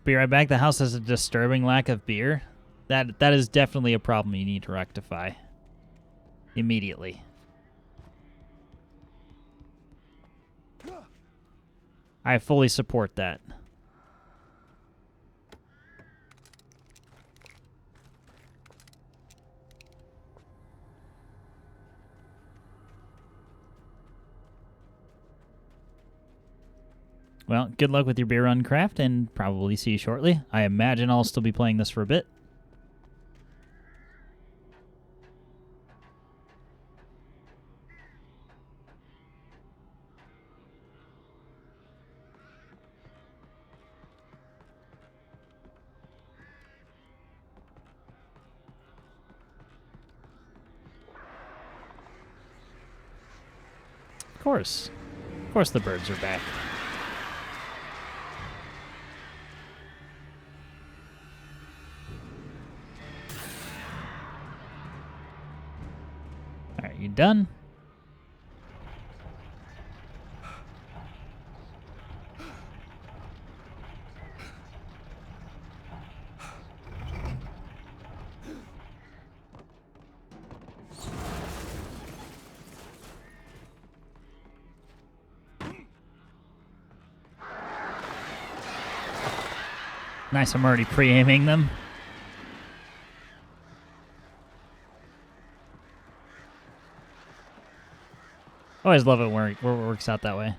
Be right back. The house has a disturbing lack of beer. That is definitely a problem you need to rectify immediately. I fully support that. Well, good luck with your beer run craft, and probably see you shortly. I imagine I'll still be playing this for a bit. Of course the birds are back. Alright, you done? Nice, I'm already pre-aiming them. Always love it where it works out that way.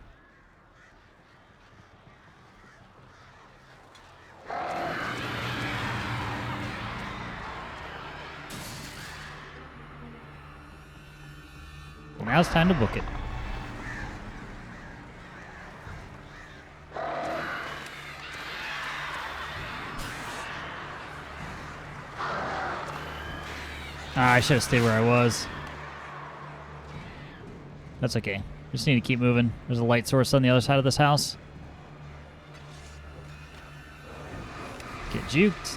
Now it's time to book it. I should have stayed where I was. That's okay. Just need to keep moving. There's a light source on the other side of this house. Get juked.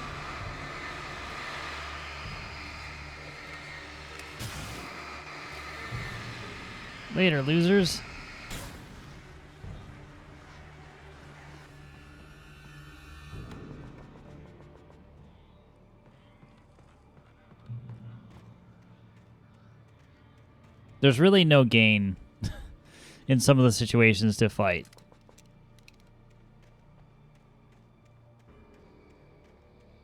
Later, losers. There's really no gain in some of the situations to fight.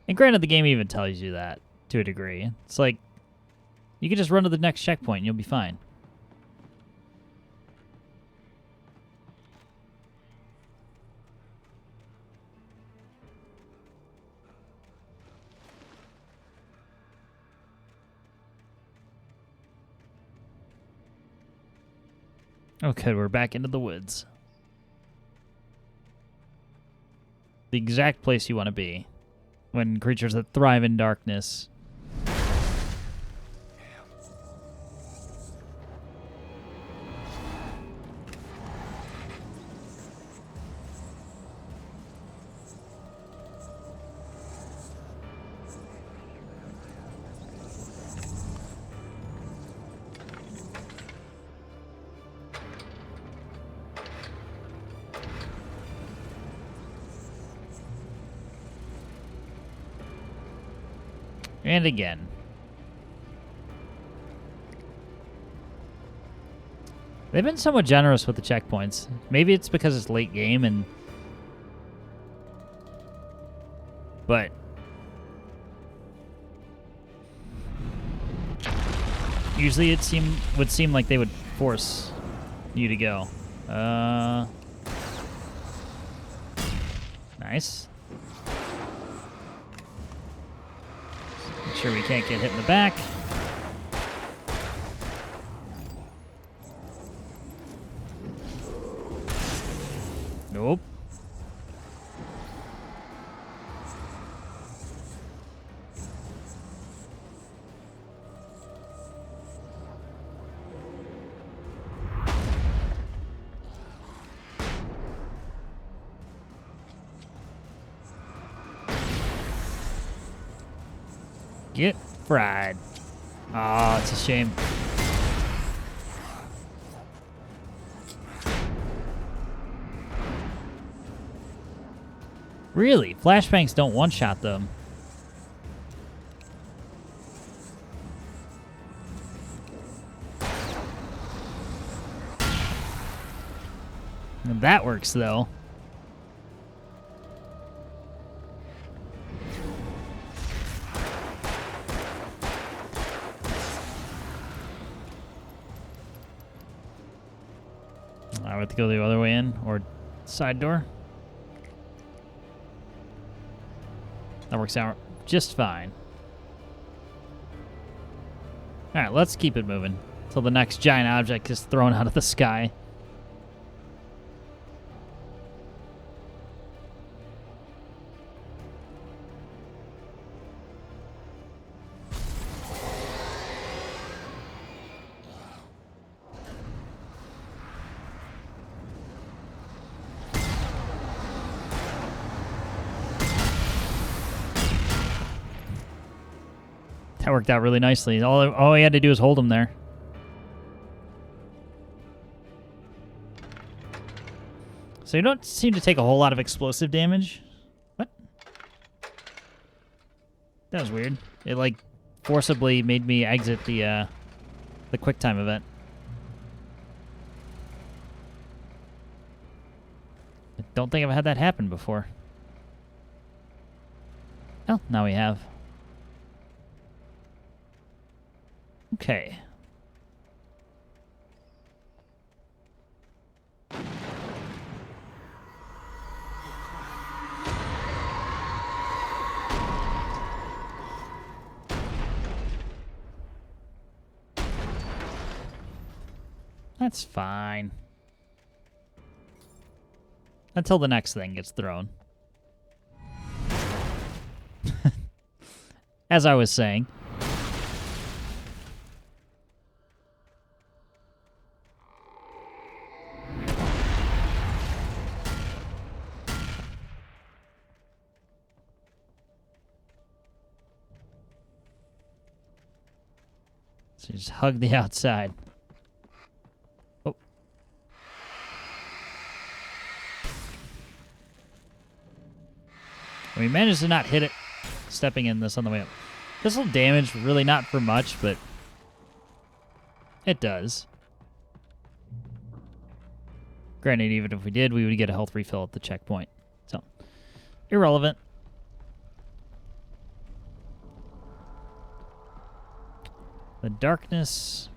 And granted, the game even tells you that to a degree. It's like, you can just run to the next checkpoint and you'll be fine. Okay, we're back into the woods. The exact place you want to be when creatures that thrive in darkness. And again. They've been somewhat generous with the checkpoints. Maybe it's because it's late game and... But... Usually it would seem like they would force you to go. Nice. Make sure we can't get hit in the back. Nope. Get fried. Aw, it's a shame. Really? Flashbangs don't one-shot them. And that works, though. I have to go the other way in, or side door. That works out just fine. Alright, let's keep it moving until the next giant object is thrown out of the sky. That worked out really nicely. All he had to do was hold him there. So you don't seem to take a whole lot of explosive damage. What? That was weird. It like forcibly made me exit the QuickTime event. I don't think I've had that happen before. Oh, now we have. Okay. That's fine. Until the next thing gets thrown. As I was saying. So just hug the outside. Oh. We managed to not hit it. Stepping in this on the way up. This will damage, really not for much, but it does. Granted, even if we did, we would get a health refill at the checkpoint. So, irrelevant. The darkness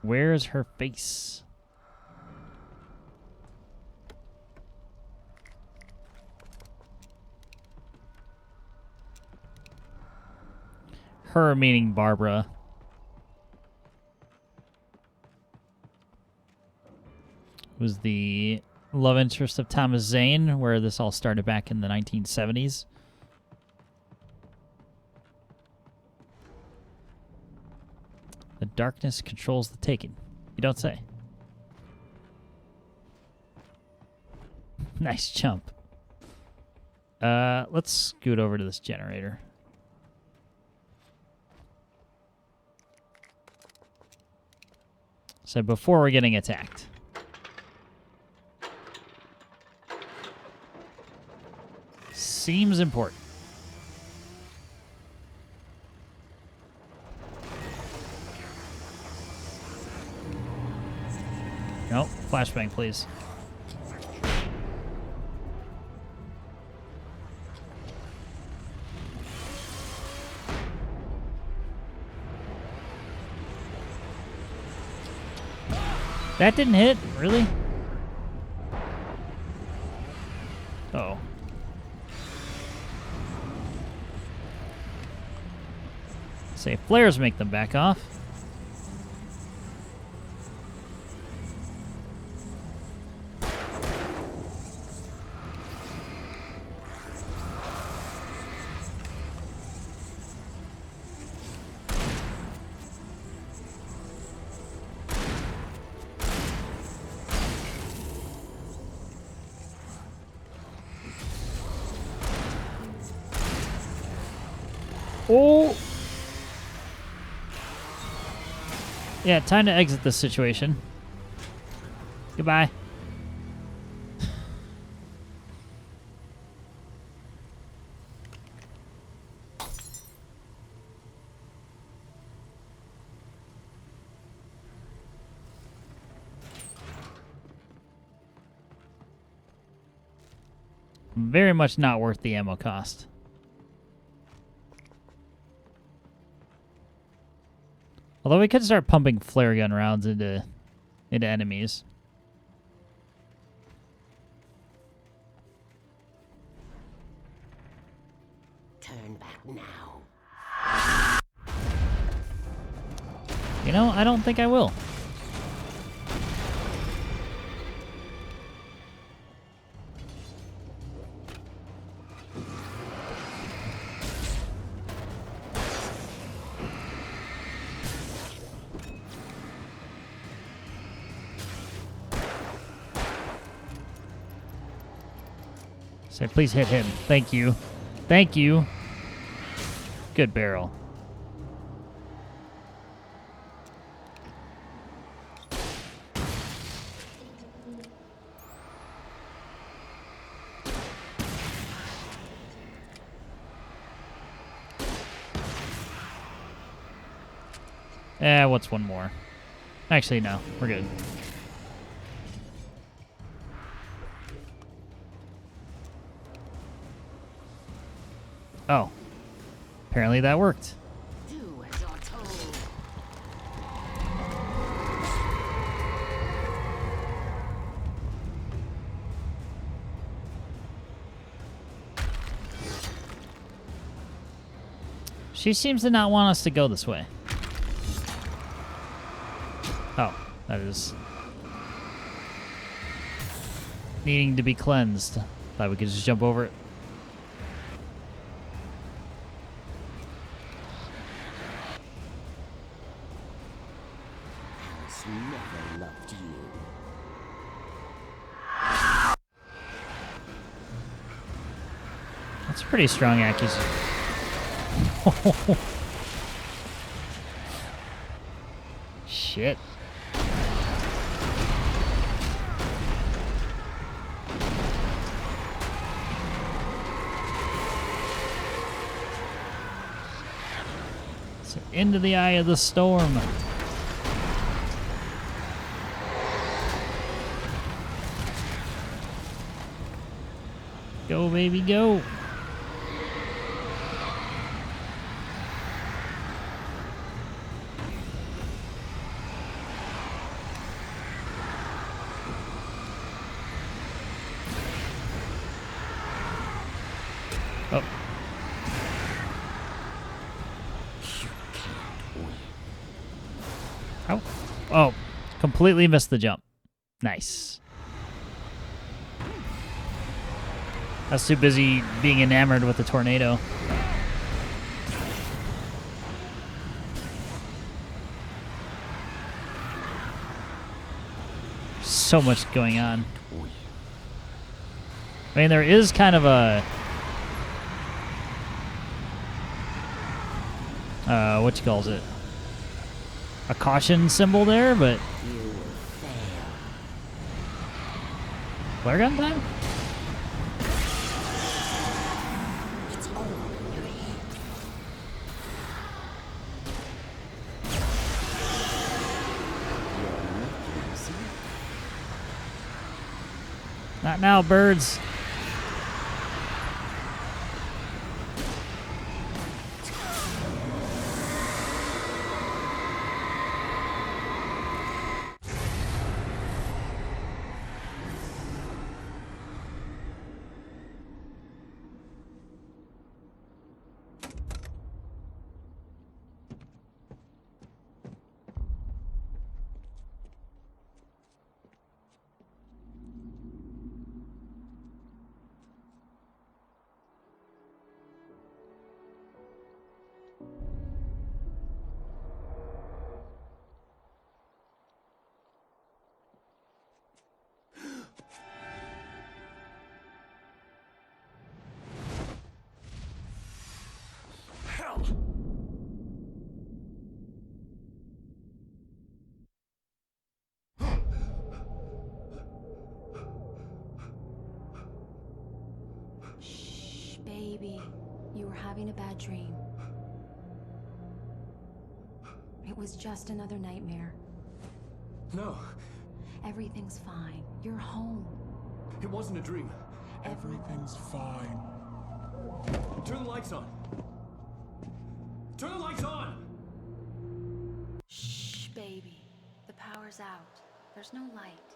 wears her face. Her meaning Barbara. Was the love interest of Thomas Zane, where this all started back in the 1970s. The darkness controls the taken. You don't say. Nice jump. Let's scoot over to this generator. So before we're getting attacked. Seems important. No, flashbang, please. That didn't hit? Really? Uh-oh. Say flares make them back off. Oh! Yeah, time to exit this situation. Goodbye. Very much not worth the ammo cost. Although we could start pumping flare gun rounds into enemies. Turn back now. You know, I don't think I will. Say, please hit him. Thank you. Thank you. Good barrel. What's one more? Actually, no. We're good. Oh. Apparently that worked. Do as you're told. She seems to not want us to go this way. Oh. That is needing to be cleansed. Thought we could just jump over it. Alice never loved you. That's a pretty strong accusation. Shit. So into the eye of the storm. Go, baby, go. Oh. Oh. Oh. Completely missed the jump. Nice. I was too busy being enamored with the tornado. So much going on. I mean, there is kind of a... what you calls it? A caution symbol there, but... Flare gun time? Not now, birds. Shh, baby. You were having a bad dream. It was just another nightmare. No, Everything's fine. You're home. it wasn't a dream. Everything's fine. Turn the lights on. Turn the lights on! Shh, baby. The power's out. There's no light.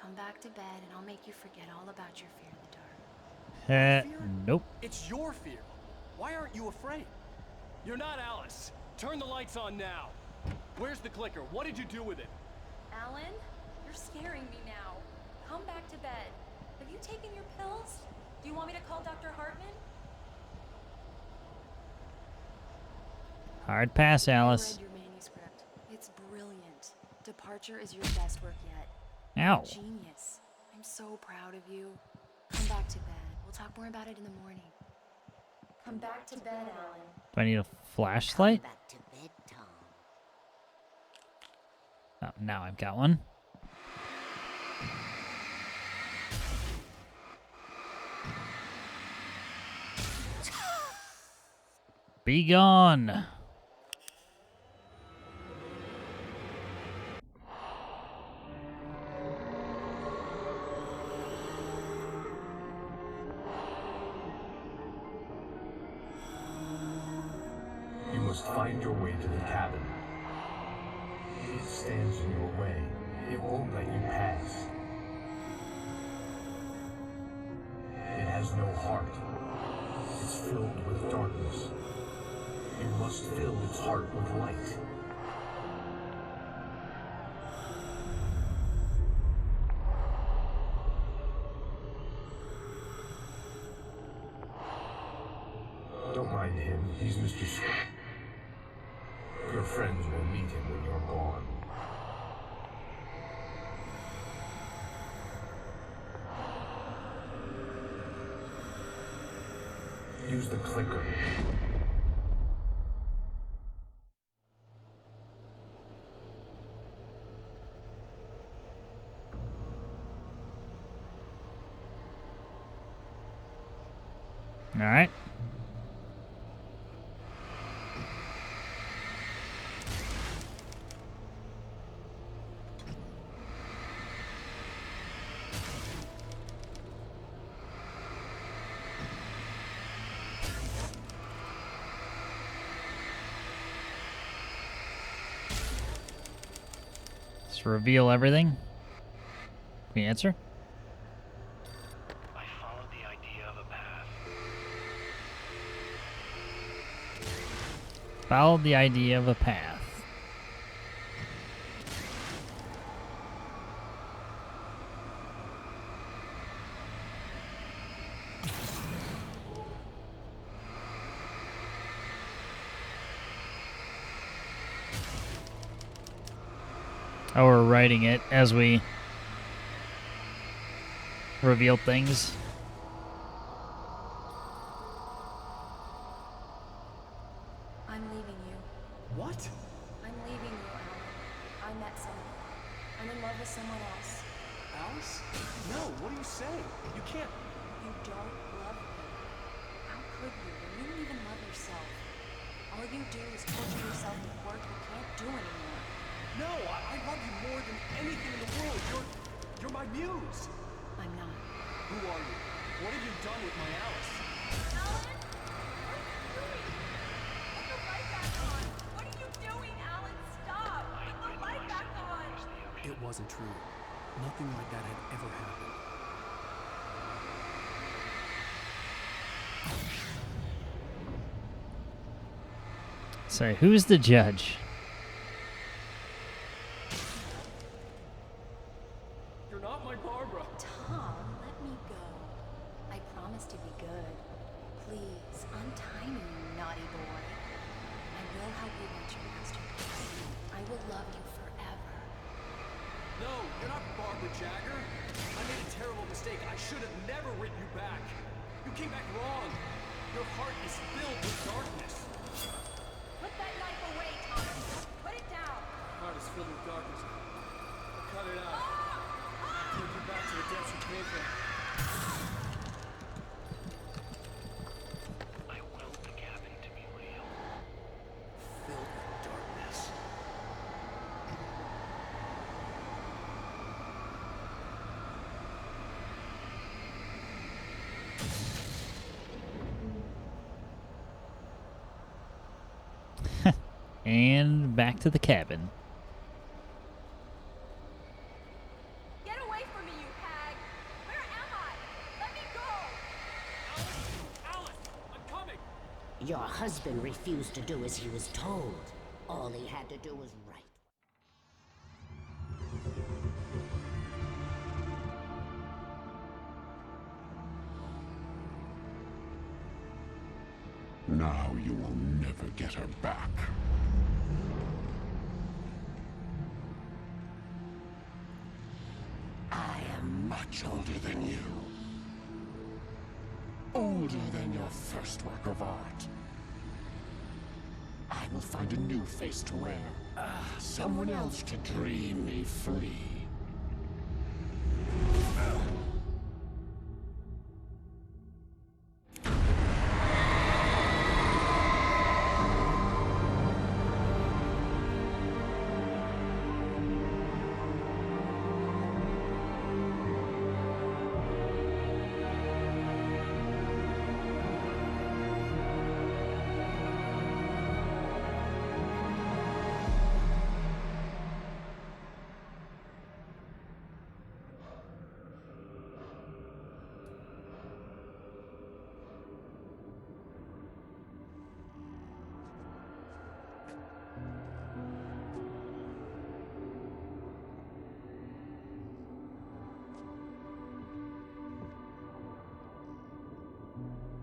Come back to bed and I'll make you forget all about your fear of the dark. Nope. It's your fear. Why aren't you afraid? You're not Alice. Turn the lights on now. Where's the clicker? What did you do with it? Alan, you're scaring me now. Come back to bed. Have you taken your pills? Do you want me to call Dr. Hartman? Hard pass, Alice. I read your manuscript. It's brilliant. Departure is your best work yet. Ow. Genius. I'm so proud of you. Come back to bed. We'll talk more about it in the morning. Come back to bed, Alan. Do I need a flashlight? Back to bed, Tom. Oh, now I've got one. Be gone. You must find your way to the cabin. It stands in your way. It won't let you pass. It has no heart. It's filled with darkness. You must fill its heart with light. Don't mind him. He's Mr. Scott. Your friends will meet him when you're gone. Use the clicker. All right. Let's reveal everything. The answer? I followed the idea of a path. Followed the idea of a path. Oh, we're writing it as we reveal things. I'm leaving you. What? I'm leaving you, Alan. I met someone. I'm in love with someone else. Alice? No, what are you saying? You can't. You don't love me. How could you when you don't even love yourself? All you do is torture yourself with work you can't do anymore. No, I love you more than anything in the world. You're my muse. I'm not. Who are you? What have you done with my Alice? Alan? What are you doing? Put the light back on! What are you doing, Alan? Stop! Put the light back on! It wasn't true. Nothing like that had ever happened. Sorry, who's the judge? You're not my Barbara. Tom, let me go. I promise to be good. Please, untie me, you naughty boy. I will help you reach your masterpiece. I will love you forever. No, you're not Barbara Jagger. I made a terrible mistake. I should have never written you back. You came back wrong. Your heart is filled with darkness. Put that knife away, Thomas! Put it down! Heart is filled with darkness. Cut it out. Take you back to the depths you came from. I willed the cabin to be real. Filled with darkness. And back to the cabin. Get away from me, you hag! Where am I? Let me go! Alice! I'm coming! Your husband refused to do as he was told. All he had to do was right. Now you will never get her back. I am much older than you. Older than your first work of art. I will find a new face to wear. Someone else to dream me free.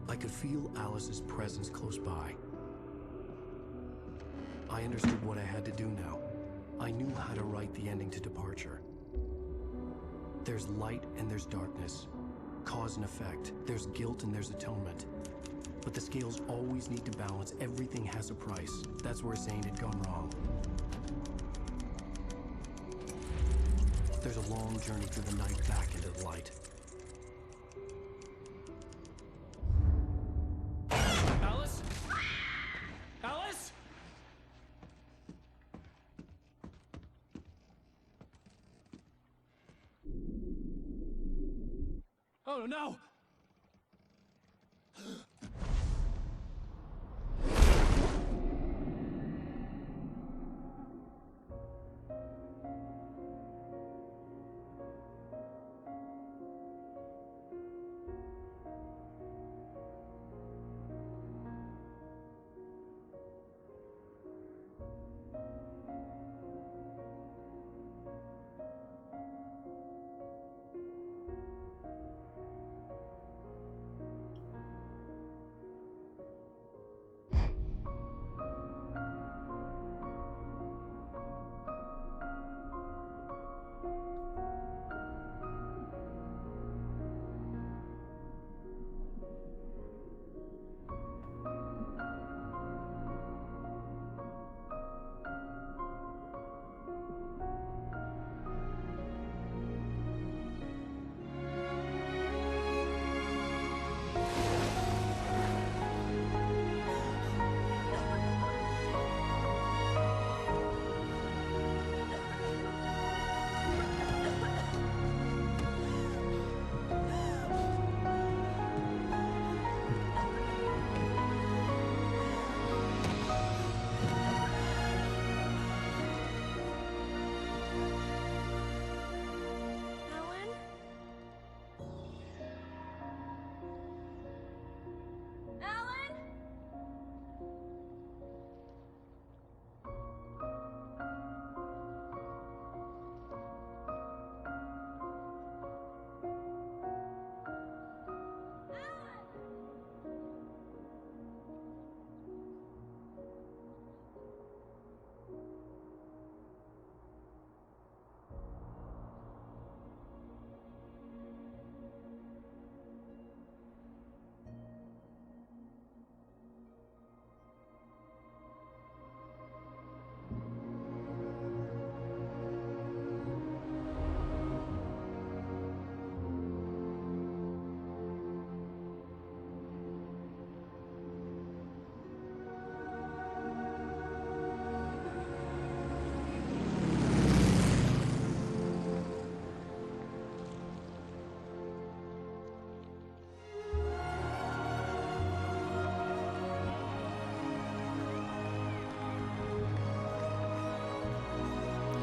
I could feel Alice's presence close by. I understood what I had to do now. I knew how to write the ending to Departure. There's light and there's darkness. Cause and effect. There's guilt and there's atonement. But the scales always need to balance. Everything has a price. That's where Zane had gone wrong. There's a long journey through the night back into the light. Alice? Alice? Oh no!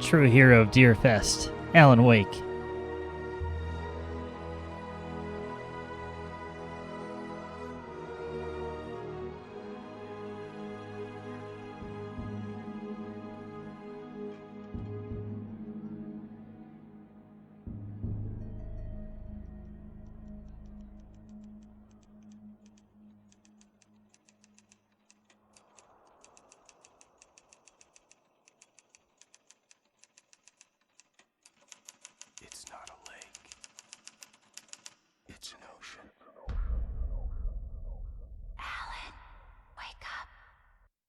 True hero of Deerfest, Alan Wake. It's not a lake. It's an ocean.